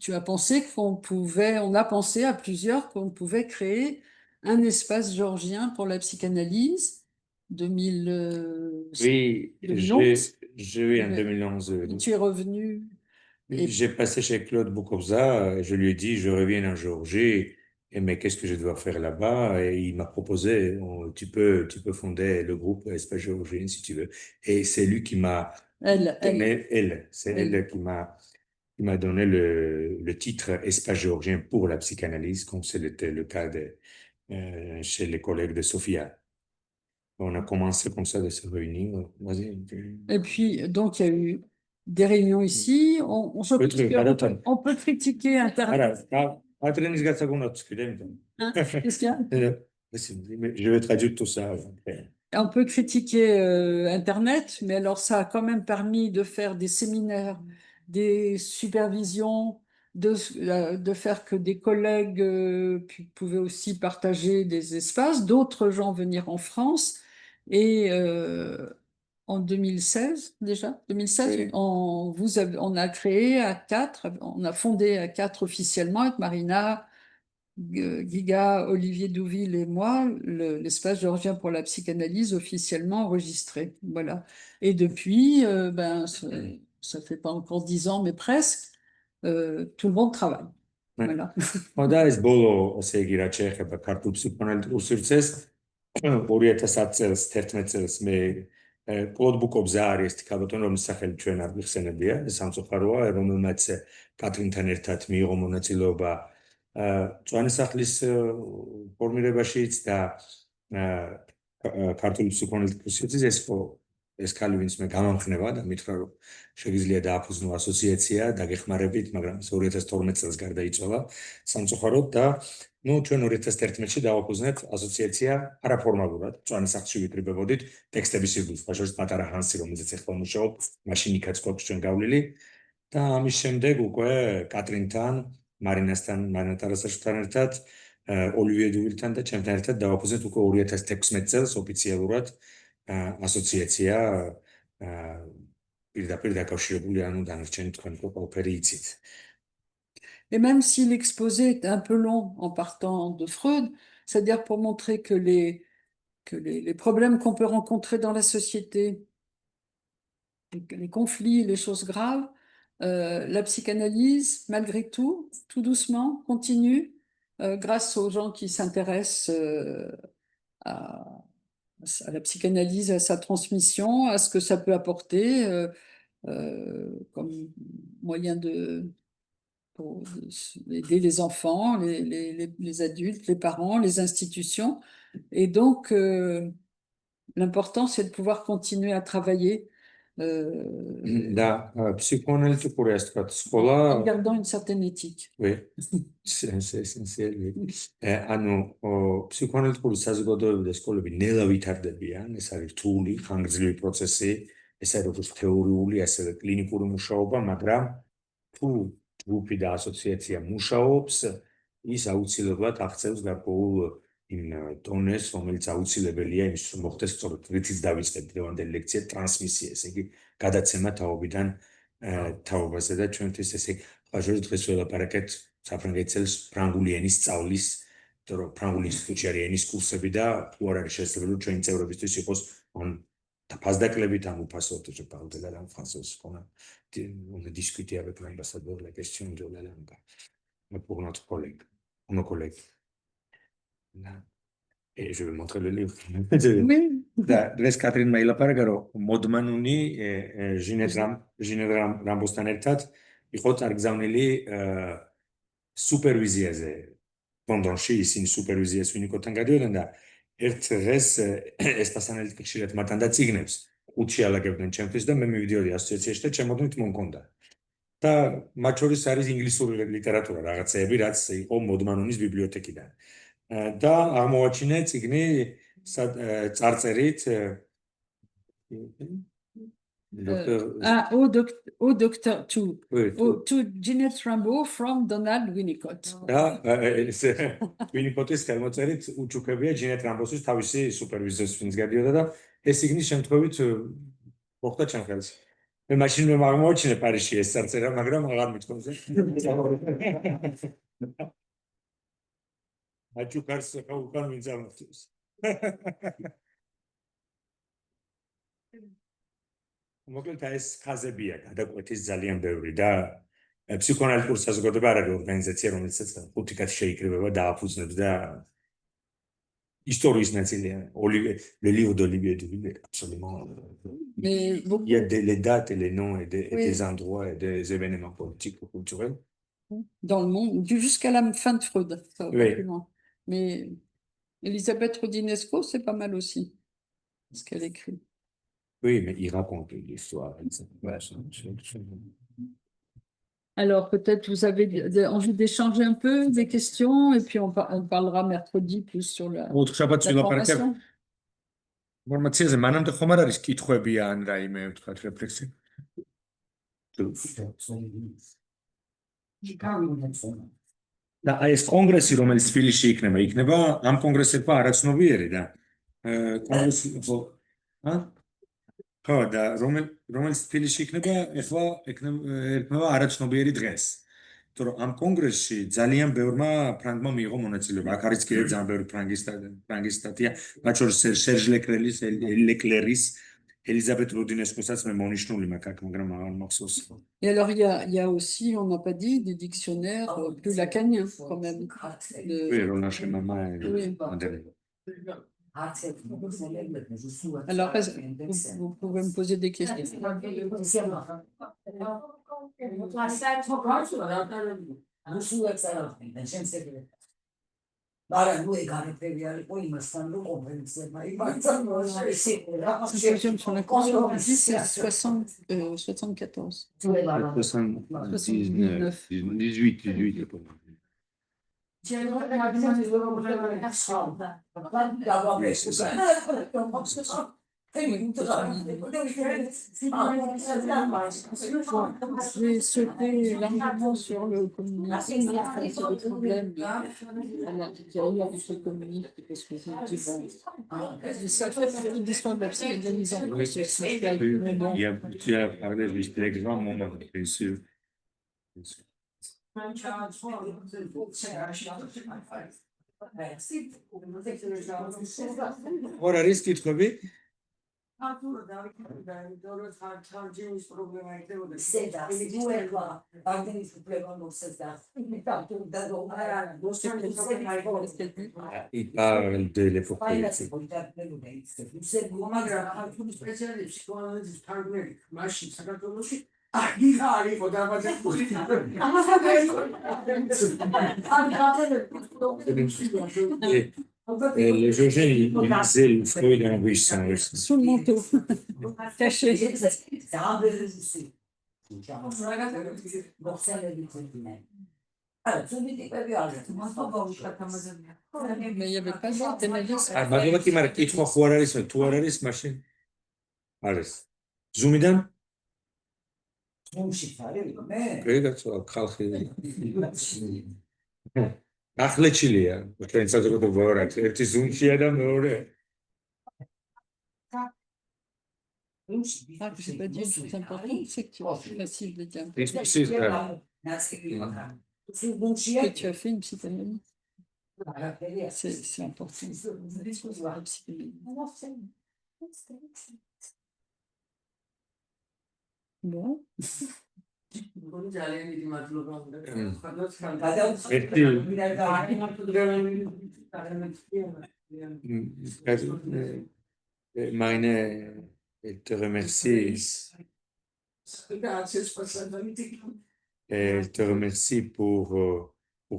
tu as pensé on a pensé à plusieurs qu'on pouvait créer un espace géorgien pour la psychanalyse. 2011. Oui, j'ai eu en 2011. Tu es revenu. J'ai passé chez Claude Boukobza, je lui ai dit, je reviens en Géorgie, et mais qu'est-ce que je dois faire là-bas? Et il m'a proposé, tu peux fonder le groupe Espace Géorgien si tu veux. Et c'est lui qui m'a donné, elle qui m'a donné le titre Espace Géorgien pour la psychanalyse, comme c'était le cas chez les collègues de Sofia. On a commencé comme ça de se réunir. Vas-y. Et puis, donc, il y a eu des réunions ici. On peut critiquer Internet. Hein? Qu'est-ce qu'il y a? Je vais traduire tout ça. On peut critiquer Internet, mais alors ça a quand même permis de faire des séminaires, des supervisions, de faire que des collègues pouvaient aussi partager des espaces, d'autres gens venir en France. Et en 2016 déjà, 2016, Oui. on a créé à 4, on a fondé à 4 officiellement avec Marina, Giga, Olivier Douville et moi, l'espace géorgien pour la psychanalyse officiellement enregistré. Voilà. Et depuis, ça fait pas encore 10 ans, mais presque, tout le monde travaille. Voilà. და ეს ბოლო, ასე იგი, რაც შეეხება ქართულ ფსიქოანალიტიკურ სივრცეს, 2010 წელს, 11 წელს მე პლოდბუკობზე არის ქალბატონი, რომლის სახელი ჩვენ არ ვიხსენებია, სამწუხაროა, რომელმაც კატრინთან ერთად მიიღო მონაწილეობა წვანესახლის ფორმირებაშიც და ქართული ფსიქოანალიტიკური სივრცის ეს ქალი, ვინც მე გამამხნევა და მითხრა, რომ შეგიძლია დააფუძნო ასოციაცია, დაგეხმარებით, მაგრამ 2012 წელს გარდაიცვალა სამწუხაროდ და ჩვენ 2011-ში დავაფუძნეთ ასოციაცია არაფორმალურად, წვანესახში ვიკრიბებოდით ტექსტების სივრცეს, ბაშორის პატარა ჰანსი, რომელზეც ახლა მუშაობ, მაშინ იქაც გვაქვს ჩვენ გავლილი და ამის შემდეგ უკვე კატრინთან, მარინა ტარასაშვილთან ერთად, ოლივიე დუვილთან და ჩემთან ერთად დავაფუძნეთ უკვე 2016 წელს ოფიციალურად ასოციაცია პირდაპირ დაკავშირებული, ანუ დანარჩენი თქვენ ყველაფერი იცით. Et même si l'exposé est un peu long en partant de Freud, c'est-à-dire pour montrer que les problèmes qu'on peut rencontrer dans la société, les conflits, les choses graves, la psychanalyse, malgré tout doucement, continue, grâce aux gens qui s'intéressent à la psychanalyse, à sa transmission, à ce que ça peut apporter comme moyen pour aider les enfants, les adultes, les parents, les institutions. Et donc, l'important, c'est de pouvoir continuer à travailler Da, psihоаналитიკური ასე ვთქვათ, სკოლა en gardant une certaine éthique. Oui, ანუ ფსიქოანალიტიკური საზოგადოებები და სკოლები ნელა ვითარდებიან, ეს არის რთული, ხანგრძლივი პროცესი, ეს არის როგორც თეორიული, ასევე კლინიკური მუშაობა, მაგრამ თუ ჯგუფი და ასოციაცია მუშაობს, ის აუცილებლად აღწევს გარკვეულ იმ დონეს, რომელიც აუცილებელია იმისთვის, რომ მოხდეს სწორედ რითიც დავიწყებთ დღევანდელი ლექცია, ტრანსმისია, ესე იგი გადაცემა თაობიდან თაობაზე და ჩვენთვის ესე ბაშორის დღეს ველაპარაკეთ საფრანგეთის წელს ფრანგული ენის სწავლის, იმიტომ რომ ფრანგული ინსტიტუტში არის ენის კურსები და თუ არ არის შესაძლებელი, რომ ჩვენი წევრებისთვის იყოს ან ფასდაკლებით ან უფასოდ, je parle de la langue française, on a discuté avec l'ambassadeur la question de la langue pour notre collègue, nos collègues. Et je vais montrer le livre. Oui. Da, დღეს კატრინმა ილაპარაკა, რომ მოდმანუნი ჟინეთ რამბოსთან ერთად იყო წარგზავნილი სუპერვიზიაზე. ლონდონში ისინი სუპერვიზიას ვინიკოთან გადიოდნენ და ერთ დღეს ესპასანელით ხშირად მათთან და წიგნებს ყუთში ალაგებდნენ ჩემთვის და მე მივიდიოდი ასოციაციაში და ჩემოდნით მომქონდა. და მათ შორის არის ინგლისური ლიტერატურა რაღაცეები, რაც იყო მოდმანუნის ბიბლიოთეკიდან. და აღმოვაჩინე წიგნი წარწერით Au docteur to Ginette Rambo from Donald Winnicott. და ვინიკოტის ხელმოწერით უჩუქებია ჟინეთ რამბოსის თავისი სუპერვიზორის ვინც გადიოდა და ეს წიგნი შემთხვევით მოხდა ჩემ ხელს. მე მაშინ მე აღმოვაჩინე პარიზში ეს წარწერა, მაგრამ აღარ მithkomზე. აჩუქარს უკან ვინც ამოწევს. მოკლედ ეს ხაზებია გადაკვეთის ძალიან ბევრი და ფსიქოანალიტიკური საზოგადოება არ არის ორგანიზაცია, რომელიც 5 კაცი შეიკრიბება და აფუძნებს და ისტორიის ნაწილია. Le livre d'Olivier Duville, absolument. Il y a les dates et les noms et des endroits et des événements politiques ou culturels. Dans le monde, jusqu'à la fin de Freud, ça va Oui. plus loin. Mais Elisabeth Rodinesco, c'est pas mal aussi, ce qu'elle écrit. Oui, mais il raconte l'histoire. Alors, peut-être vous avez envie d'échanger un peu des questions, et puis on parlera mercredi plus sur la formation. Informaციაზე მანამდე ხომ არ არის კითხვები ან რაიმე ვთქვათ რეფლექსი? და ეს კონგრესი, რომელიც თბილისში იქნება ამ კონგრესებმა არაცნობიერი და კონგრესი ხო და რომელიც თბილისში იქნება, ეხლა ექნება არაცნობიერი დღეს. იმიტომ რომ ამ კონგრესში ძალიან ბევრმა ფრანგმა მიიღო მონაწილეობა. აქ არის ძალიან ბევრი ფრანგის სტატია, მათ შორის სერჟ ლეკლერის ელიზაბეთ რუდინესკუსაც მე მონიშნული მაქვს აქ, მაგრამ აღარ მახსოვს. Et alors, il y a aussi, on n'a pas dit, des dictionnaires plus lacaniens, quand même. Oui, Roland Schemama et Oui. André. Alors, vous pouvez me poser des questions. Symposium sur la conscience, c'est 74. 79, 18, je pense. Oui, c'est ça. Je vais sauter largement sur le communisme. C'est le problème qu'il y a eu avec le communisme, parce que ça fait partie de l'histoire de la psychanalyse en plus. Tu as parlé juste l'exemple, bien sûr. Bien sûr. Ora riski tkobi? Il parle de l'époque politique. Et le Georges, il lisait le Freud en russe. Sous le manteau, caché. Mais il n'y avait pas d'analyse. Ah, მაგრამ კი მაგრამ კითხვა ხო არ არის, თუ არ არის, მაშინ არის. ზუმიდან? ზუმში ხარ მე? გეგაცო ხალხი. ახლეჩილია, ჩვენ საზოგადოება ვარ აქ, ერთი ზუმშია და მეორე. Ah, je n'ai pas dit une chose importante, c'est que c'est facile de dire. Que tu as fait une psychanalyse. C'est important. La psychanalyse. Bon. Meine, elle te remercie. Elle te remercie pour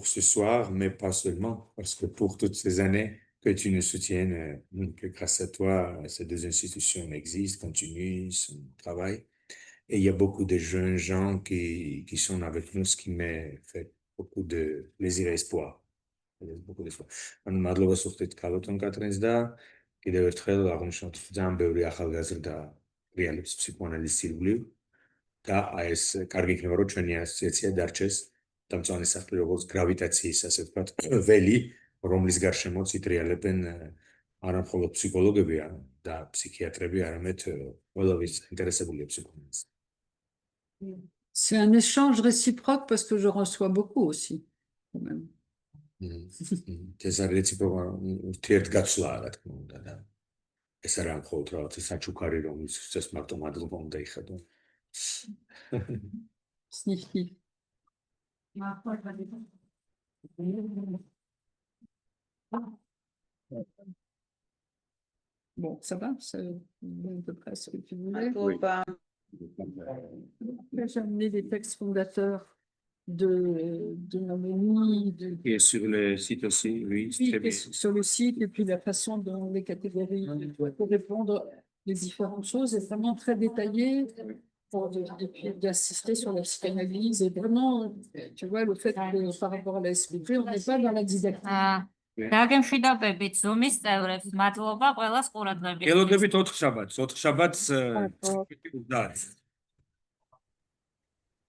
ce soir, mais pas seulement, parce que pour toutes ces années que tu nous soutiennes, que grâce à toi, ces deux institutions existent, continuent son travail. Et il y a beaucoup de jeunes gens qui sont avec nous, ce qui m'a fait beaucoup de plaisir et espoir. Beaucoup d'espoir. ანუ მადლობას ვუხდით ქალოთონ კატრინს და კიდევ ერთხელ აღნიშნოთ ძალიან ბევრი ახალგაზრდა რეალებს ფსიქოანალიზის ირგვლივ და აი ეს კარგი იქნება რომ ჩვენი ასოციაცია დარჩეს დამწვანე სახლი როგორც გრავიტაციის ასე ვთქვათ ველი რომლის გარშემოც იტრიალებენ არა მხოლოდ ფსიქოლოგები და ფსიქიატრები, არამედ ყველა ვის ინტერესებულია ფსიქოანალიზით. C'est un échange réciproque parce que je reçois beaucoup aussi, quand même. ეს არის რეციპროკა ურთიერთგაცვლა, რა თქმა უნდა და ეს არ არის მხოლოდ რაღაც საჩუქარი რომელსაც მარტო მადლობა უნდა იხადო. Snifty. Bon, ça va, c'est à peu près ce que tu voulais. Oui. J'ai amené des textes fondateurs de Nomoni, Qui est sur le site aussi, oui, oui, très bien. sur le site, et puis la façon dont les catégories pour répondre les différentes choses est vraiment très détaillé. Et puis d'assister sur la psychanalyse et vraiment, tu vois, le fait que par rapport à la SPP, on n'est pas dans la didactique. დაგემშვიდობებით Zoom-ის წევრებს, მადლობა ყველას ყურადღებით. ელოდებით 4 შაბათს, 4 შაბათს